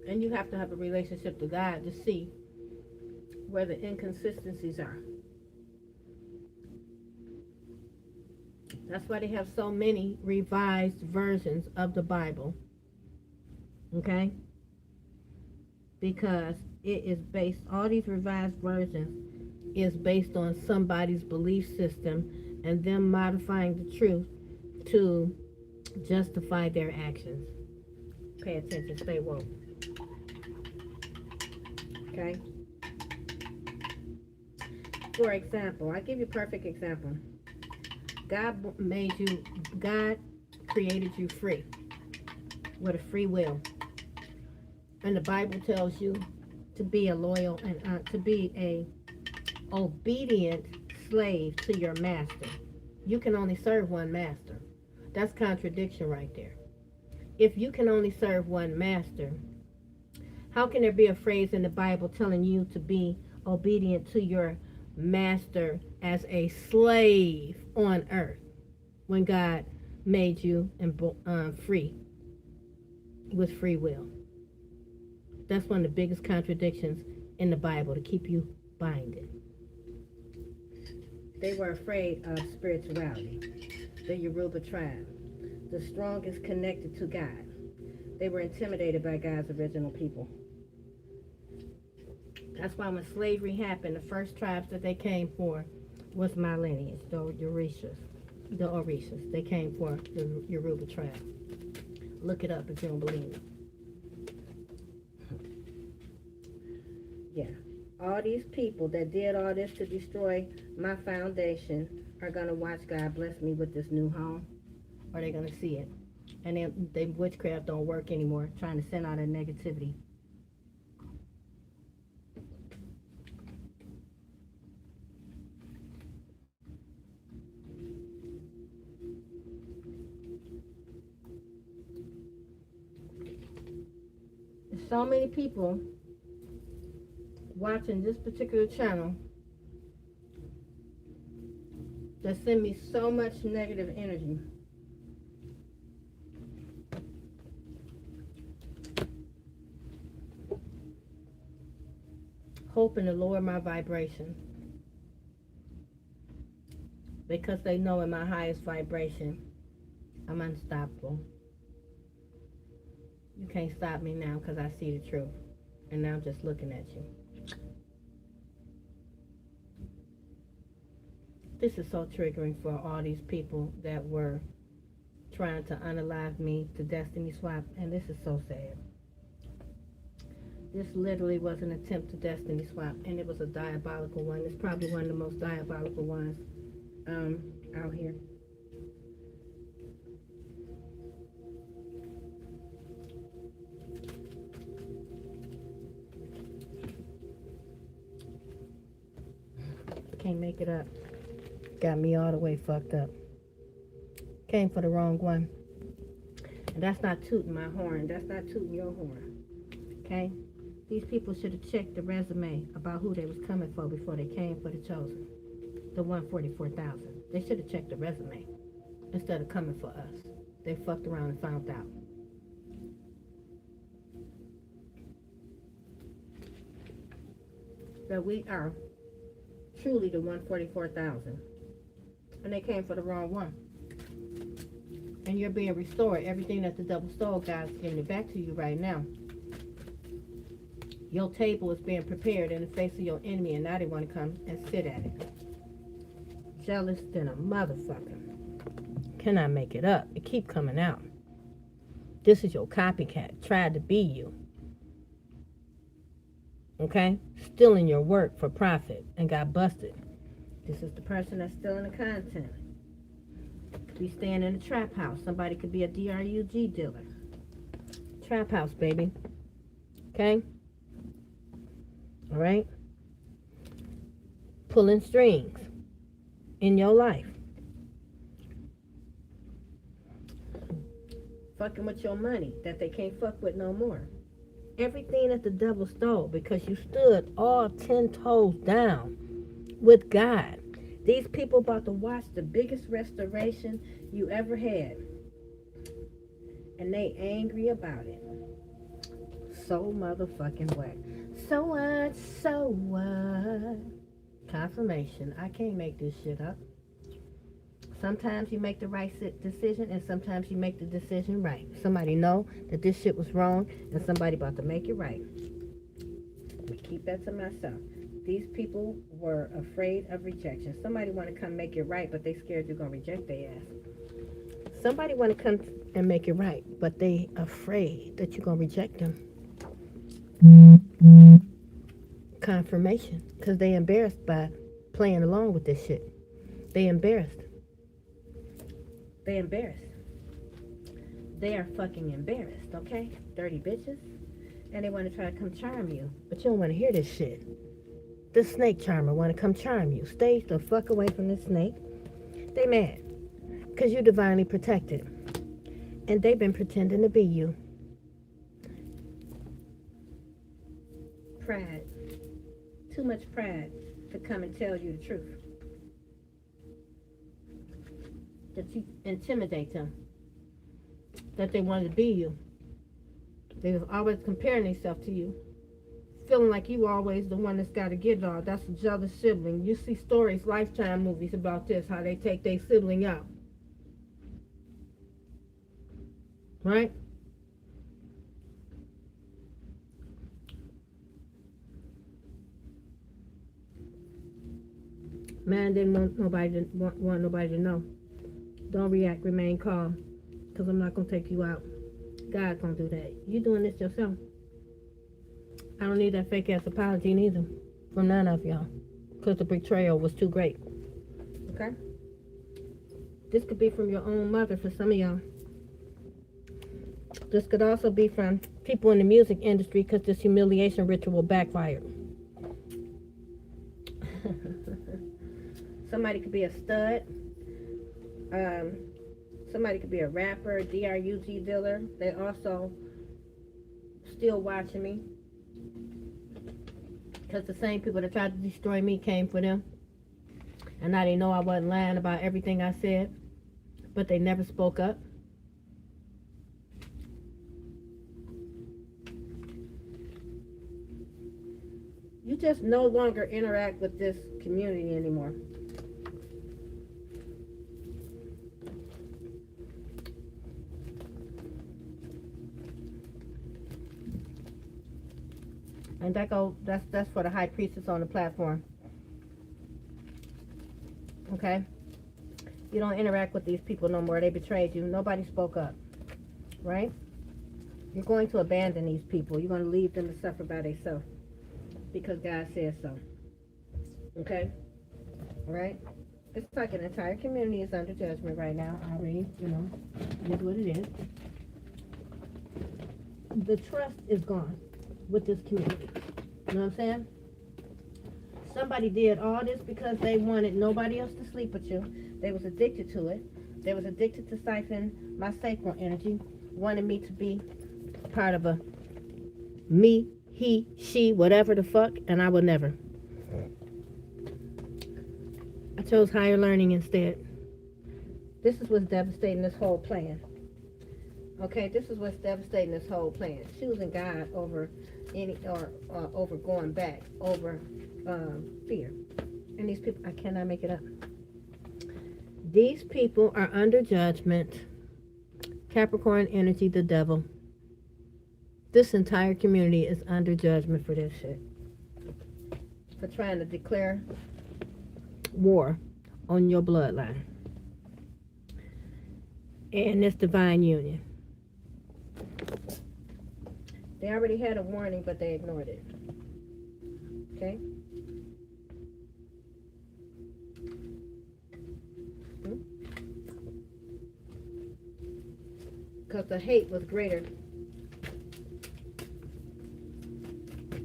and you have to have a relationship to God to see where the inconsistencies are. That's why they have so many revised versions of the Bible. Okay? Because it is based, all these revised versions is based on somebody's belief system and them modifying the truth to justify their actions. Pay attention, stay woke. Okay? For example, I give you a perfect example. God made you, God created you free with a free will. And the Bible tells you to be a loyal and to be a obedient slave to your master. You can only serve one master. That's contradiction right there. If you can only serve one master, how can there be a phrase in the Bible telling you to be obedient to your master as a slave on earth when God made you free with free will? That's one of the biggest contradictions in the Bible, to keep you binded. They were afraid of spirituality. The Yoruba tribe, the strongest connected to God. They were intimidated by God's original people. That's why when slavery happened, the first tribes that they came for was my lineage, the Orishas. They came for the Yoruba tribe. Look it up if you don't believe me. Yeah. All these people that did all this to destroy my foundation are going to watch God bless me with this new home, or they're going to see it. And then they witchcraft don't work anymore, trying to send out that negativity. There's so many people watching this particular channel that send me so much negative energy. hoping to lower my vibration. Because they know in my highest vibration, I'm unstoppable. You can't stop me now because I see the truth. And now I'm just looking at you. This is so triggering for all these people that were trying to unalive me to destiny swap. And this is so sad. This literally was an attempt to destiny swap. And it was a diabolical one. It's probably one of the most diabolical ones out here. Can't make it up. Got me all the way fucked up. Came for the wrong one. And that's not tooting my horn. That's not tooting your horn. Okay? These people should have checked the resume about who they was coming for before they came for the chosen. The 144,000. They should have checked the resume instead of coming for us. They fucked around and found out. That we are truly the 144,000. And they came for the wrong one. And you're being restored. Everything that the double stole, God's giving it back to you right now. Your table is being prepared in the face of your enemy, and now they want to come and sit at it. Jealous than a motherfucker. Cannot make it up. It keep coming out. This is your copycat. Tried to be you. Okay? Stealing your work for profit and got busted. This is the person that's stealing the content. Could be staying in a trap house. Somebody could be a DRUG dealer. Trap house, baby. Okay? Alright? Pulling strings in your life. Fucking with your money that they can't fuck with no more. Everything that the devil stole because you stood all 10 toes down with God. These people about to watch the biggest restoration you ever had. And they angry about it. So motherfucking what? So what? So what? Confirmation. I can't make this shit up. Sometimes you make the right decision and sometimes you make the decision right. Somebody know that this shit was wrong and somebody about to make it right. I keep that to myself. These people were afraid of rejection. Somebody want to come make it right, but they scared you're going to reject their ass. Somebody want to come and make it right, but they afraid that you're going to reject them. Confirmation. Because they embarrassed by playing along with this shit. They embarrassed. They embarrassed. They are fucking embarrassed, okay? Dirty bitches. And they want to try to come charm you. But you don't want to hear this shit. The snake charmer want to come charm you. Stay the fuck away from the snake. They mad. Because you're divinely protected. And they've been pretending to be you. Pride. Too much pride to come and tell you the truth. That you intimidate them. That they wanted to be you. They was always comparing themselves to you. Feeling like you always the one that's got to get it all. That's a jealous sibling. You see stories, Lifetime movies about this, how they take their sibling out. Right? Man didn't want nobody to know. Don't react, remain calm. Because I'm not going to take you out. God's going to do that. You doing this yourself. I don't need that fake ass apology neither. From none of y'all. Because the betrayal was too great. Okay? This could be from your own mother for some of y'all. This could also be from people in the music industry because this humiliation ritual backfired. Somebody could be a stud. Somebody could be a rapper, DRUG dealer. They also still watching me. Because the same people that tried to destroy me came for them. And now they know I wasn't lying about everything I said. But they never spoke up. You just no longer interact with this community anymore. And that's for the high priestess on the platform. Okay? You don't interact with these people no more. They betrayed you. Nobody spoke up. Right? You're going to abandon these people. You're going to leave them to suffer by themselves. Because God says so. Okay? Alright? It's like an entire community is under judgment right now. Already, it is what it is. The trust is gone with this community. You know what I'm saying? Somebody did all this because they wanted nobody else to sleep with you. They was addicted to it. They was addicted to siphon my sacral energy. Wanted me to be part of a me, he, she, whatever the fuck, and I would never. I chose higher learning instead. This is what's devastating this whole plan. Okay, this is what's devastating this whole plan. Choosing God over over going back, over fear. And these people, I cannot make it up. These people are under judgment. Capricorn energy, the devil. This entire community is under judgment for this shit. For trying to declare war on your bloodline. And this divine union. They already had a warning, but they ignored it. Okay? Because the hate was greater.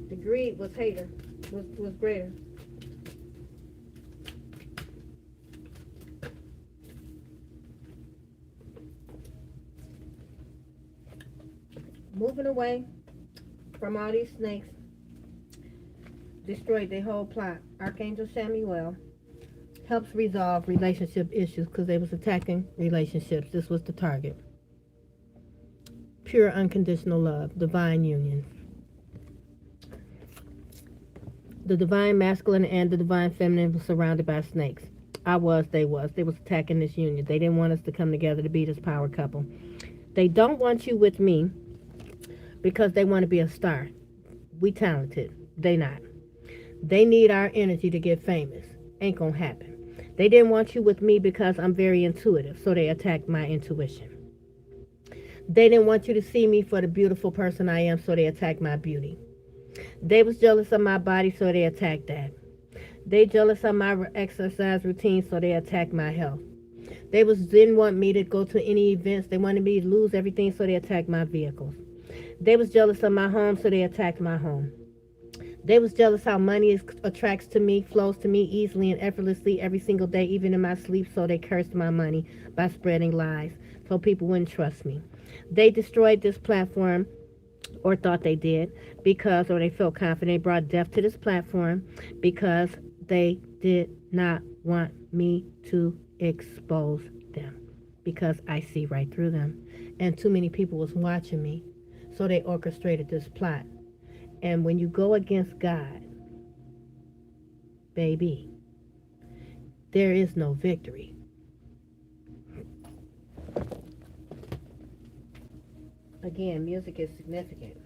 The greed was was greater. Moving away from all these snakes destroyed their whole plot. Archangel Samuel helps resolve relationship issues because they was attacking relationships. This was the target. Pure unconditional love, divine union. The divine masculine and the divine feminine were surrounded by snakes. They was attacking this union. They didn't want us to come together to be this power couple. They don't want you with me because they want to be a star. We talented. They not. They need our energy to get famous. Ain't gonna happen. They didn't want you with me because I'm very intuitive, so they attacked my intuition. They didn't want you to see me for the beautiful person I am, so they attacked my beauty. They was jealous of my body, so they attacked that. They jealous of my exercise routine, so they attacked my health. They didn't want me to go to any events. They wanted me to lose everything, so they attacked my vehicles. They was jealous of my home, so they attacked my home. They was jealous how money attracts to me, flows to me easily and effortlessly every single day, even in my sleep, so they cursed my money by spreading lies, so people wouldn't trust me. They destroyed this platform, or thought they did, or they felt confident. They brought death to this platform because they did not want me to expose them, because I see right through them. And too many people was watching me, so they orchestrated this plot. And when you go against God, baby, there is no victory. Again, music is significant.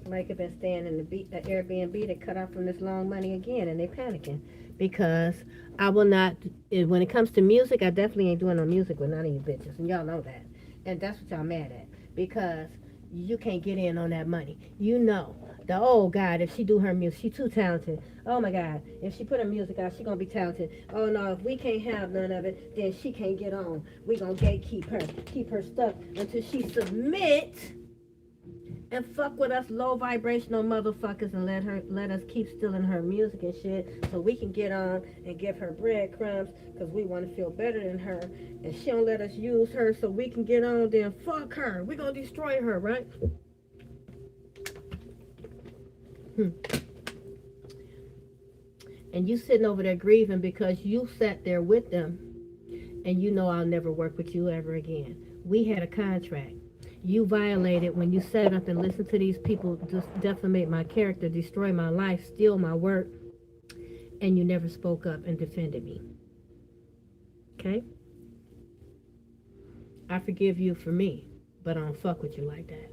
Somebody could have been staying in the Airbnb that cut off from this long money again, and they panicking. Because I will not, when it comes to music, I definitely ain't doing no music with none of you bitches, and y'all know that. And that's what y'all mad at. Because you can't get in on that money. You know, oh God, if she do her music, she too talented. Oh my God, if she put her music out, she gonna be talented. Oh no, if we can't have none of it, then she can't get on. We gonna gatekeep her, keep her stuck until she submit and fuck with us low vibrational motherfuckers and let us keep stealing her music and shit so we can get on and give her breadcrumbs because we want to feel better than her, and she don't let us use her so we can get on, then fuck her. We gonna destroy her, right? And you sitting over there grieving because you sat there with them and you know I'll never work with you ever again. We had a contract. You violated when you sat up and listened to these people just defamate my character, destroy my life, steal my work, and you never spoke up and defended me. Okay? I forgive you for me, but I don't fuck with you like that.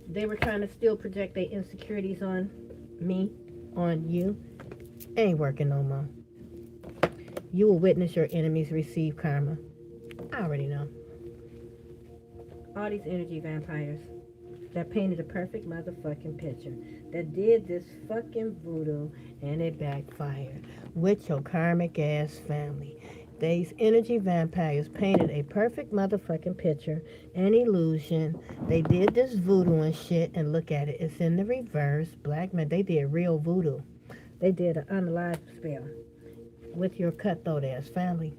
They were trying to still project their insecurities on me, on you. Ain't working no more. You will witness your enemies receive karma. I already know. All these energy vampires that painted a perfect motherfucking picture, that did this fucking voodoo, and it backfired with your karmic ass family. These energy vampires painted a perfect motherfucking picture, an illusion. They did this voodoo and shit, and look at it. It's in the reverse. Black men, they did real voodoo. They did an unalive spell with your cutthroat ass family.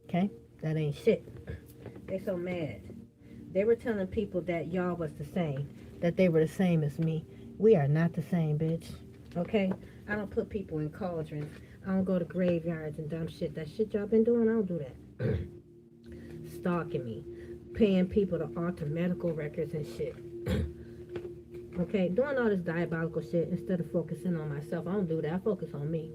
Okay? That ain't shit. They so mad. They were telling people that y'all was the same, that they were the same as me. We are not the same, bitch. Okay? I don't put people in cauldrons. I don't go to graveyards and dumb shit. That shit y'all been doing, I don't do that. Stalking me. Paying people to alter medical records and shit. Okay? Doing all this diabolical shit instead of focusing on myself. I don't do that. I focus on me.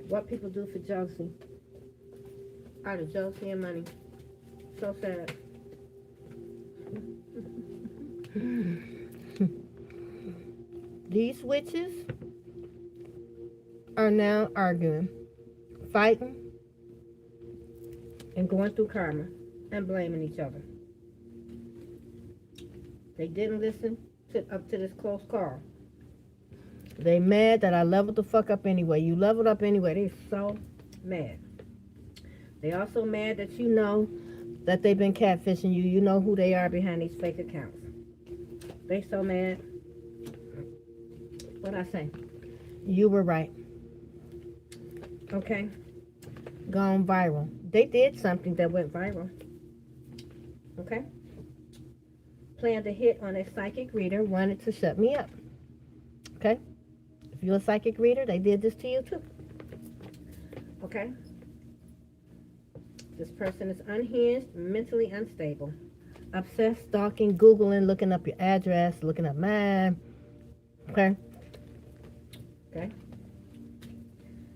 What people do for jealousy. Out of jealousy and money. So sad. These witches are now arguing, fighting, and going through karma and blaming each other. They didn't listen up to this close call. They mad that I leveled the fuck up anyway. You leveled up anyway. They so mad. They also mad that you know that they've been catfishing you. You know who they are behind these fake accounts. They so mad. What'd I say? You were right. Okay? Gone viral. They did something that went viral. Okay? Planned a hit on a psychic reader, wanted to shut me up. Okay? If you're a psychic reader, they did this to you too. Okay? This person is unhinged, mentally unstable, obsessed, stalking, Googling, looking up your address, looking up mine. Okay? Okay?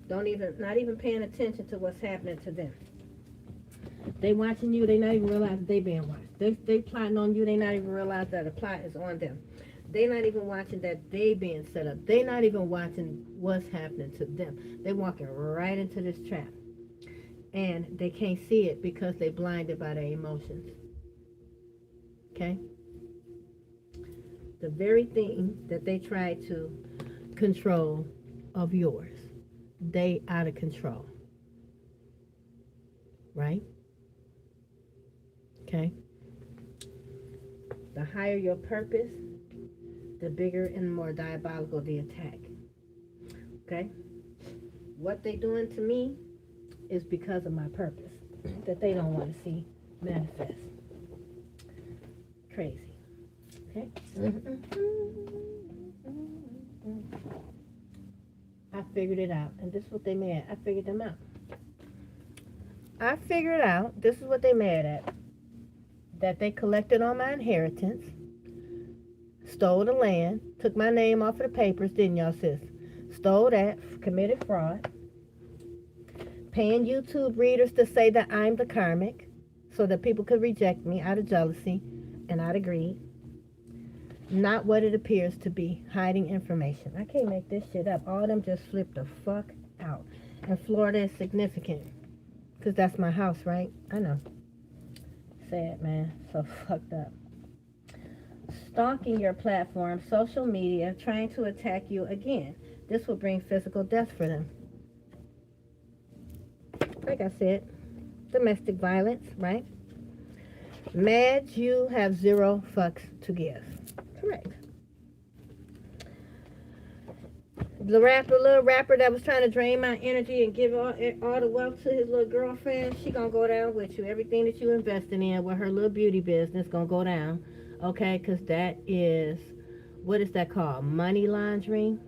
Not even paying attention to what's happening to them. They watching you, they not even realize they being watched. They plotting on you, they not even realize that the plot is on them. They not even watching that they being set up. They not even watching what's happening to them. They walking right into this trap. And they can't see it because they blinded by their emotions. Okay? The very thing that they try to control of yours, they out of control. Right? Okay? The higher your purpose, the bigger and more diabolical the attack. Okay? What they doing to me is because of my purpose that they don't want to see manifest. Crazy. Okay? I figured it out. And this is what they mad. I figured them out. I figured out, this is what they mad at. That they collected on my inheritance, stole the land, took my name off of the papers, didn't y'all, sis? Stole that, committed fraud, paying YouTube readers to say that I'm the karmic so that people could reject me out of jealousy and out of greed. Not what it appears to be, hiding information. I can't make this shit up. All of them just flipped the fuck out. And Florida is significant because that's my house, right? I know. Sad, man. So fucked up. Stalking your platform, social media, trying to attack you again. This will bring physical death for them. Like I said, domestic violence, right? Mad you have 0 fucks to give. Correct. The little rapper that was trying to drain my energy and give all the wealth to his little girlfriend, she gonna go down with you. Everything that you invested in with her little beauty business gonna go down. Okay, because that is what is that called? Money laundering?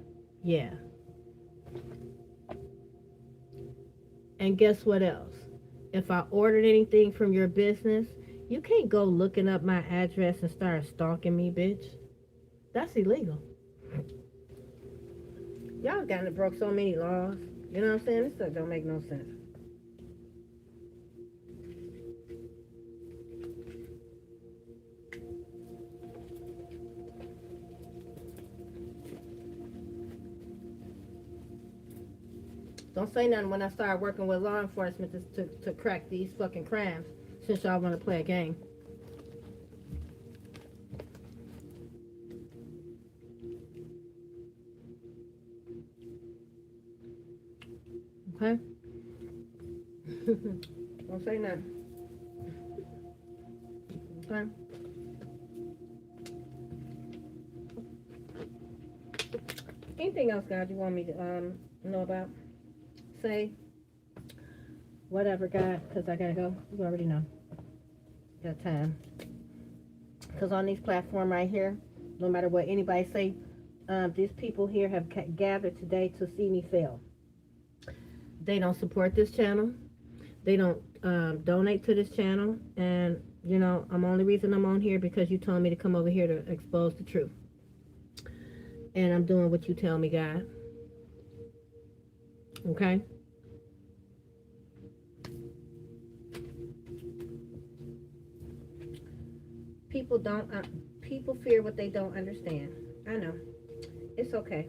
Yeah. And guess what else? If I ordered anything from your business, you can't go looking up my address and start stalking me, bitch. That's illegal. Y'all gotten broke so many laws. You know what I'm saying? This stuff don't make no sense. Don't say nothing when I start working with law enforcement to crack these fucking crimes, since y'all want to play a game. Okay? Don't say nothing. Okay? Anything else, God, you want me to know about? Say whatever, God, because I gotta go. You already know. Got time. Because on these platform right here, no matter what anybody say, these people here have gathered today to see me fail. They don't support this channel. They don't donate to this channel. And, you know, only reason I'm on here because you told me to come over here to expose the truth. And I'm doing what you tell me, God. Okay? People fear what they don't understand. I know. It's okay.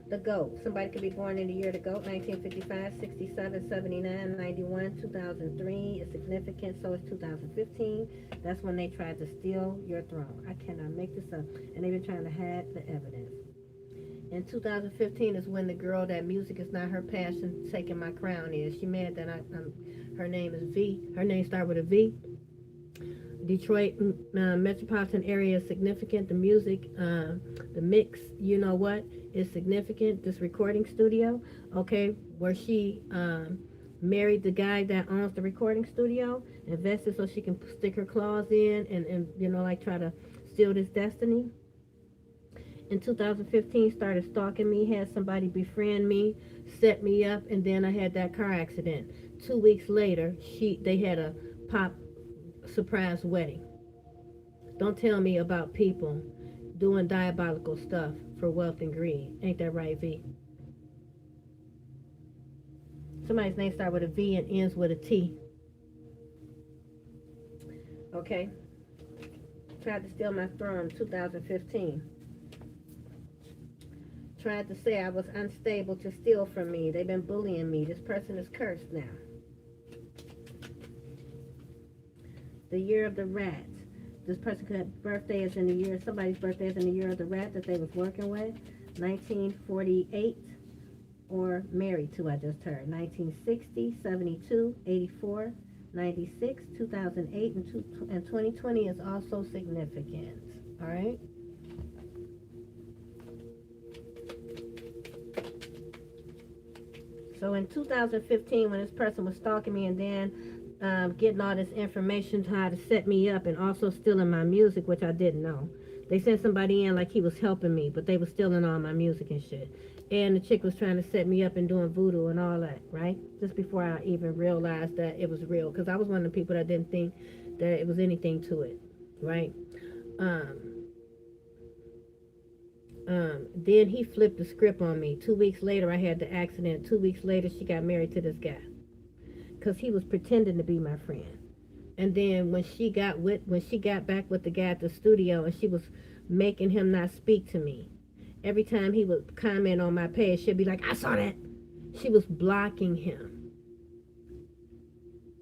The GOAT. Somebody could be born in the year of the GOAT, 1955, 67, 79, 91, 2003 is significant, so is 2015. That's when they tried to steal your throne. I cannot make this up. And they've been trying to hide the evidence. In 2015 is when the girl that music is not her passion taking my crown is. She mad that her name is V. Her name starts with a V. Detroit metropolitan area is significant. The music, the mix, you know what, is significant. This recording studio, okay, where she married the guy that owns the recording studio, invested so she can stick her claws in and you know, like try to steal this destiny. In 2015, started stalking me, had somebody befriend me, set me up, and then I had that car accident. 2 weeks later, they had a pop surprise wedding. Don't tell me about people doing diabolical stuff for wealth and greed. Ain't that right, V? Somebody's name starts with a V and ends with a T. Okay? Tried to steal my throne in 2015. Tried to say I was unstable to steal from me. They've been bullying me. This person is cursed now. The year of the rat. This person's birthday is in the year, somebody's birthday is in the year of the rat that they was working with. 1948, or married to, I just heard. 1960, 72, 84, 96, 2008, and 2020 is also significant. All right? So in 2015, when this person was stalking me and then getting all this information how to set me up and also stealing my music, which I didn't know. They sent somebody in like he was helping me, but they were stealing all my music and shit. And the chick was trying to set me up and doing voodoo and all that, right? Just before I even realized that it was real. Because I was one of the people that didn't think that it was anything to it, right? Then he flipped the script on me. 2 weeks later, I had the accident. 2 weeks later, she got married to this guy. Because he was pretending to be my friend. And then when she got back with the guy at the studio and she was making him not speak to me, every time he would comment on my page, she'd be like, I saw that. She was blocking him.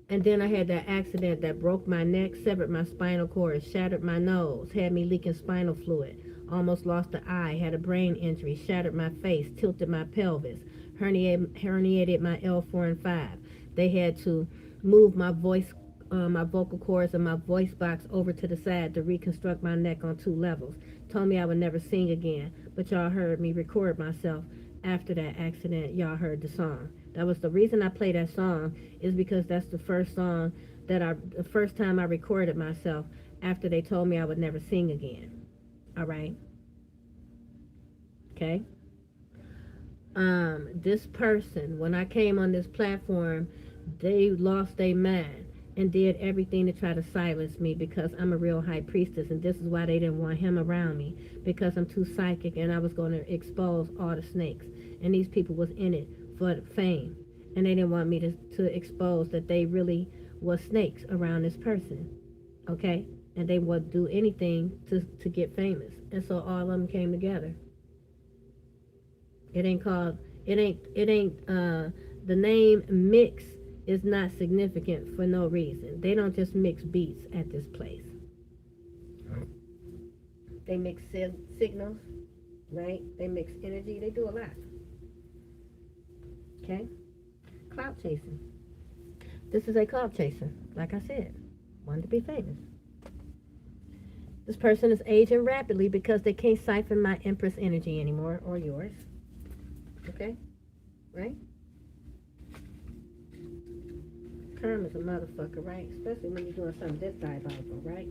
And then I had that accident that broke my neck, severed my spinal cord, shattered my nose, had me leaking spinal fluid, almost lost an eye, had a brain injury, shattered my face, tilted my pelvis, herniated my L4 and 5. They had to move my voice, my vocal cords and my voice box over to the side to reconstruct my neck on 2 levels. Told me I would never sing again, but y'all heard me record myself after that accident. Y'all heard the song. That was the reason I play that song, is because that's the first song the first time I recorded myself after they told me I would never sing again. All right? Okay? This person, when I came on this platform, they lost their mind and did everything to try to silence me because I'm a real high priestess, and this is why they didn't want him around me, because I'm too psychic and I was going to expose all the snakes. And these people was in it for the fame, and they didn't want me to expose that they really was snakes around this person. Okay? And they would do anything to get famous. And so all of them came together. It ain't called, the name mix is not significant for no reason. They don't just mix beats at this place. They mix signals, right? They mix energy. They do a lot. Okay? Clout chasing. This is a clout chaser, like I said. Wanted to be famous. This person is aging rapidly because they can't siphon my Empress energy anymore, or yours. Okay? Right? Karma's a motherfucker, right? Especially when you're doing something this diabolical, right?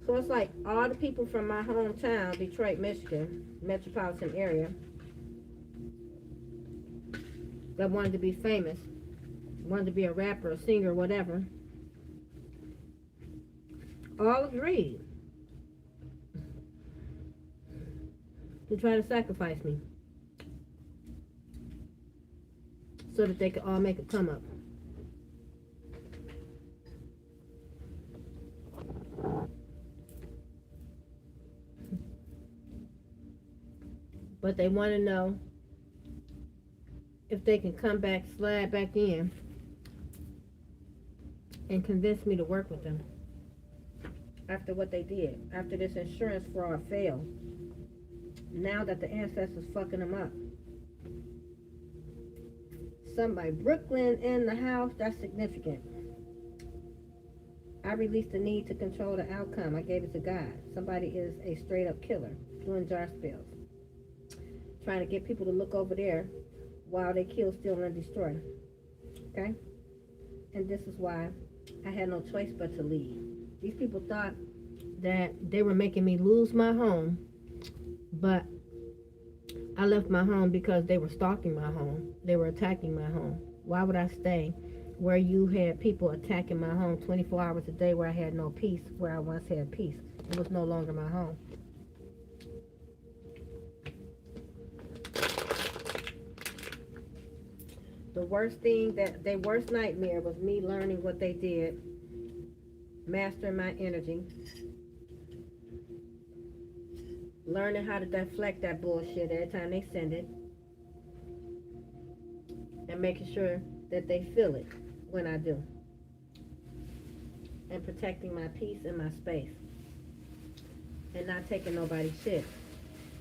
So it's like all the people from my hometown, Detroit, Michigan, metropolitan area, that wanted to be famous, wanted to be a rapper, a singer, whatever, all agreed to try to sacrifice me so that they could all make a come up. But they want to know if they can come back, slide back in, and convince me to work with them after what they did, after this insurance fraud failed. Now that the ancestors fucking them up. Somebody, Brooklyn in the house, that's significant. I released the need to control the outcome. I gave it to God. Somebody is a straight up killer, doing jar spells, trying to get people to look over there while they kill, steal, and destroy. Okay? And this is why I had no choice but to leave. These people thought that they were making me lose my home, but I left my home because they were stalking my home. They were attacking my home. Why would I stay where you had people attacking my home 24 hours a day, where I had no peace, where I once had peace? It was no longer my home. The worst thing, their worst nightmare was me learning what they did, mastering my energy, learning how to deflect that bullshit every time they send it, and making sure that they feel it when I do, and protecting my peace and my space, and not taking nobody's shit,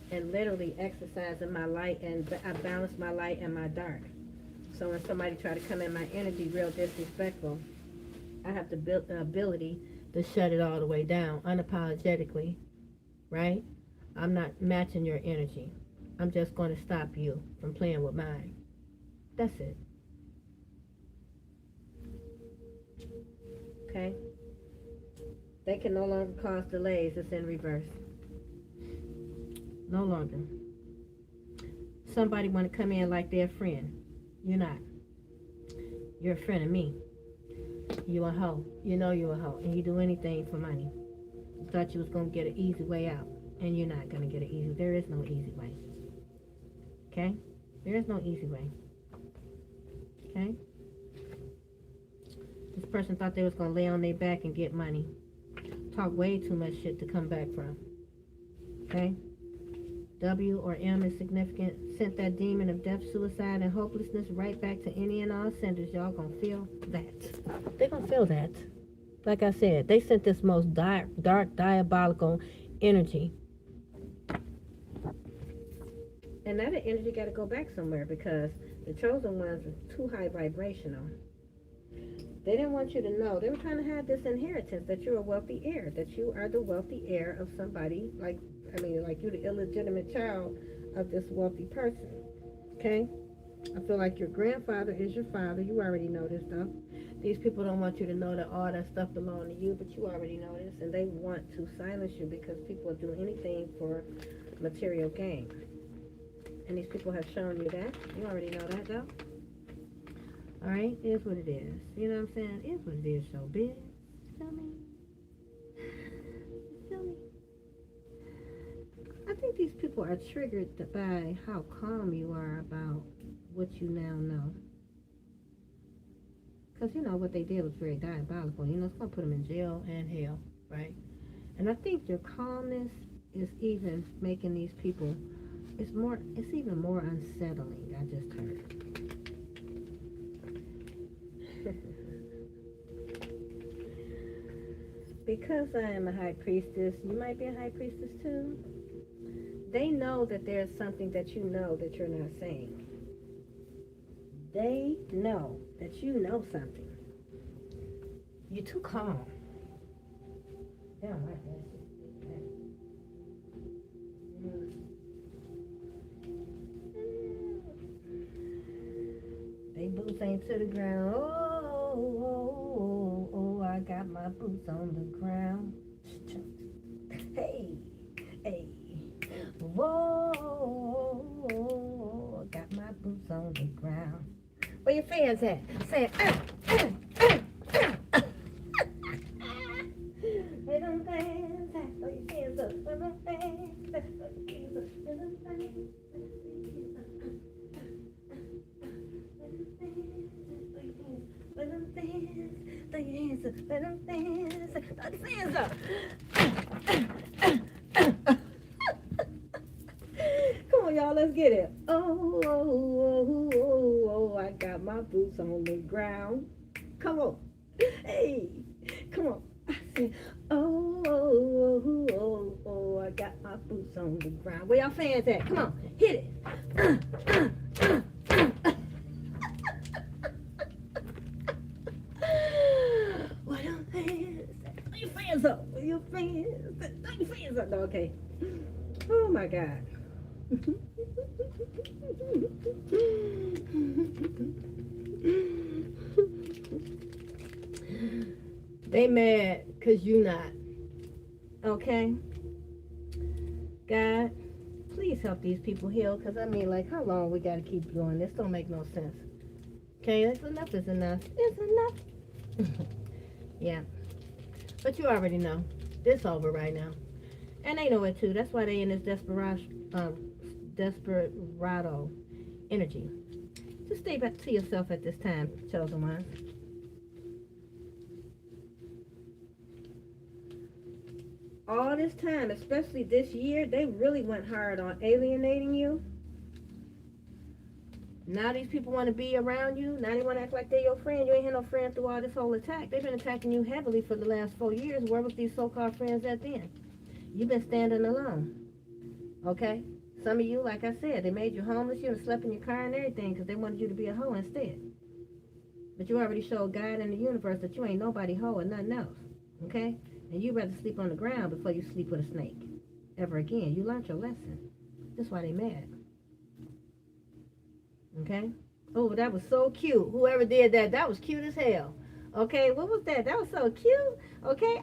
and literally exercising my light, and I balance my light and my dark. So when somebody try to come in my energy real disrespectful, I have to build the ability to shut it all the way down unapologetically, right? I'm not matching your energy. I'm just going to stop you from playing with mine. That's it. Okay? They can no longer cause delays. It's in reverse. No longer. Somebody want to come in like they're a friend. You're not. You're a friend of me. You a hoe. You know you a hoe. And you do anything for money. You thought you was going to get an easy way out. And you're not going to get an easy. There is no easy way. Okay? There is no easy way. Okay? This person thought they was going to lay on their back and get money. Talk way too much shit to come back from. Okay? W or M is significant. Sent that demon of death, suicide, and hopelessness right back to any and all senders. Y'all gonna feel that. They're gonna feel that. Like I said, they sent this most dark, diabolical energy. And that energy got to go back somewhere, because the chosen ones are too high vibrational. They didn't want you to know. They were trying to have this inheritance, that you're a wealthy heir, that you are the wealthy heir of somebody, like you're the illegitimate child of this wealthy person. Okay? I feel like your grandfather is your father. You already know this stuff. These people don't want you to know that all that stuff belongs to you, but you already know this, and they want to silence you because people will do anything for material gain. And these people have shown you that. You already know that, though. All right, it is what it is. You know what I'm saying? It is what it is, showbiz. Feel me? Feel me? I think these people are triggered by how calm you are about what you now know. Because, you know, what they did was very diabolical. You know, it's going to put them in jail and hell, right? And I think your calmness is even making these people, it's even more unsettling, I just heard. Because I am a high priestess, you might be a high priestess too. They know that there's something that you know that you're not saying. They know that you know something. You're too calm. They don't like that shit. They boots ain't to the ground. Oh, I got my boots on the ground. Hey, hey. Whoa, I got my boots on the ground. Where your fans at? Say, where them fans at? Where your fans up? Where them fans at? Where your fans up? Where them fans at? Where them fans? Throw your hands up. Where them fans? Throw the fans up. Come on, y'all, let's get it. Oh, I got my boots on the ground. Come on. Hey, come on. I said, oh, I got my boots on the ground. Where y'all fans at? Come on, hit it. Where them fans at? Throw your fans up. Where your fans at? Throw your fans up. No, okay. Oh, my God. They mad because you not. Okay? God, please help these people heal, because I mean, like, how long we got to keep doing this? Don't make no sense. Okay? It's enough is enough. It's enough. Yeah. But you already know. It's over right now. And they know it too. That's why they in this desperado energy. Just stay back to yourself at this time, chosen ones. All this time, especially this year, they really went hard on alienating you. Now these people want to be around you. Now they want to act like they're your friend. You ain't had no friend through all this whole attack. They've been attacking you heavily for the last 4 years. Where was these so-called friends at then? You've been standing alone. Okay? Some of you, like I said, they made you homeless. You slept in your car and everything because they wanted you to be a hoe instead. But you already showed God and the universe that you ain't nobody hoe and nothing else. Okay? And you'd rather sleep on the ground before you sleep with a snake. Ever again. You learned your lesson. That's why they mad. Okay? Oh, that was so cute. Whoever did that, that was cute as hell. Okay? What was that? That was so cute. Okay?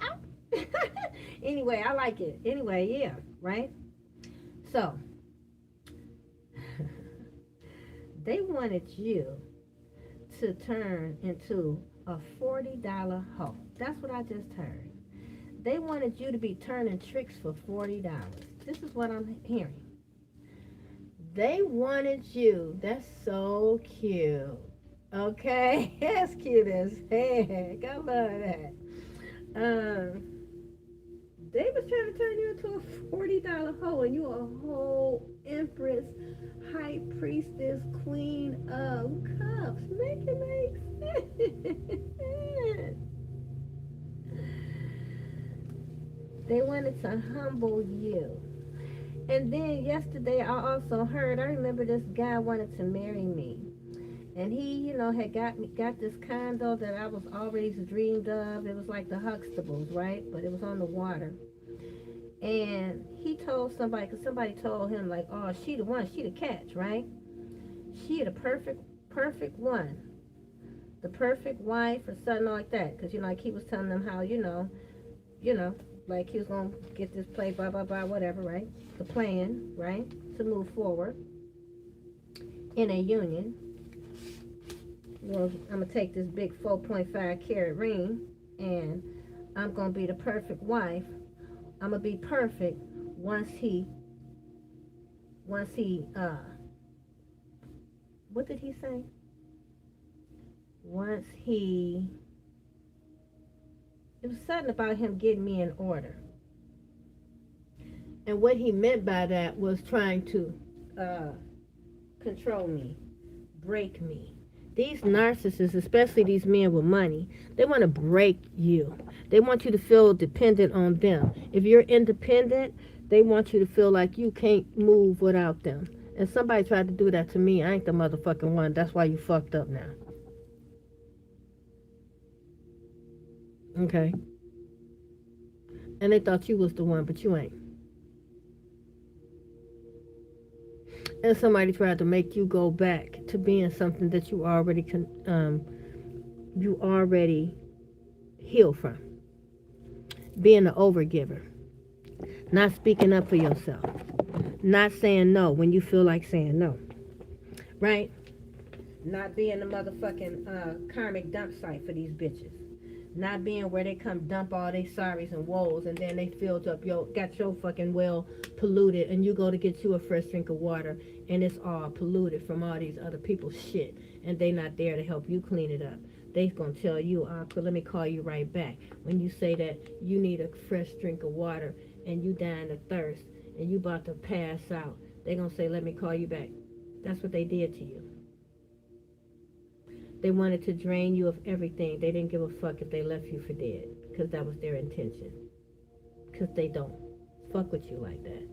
Anyway, I like it. Anyway, yeah. Right? So, they wanted you to turn into a $40 hoe. That's what I just heard. They wanted you to be turning tricks for $40. This is what I'm hearing. They wanted you. That's so cute. Okay? That's cute as heck. I love that. They was trying to turn you into a $40 hoe, and you a whole empress, high priestess, queen of cups. Make it make sense. They wanted to humble you. And then yesterday I also heard, I remember this guy wanted to marry me. And he, you know, had got this condo that I was always dreamed of. It was like the Huxtables, right? But it was on the water. And he told somebody, because somebody told him, like, oh, she the one, she the catch, right? She the perfect one. the perfect wife or something like that. Because, like he was telling them how, like he was going to get this play, blah, blah, blah, whatever, right? The plan, right? To move forward in a union. Well, I'm going to take this big 4.5 carat ring and I'm going to be the perfect wife. I'm going to be perfect once he, what did he say? Once he, it was something about him getting me in order. And what he meant by that was trying to control me, break me. These narcissists, especially these men with money, they want to break you. They want you to feel dependent on them. If you're independent, they want you to feel like you can't move without them. And somebody tried to do that to me. I ain't the motherfucking one. That's why you fucked up now. Okay? And they thought you was the one, but you ain't. And somebody tried to make you go back to being something that you already healed from. Being an overgiver. Not speaking up for yourself. Not saying no when you feel like saying no. Right? Not being the motherfucking karmic dump site for these bitches. Not being where they come dump all their sorries and woes and then they filled up got your fucking well polluted and you go to get you a fresh drink of water and it's all polluted from all these other people's shit and they not there to help you clean it up. They gonna tell you, let me call you right back. When you say that you need a fresh drink of water and you dying of thirst and you about to pass out, they gonna say, let me call you back. That's what they did to you. They wanted to drain you of everything. They didn't give a fuck if they left you for dead. Because that was their intention. Because they don't fuck with you like that.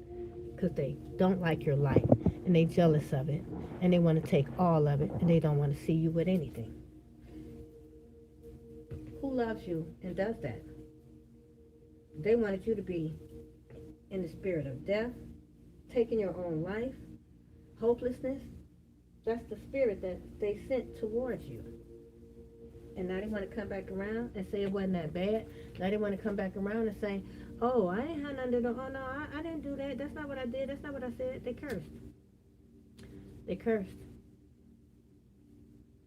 Because they don't like your light. And they jealous of it. And they want to take all of it. And they don't want to see you with anything. Who loves you and does that? They wanted you to be in the spirit of death. Taking your own life. Hopelessness. That's the spirit that they sent towards you. And now they want to come back around and say it wasn't that bad. Now they want to come back around and say, oh, I ain't had nothing to do. Oh, no, I didn't do that. That's not what I did. That's not what I said. They cursed. They cursed.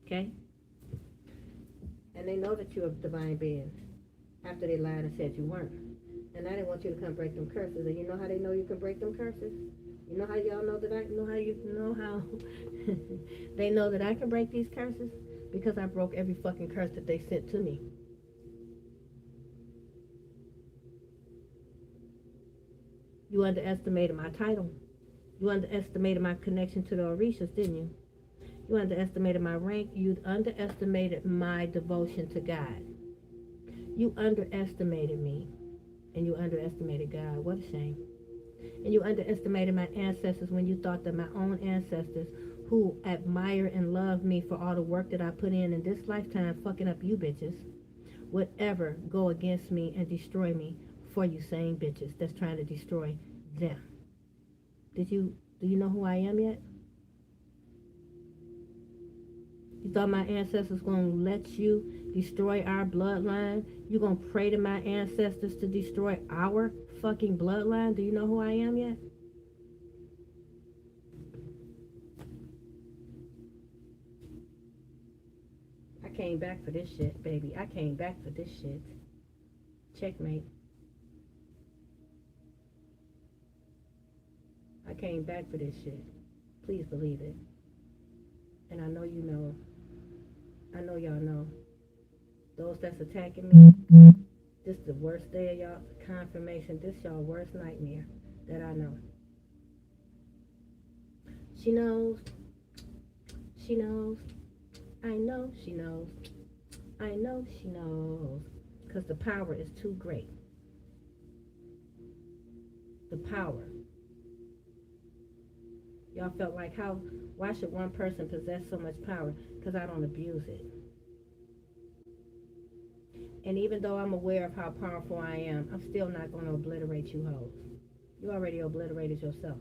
Okay? And they know that you're a divine being after they lied and said you weren't. And now they want you to come break them curses. And you know how they know you can break them curses? You know how y'all know that I know how you know how they know that I can break these curses? Because I broke every fucking curse that they sent to me. You underestimated my title. You underestimated my connection to the Orishas, didn't you? You underestimated my rank. You underestimated my devotion to God. You underestimated me. And you underestimated God. What a shame. And you underestimated my ancestors when you thought that my own ancestors who admire and love me for all the work that I put in this lifetime fucking up you bitches would ever go against me and destroy me for you same bitches that's trying to destroy them. Do you know who I am yet? You thought my ancestors going to let you destroy our bloodline? You going to pray to my ancestors to destroy our fucking bloodline? Do you know who I am yet? I came back for this shit, baby. I came back for this shit. Checkmate. I came back for this shit. Please believe it. And I know you know. I know y'all know. Those that's attacking me, this is the worst day of y'all confirmation. This y'all worst nightmare that I know. She knows. She knows. I know she knows. I know she knows. Because the power is too great. The power. Y'all felt like, why should one person possess so much power? Because I don't abuse it. And even though I'm aware of how powerful I am, I'm still not going to obliterate you hoes. You already obliterated yourself.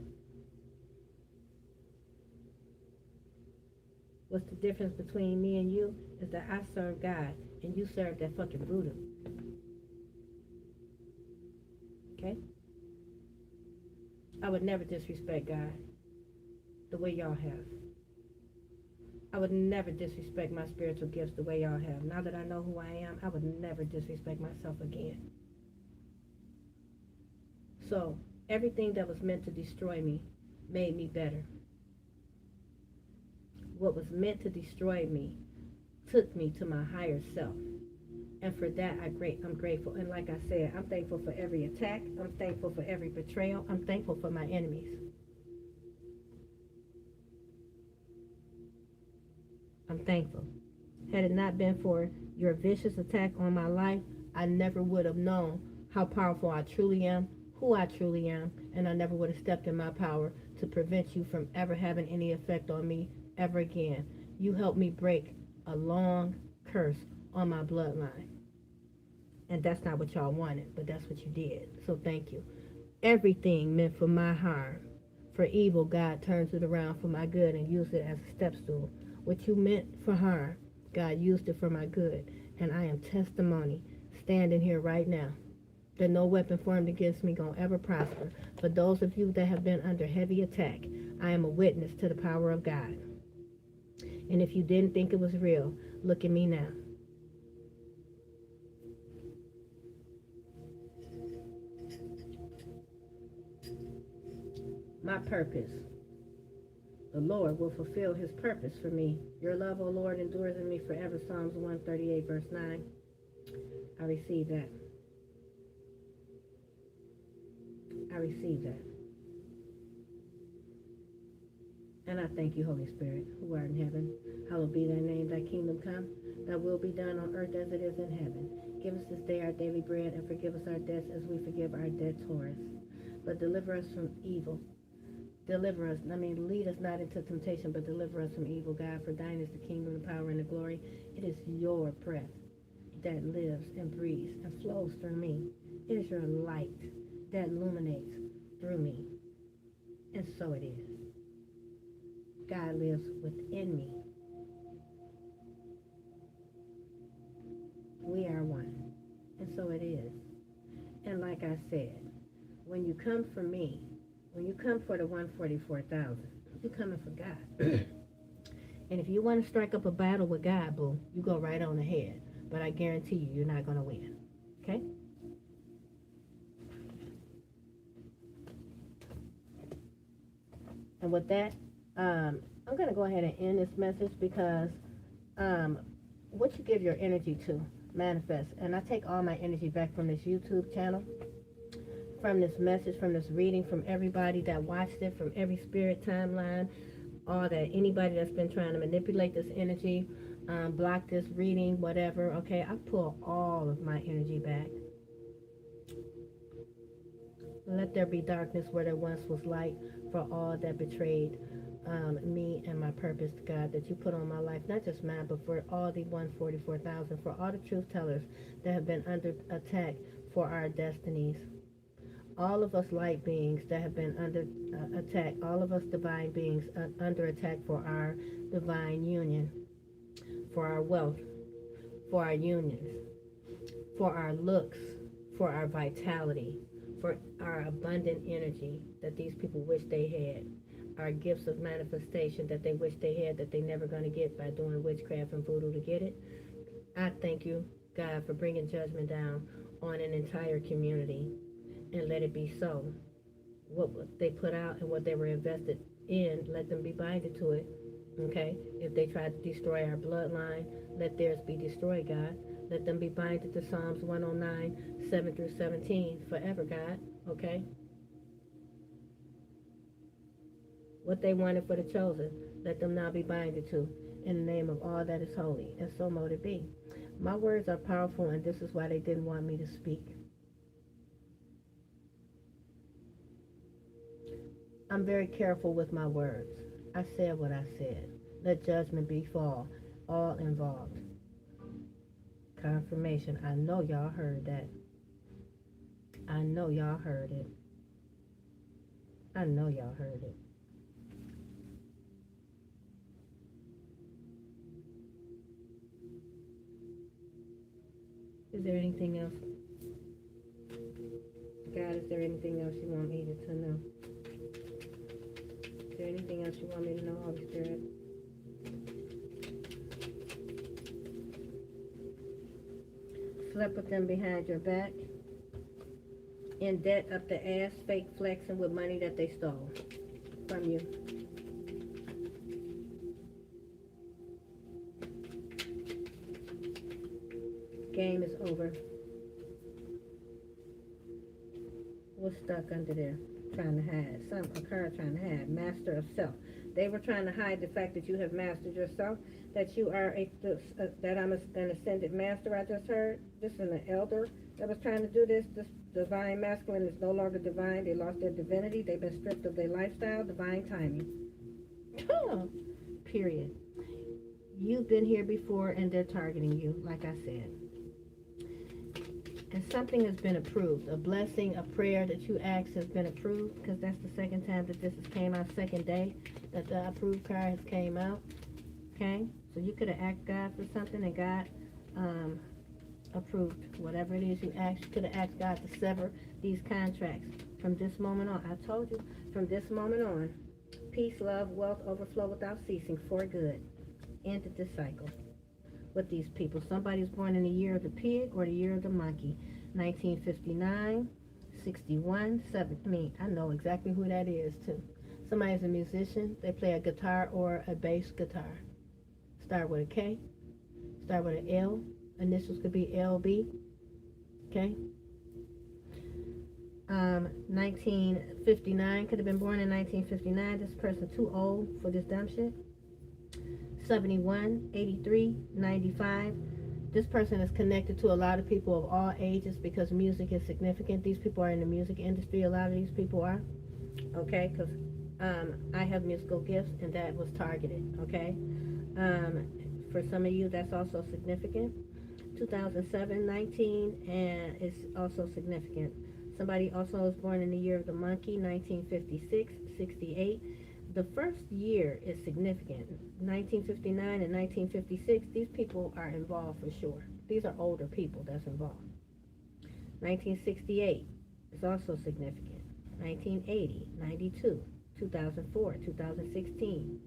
What's the difference between me and you is that I serve God and you serve that fucking voodoo. Okay? I would never disrespect God the way y'all have. I would never disrespect my spiritual gifts the way y'all have. Now that I know who I am, I would never disrespect myself again. So, everything that was meant to destroy me made me better. What was meant to destroy me took me to my higher self. And for that, I'm grateful. And like I said, I'm thankful for every attack. I'm thankful for every betrayal. I'm thankful for my enemies. I'm thankful. Had it not been for your vicious attack on my life, I never would have known how powerful I truly am, who I truly am, and I never would have stepped in my power to prevent you from ever having any effect on me ever again. You helped me break a long curse on my bloodline. And that's not what y'all wanted, but that's what you did. So thank you. Everything meant for my harm. For evil, God turns it around for my good and uses it as a step stool. What you meant for harm, God used it for my good. And I am testimony standing here right now that no weapon formed against me gonna ever prosper. For those of you that have been under heavy attack, I am a witness to the power of God. And if you didn't think it was real, look at me now. My purpose. The Lord will fulfill his purpose for me. Your love, O Lord, endures in me forever. Psalms 138, verse 9. I receive that. I receive that. And I thank you, Holy Spirit, who art in heaven. Hallowed be thy name, thy kingdom come. Thy will be done on earth as it is in heaven. Give us this day our daily bread, and forgive us our debts as we forgive our debtors. But deliver us from evil. Deliver us, lead us not into temptation, but deliver us from evil, God. For thine is the kingdom, the power, and the glory. It is your breath that lives and breathes and flows through me. It is your light that illuminates through me. And so it is. God lives within me. We are one. And so it is. And like I said, when you come for me, when you come for the 144,000, you're coming for God. And if you want to strike up a battle with God, boo, you go right on ahead. But I guarantee you, you're not going to win. Okay? And with that, I'm going to go ahead and end this message because what you give your energy to manifests. And I take all my energy back from this YouTube channel, from this message, from this reading, from everybody that watched it, from every spirit timeline, all that, anybody that's been trying to manipulate this energy, block this reading, whatever, okay, I pull all of my energy back. Let there be darkness where there once was light, for all that betrayed me and my purpose, God, that you put on my life, not just mine, but for all the 144,000, for all the truth tellers that have been under attack for our destinies. All of us light beings that have been under attack, all of us divine beings under attack for our divine union, for our wealth, for our unions, for our looks, for our vitality, for our abundant energy that these people wish they had, our gifts of manifestation that they wish they had that they're never going to get by doing witchcraft and voodoo to get it. I thank you, God, for bringing judgment down on an entire community. And let it be so. What they put out and what they were invested in, let them be binded to it. Okay? If they try to destroy our bloodline, let theirs be destroyed, God. Let them be binded to Psalms 109, 7 through 17, forever, God. Okay? What they wanted for the chosen, let them now be binded to, in the name of all that is holy. And so mote it be. My words are powerful, and this is why they didn't want me to speak. I'm very careful with my words. I said what I said. Let judgment befall all involved. Confirmation. I know y'all heard that. I know y'all heard it. I know y'all heard it. Is there anything else? God, is there anything else you want me to know? Is there anything else you want me to know, Holy Spirit? Slept with them behind your back. In debt up the ass, fake flexing with money that they stole from you. Game is over. What's stuck under there? Trying to hide. A card trying to hide. Master of self. They were trying to hide the fact that you have mastered yourself, that you are that I'm an ascended master. I just heard. This is an elder that was trying to do this. This divine masculine is no longer divine. They lost their divinity. They've been stripped of their lifestyle, divine timing. Period. You've been here before and they're targeting you, like I said. And something has been approved. A blessing, a prayer that you asked has been approved, because that's the second time that this has came out, second day that the approved card has came out. Okay? So you could have asked God for something and God approved whatever it is you asked. You could have asked God to sever these contracts from this moment on. I told you, from this moment on, peace, love, wealth, overflow without ceasing for good. Ended this cycle with these people. Somebody's born in the year of the pig or the year of the monkey. 1959, 61, 7. I know exactly who that is too. Somebody's a musician. They play a guitar or a bass guitar. Start with a K. Start with an L. Initials could be LB. Okay. 1959, could have been born in 1959. This person too old for this dumb shit. 71, 83, 95. This person is connected to a lot of people of all ages because music is significant. These people are in the music industry. A lot of these people are. Okay, because I have musical gifts and that was targeted. Okay. For some of you, that's also significant. 2007, 19, and it's also significant. Somebody also was born in the year of the monkey, 1956, 68. The first year is significant. 1959 and 1956, these people are involved for sure. These are older people that's involved. 1968 is also significant. 1980, 92, 2004, 2016.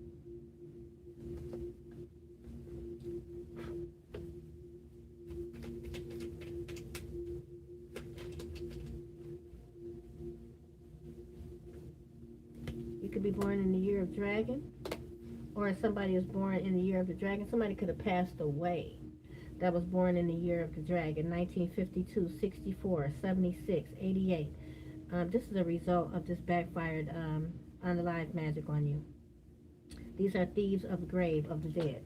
Could be born in the year of dragon, or if somebody is born in the year of the dragon, somebody could have passed away that was born in the year of the dragon. 1952, 64, 76, 88. This is a result of this backfired unalive magic on you. These are thieves of the grave, of the dead.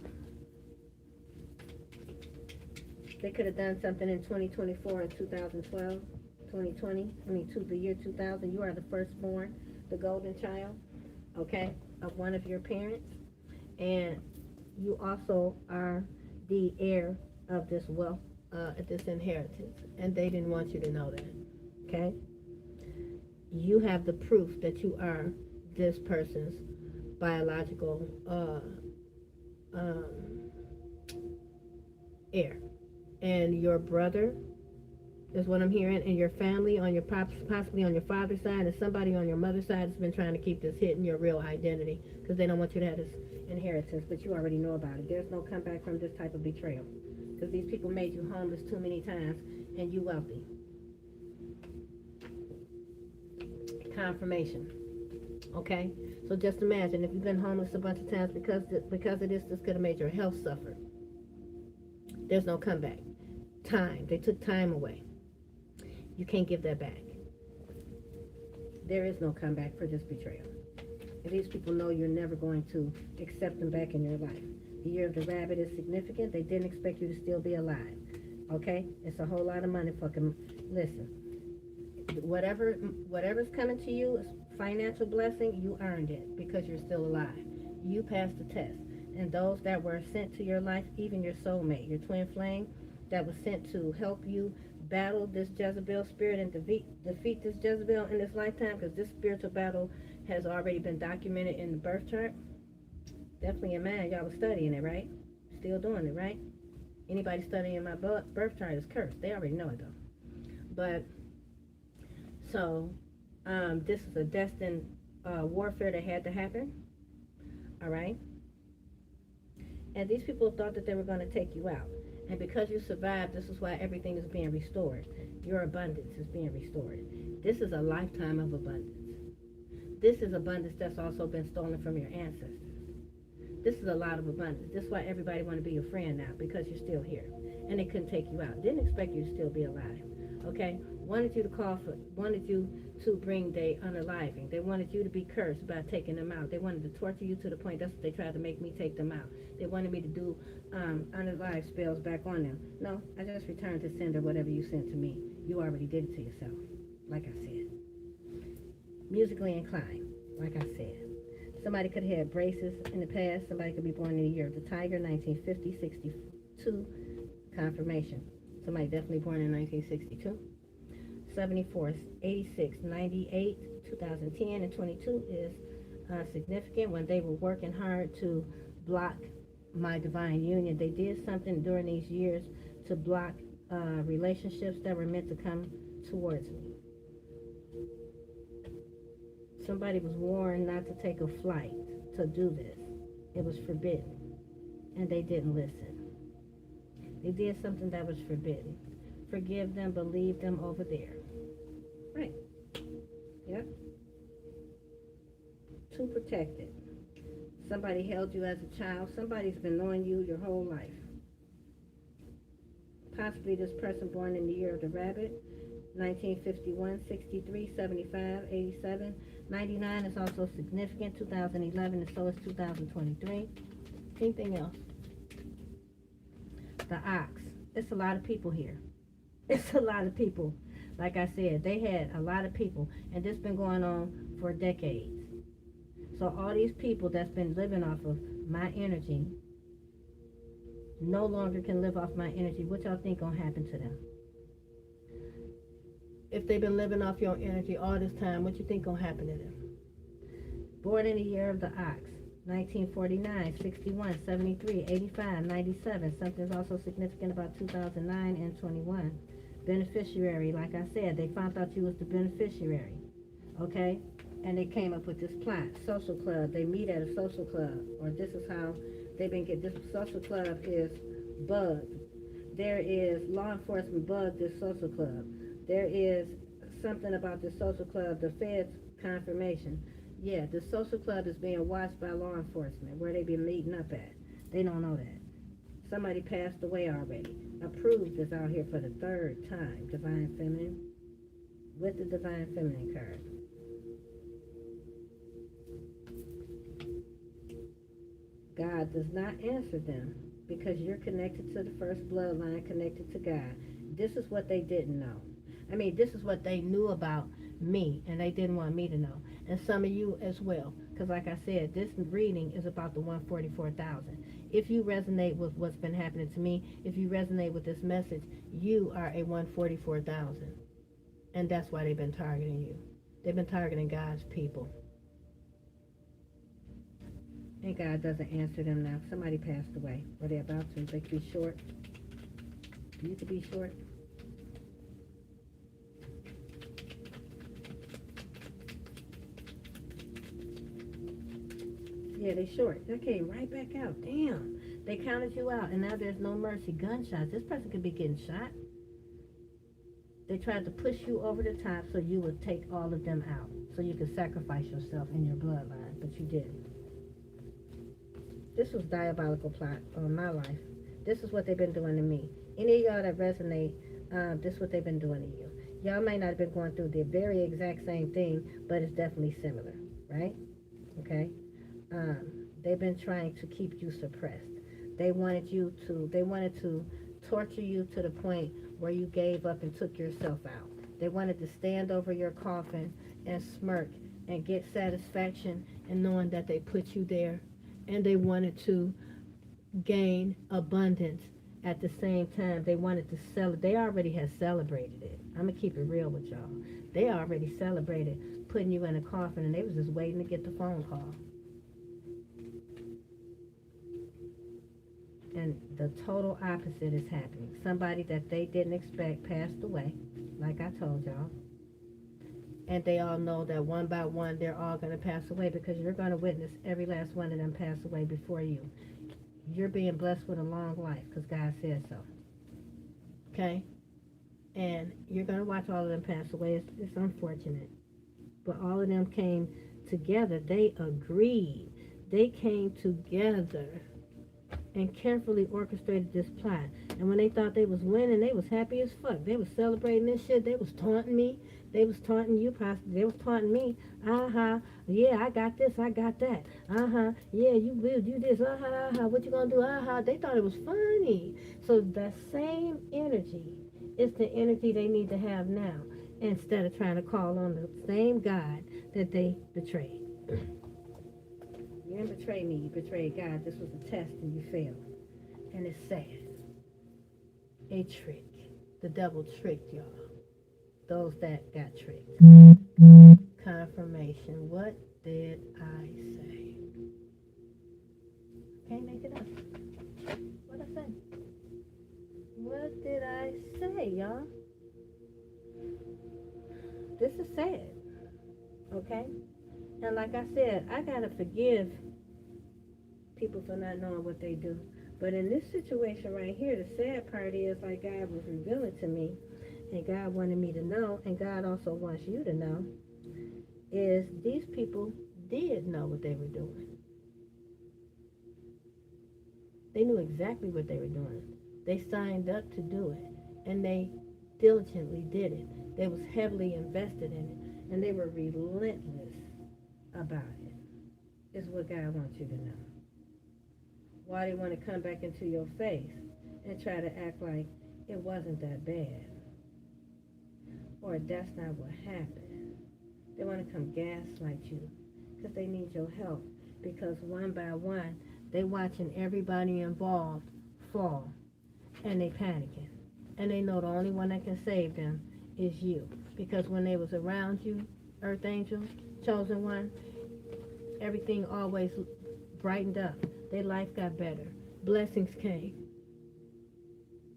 They could have done something in 2024 and 2012, 2020, the year 2000. You are the firstborn, the golden child, okay, of one of your parents, and you also are the heir of this wealth, this inheritance, and they didn't want you to know that, okay? You have the proof that you are this person's biological heir, and your brother is what I'm hearing, and your family on your possibly on your father's side, and somebody on your mother's side has been trying to keep this hidden, your real identity, because they don't want you to have this inheritance, but you already know about it. There's no comeback from this type of betrayal, because these people made you homeless too many times, and you wealthy. Confirmation. Okay? So just imagine if you've been homeless a bunch of times because of this could have made your health suffer. There's no comeback. Time. They took time away. You can't give that back. There is no comeback for this betrayal. And these people know you're never going to accept them back in your life. The year of the rabbit is significant. They didn't expect you to still be alive. Okay? It's a whole lot of money. Fucking listen. Whatever's coming to you is financial blessing. You earned it because you're still alive. You passed the test. And those that were sent to your life, even your soulmate, your twin flame, that was sent to help you battle this Jezebel spirit and defeat this Jezebel in this lifetime, because this spiritual battle has already been documented in the birth chart. Definitely in mind, y'all was studying it, right? Still doing it, right? Anybody studying my birth chart is cursed. They already know it though. But so this is a destined warfare that had to happen. All right. And these people thought that they were going to take you out. And because you survived, this is why everything is being restored. Your abundance is being restored. This is a lifetime of abundance. This is abundance that's also been stolen from your ancestors. This is a lot of abundance. This is why everybody want to be your friend now, because you're still here. And they couldn't take you out. Didn't expect you to still be alive. Okay? Wanted you to bring their unaliving. They wanted you to be cursed by taking them out. They wanted to torture you to the point, that's what they tried to make me take them out. They wanted me to do unalive spells back on them. No, I just returned to sender whatever you sent to me. You already did it to yourself, like I said. Musically inclined, like I said. Somebody could have had braces in the past. Somebody could be born in the year of the tiger, 1950, 62, confirmation. Somebody definitely born in 1962. 74, 86, 98, 2010, and 22 is significant when they were working hard to block my divine union. They did something during these years to block relationships that were meant to come towards me. Somebody was warned not to take a flight to do this. It was forbidden. And they didn't listen. They did something that was forbidden. Forgive them, believe them over there. Right. Yep. Too protected. Somebody held you as a child. Somebody's been knowing you your whole life. Possibly this person born in the year of the rabbit. 1951, 63, 75, 87, 99 is also significant. 2011 and so is 2023. Anything else? The ox. It's a lot of people here. It's a lot of people. Like I said, they had a lot of people, and this been going on for decades. So all these people that's been living off of my energy no longer can live off my energy. What y'all think gonna happen to them? If they've been living off your energy all this time, what you think gonna happen to them? Born in the year of the ox, 1949, 61, 73, 85, 97. Something's also significant about 2009 and 21. Beneficiary, like I said, they found out you was the beneficiary, okay? And they came up with this plot. Social club, they meet at a social club, or this is how they've been getting, this social club is bugged. There is law enforcement bugged this social club. There is something about the social club, the feds confirmation. Yeah, the social club is being watched by law enforcement, where they been meeting up at. They don't know that. Somebody passed away already. Approved is out here for the third time, Divine Feminine, with the Divine Feminine card. God does not answer them because you're connected to the first bloodline, connected to God. This is what they didn't know. I mean, this is what they knew about me, and they didn't want me to know. And some of you as well, because like I said, this reading is about the 144,000. If you resonate with what's been happening to me, if you resonate with this message, you are a 144,000. And that's why they've been targeting you. They've been targeting God's people. And God doesn't answer them now. Somebody passed away. Or they're about to. They could be short. You could be short. Yeah, they short. That came right back out. Damn. They counted you out, and now there's no mercy. Gunshots. This person could be getting shot. They tried to push you over the top so you would take all of them out, so you could sacrifice yourself in your bloodline, but you didn't. This was diabolical plot on my life. This is what they've been doing to me. Any of y'all that resonate, this is what they've been doing to you. Y'all may not have been going through the very exact same thing, but it's definitely similar, right? Okay? They've been trying to keep you suppressed. They wanted to torture you to the point where you gave up and took yourself out. They wanted to stand over your coffin and smirk and get satisfaction in knowing that they put you there. And they wanted to gain abundance at the same time. They wanted to celebrate. They already had celebrated it. I'm going to keep it real with y'all. They already celebrated putting you in a coffin, and they was just waiting to get the phone call. And the total opposite is happening. Somebody that they didn't expect passed away, like I told y'all. And they all know that one by one they're all going to pass away, because you're going to witness every last one of them pass away before you. You're being blessed with a long life because God said so. Okay? And you're going to watch all of them pass away. It's unfortunate. But all of them came together. They agreed. They came together and carefully orchestrated this plot. And when they thought they was winning, they was happy as fuck. They was celebrating this shit. They was taunting me. They was taunting you, possibly. They was taunting me. Yeah, I got this, I got that. Yeah, you will do this. What you gonna do? They thought it was funny. So that same energy is the energy they need to have now, instead of trying to call on the same God that they betrayed. You didn't betray me, you betrayed God. This was a test and you failed. And it's sad. A trick. The devil tricked y'all. Those that got tricked. Confirmation. What did I say? Can't make it up. What did I say? What did I say, y'all? This is sad. Okay? And like I said, I gotta forgive people for not knowing what they do. But in this situation right here, the sad part is, like God was revealing to me, and God wanted me to know, and God also wants you to know, is these people did know what they were doing. They knew exactly what they were doing. They signed up to do it, and they diligently did it. They was heavily invested in it, and they were relentless about it, is what God wants you to know. Why they want to come back into your face and try to act like it wasn't that bad, or that's not what happened. They want to come gaslight you because they need your help, because one by one they watching everybody involved fall, and they panicking, and they know the only one that can save them is you, because when they was around you, Earth Angel, Chosen One, everything always brightened up. Their life got better. Blessings came.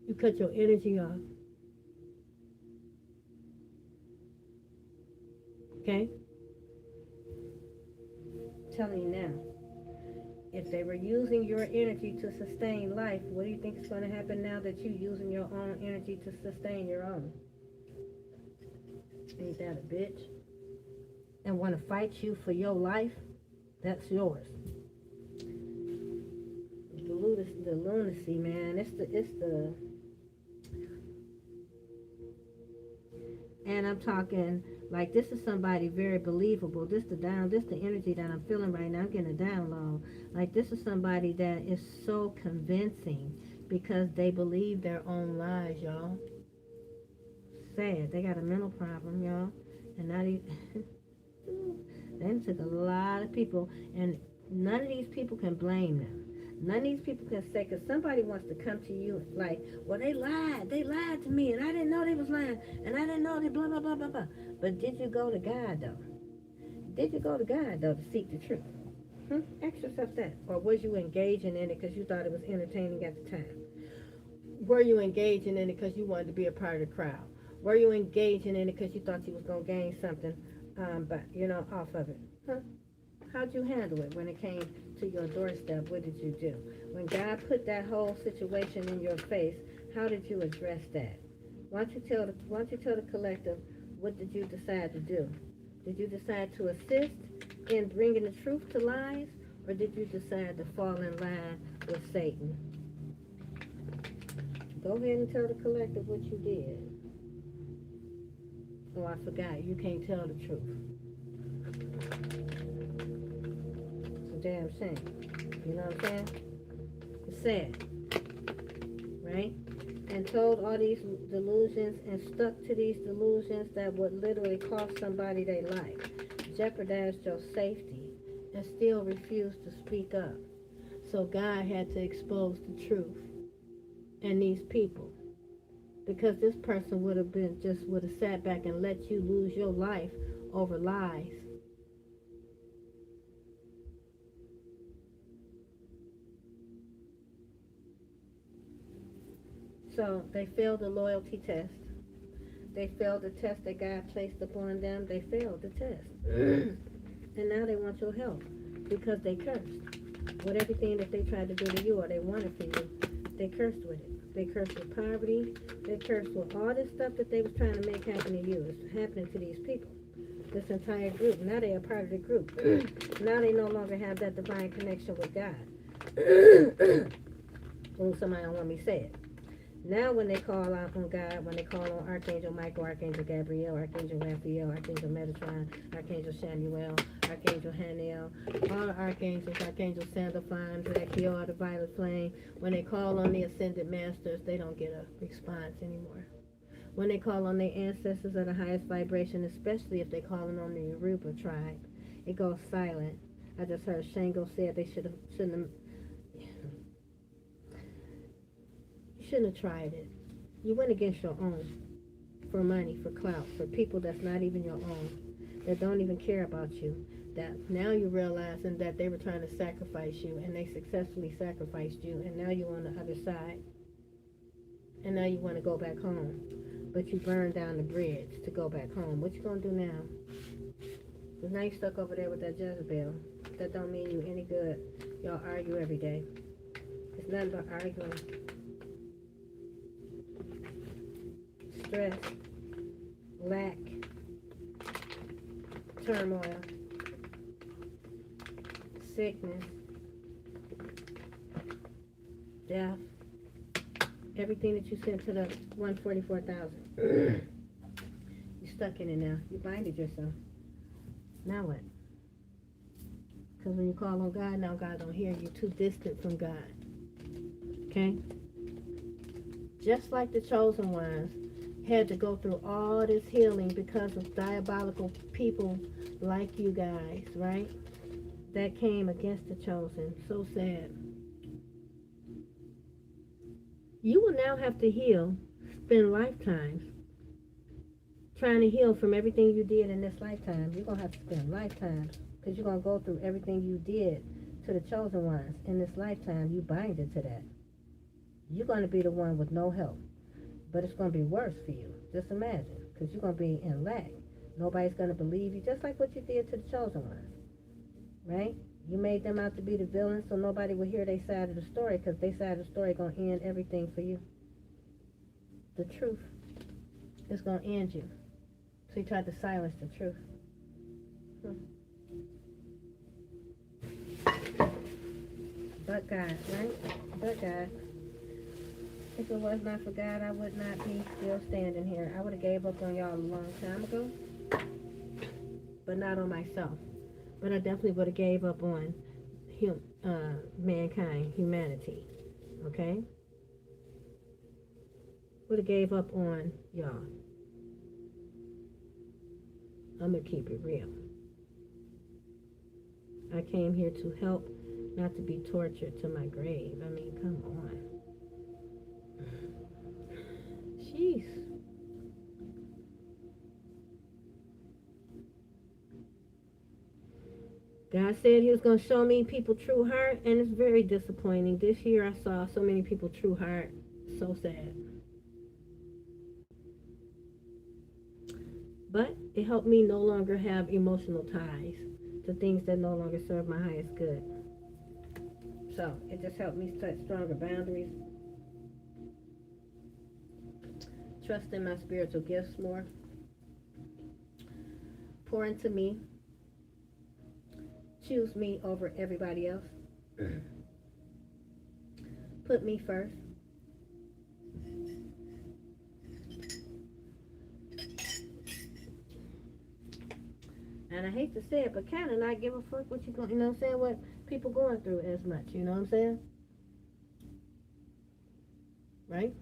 You cut your energy off. Okay? I'm telling you now. If they were using your energy to sustain life, what do you think is going to happen now that you're using your own energy to sustain your own? Ain't that a bitch? And want to fight you for your life? That's yours. The lunacy, man. It's the. And I'm talking like this is somebody very believable. This the energy that I'm feeling right now. I'm getting a download. Like this is somebody that is so convincing because they believe their own lies, y'all. Sad. They got a mental problem, y'all. And not even they took a lot of people, and none of these people can blame them. None of these people can say, because somebody wants to come to you like, well, they lied to me, and I didn't know they was lying, and I didn't know they blah, blah, blah, blah, blah. But did you go to God, though? Did you go to God, though, to seek the truth? Ask yourself that. Or was you engaging in it because you thought it was entertaining at the time? Were you engaging in it because you wanted to be a part of the crowd? Were you engaging in it because you thought you was going to gain something, off of it? How'd you handle it when it came to your doorstep? What did you do? When God put that whole situation in your face, how did you address that? Why don't you tell the collective, what did you decide to do? Did you decide to assist in bringing the truth to lies, or did you decide to fall in line with Satan? Go ahead and tell the collective what you did. Oh, I forgot. You can't tell the truth. Damn shame. You know what I'm saying? It's sad. Right? And told all these delusions and stuck to these delusions that would literally cost somebody their life, jeopardized your safety, and still refused to speak up. So God had to expose the truth and these people. Because this person would have sat back and let you lose your life over lies. So they failed the loyalty test. They failed the test that God placed upon them. They failed the test. And now they want your help because they cursed. With everything that they tried to do to you or they wanted for you, they cursed with it. They cursed with poverty. They cursed with all this stuff that they was trying to make happen to you. It's happening to these people. This entire group. Now they are part of the group. Now they no longer have that divine connection with God. Oh, somebody don't want me to say it. Now when they call out on God, when they call on Archangel Michael, Archangel Gabriel, Archangel Raphael, Archangel Metatron, Archangel Shanuel, Archangel Haniel, all the archangels, Archangel Sandalphon, Drakiel, the Violet Flame, when they call on the Ascended Masters, they don't get a response anymore. When they call on their ancestors of the highest vibration, especially if they're calling on the Yoruba tribe, it goes silent. I just heard Shango said they shouldn't have tried it. You went against your own for money, for clout, for people that's not even your own, that don't even care about you. That now you're realizing that they were trying to sacrifice you and they successfully sacrificed you, and now you're on the other side. And now you want to go back home. But you burned down the bridge to go back home. What you gonna do now? Because now you stuck over there with that Jezebel. That don't mean you any good. Y'all argue every day. It's nothing but arguing. Stress, lack, turmoil, sickness, death, everything that you sent to the 144,000. You're stuck in it now. You binded yourself. Now what? Because when you call on God, now God don't hear you. Too distant from God. Okay? Just like the chosen ones had to go through all this healing because of diabolical people like you guys, right? That came against the chosen. So sad. You will now have to heal, spend lifetimes trying to heal from everything you did in this lifetime. You're going to have to spend lifetimes because you're going to go through everything you did to the chosen ones in this lifetime. You binded to that. You're going to be the one with no help. But it's going to be worse for you. Just imagine. Because you're going to be in lack. Nobody's going to believe you. Just like what you did to the chosen ones. Right? You made them out to be the villains so nobody will hear their side of the story. Because their side of the story is going to end everything for you. The truth is going to end you. So you tried to silence the truth. But God, right? But God. If it was not for God, I would not be still standing here. I would have gave up on y'all a long time ago. But not on myself. But I definitely would have gave up on mankind, humanity. Okay? Would have gave up on y'all. I'm going to keep it real. I came here to help, not to be tortured to my grave. I mean, come on. Jeez. God said he was going to show me people true heart, and it's very disappointing. This year I saw so many people true heart. So sad. But it helped me no longer have emotional ties to things that no longer serve my highest good. So it just helped me set stronger boundaries. Trust in my spiritual gifts more. Pour into me. Choose me over everybody else. Put me first. And I hate to say it, but kind of not give a fuck what you going, you know what I'm saying, what people going through as much, you know what I'm saying? Right?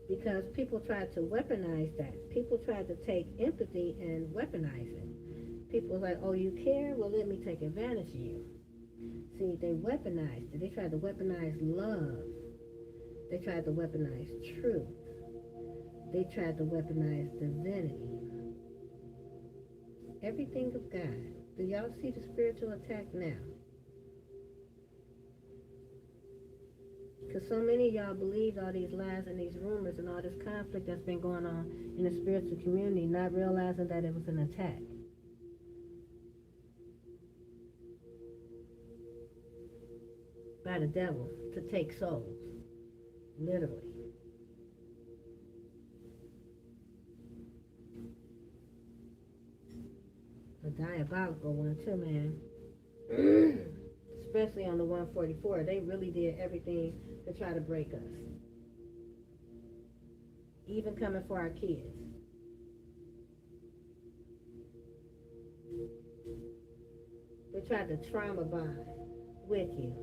Because people try to weaponize that. People try to take empathy and weaponize it. People are like, oh, you care? Well, let me take advantage of you. See, they weaponized it. They tried to weaponize love. They tried to weaponize truth. They tried to weaponize divinity. Everything of God. Do y'all see the spiritual attack now? Because so many of y'all believed all these lies and these rumors and all this conflict that's been going on in the spiritual community, not realizing that it was an attack. By the devil to take souls. Literally. A diabolical one too, man. Especially on the 144. They really did everything to try to break us. Even coming for our kids. They tried to trauma bond with you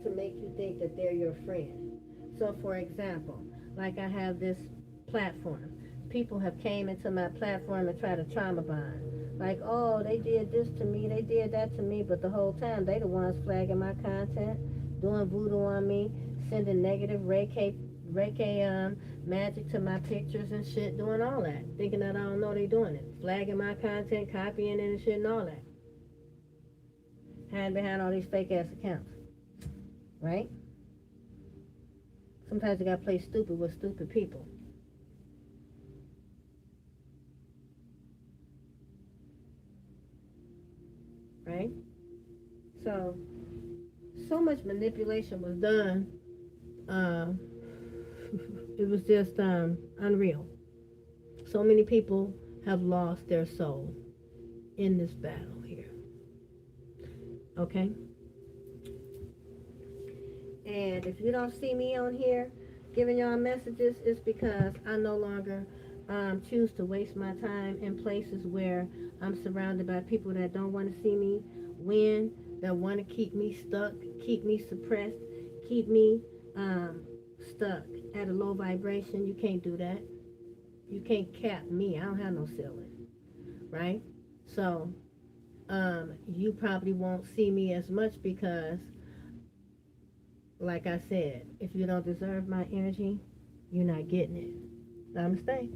to make you think that they're your friend. So for example, like I have this platform. People have came into my platform and tried to trauma bond. Like, oh, they did this to me, they did that to me, but the whole time they the ones flagging my content, doing voodoo on me, sending negative Reiki magic to my pictures and shit, doing all that, thinking that I don't know they doing it, flagging my content, copying it and shit and all that, hiding behind all these fake ass accounts, right? Sometimes you gotta play stupid with stupid people. Right? So much manipulation was done. It was just unreal. So many people have lost their soul in this battle here. Okay? And if you don't see me on here giving y'all messages, it's because I no longer choose to waste my time in places where I'm surrounded by people that don't want to see me win, that want to keep me stuck, keep me suppressed, keep me stuck at a low vibration. You can't do that. You can't cap me. I don't have no ceiling, right? So you probably won't see me as much because, like I said, if you don't deserve my energy, you're not getting it. Namaste.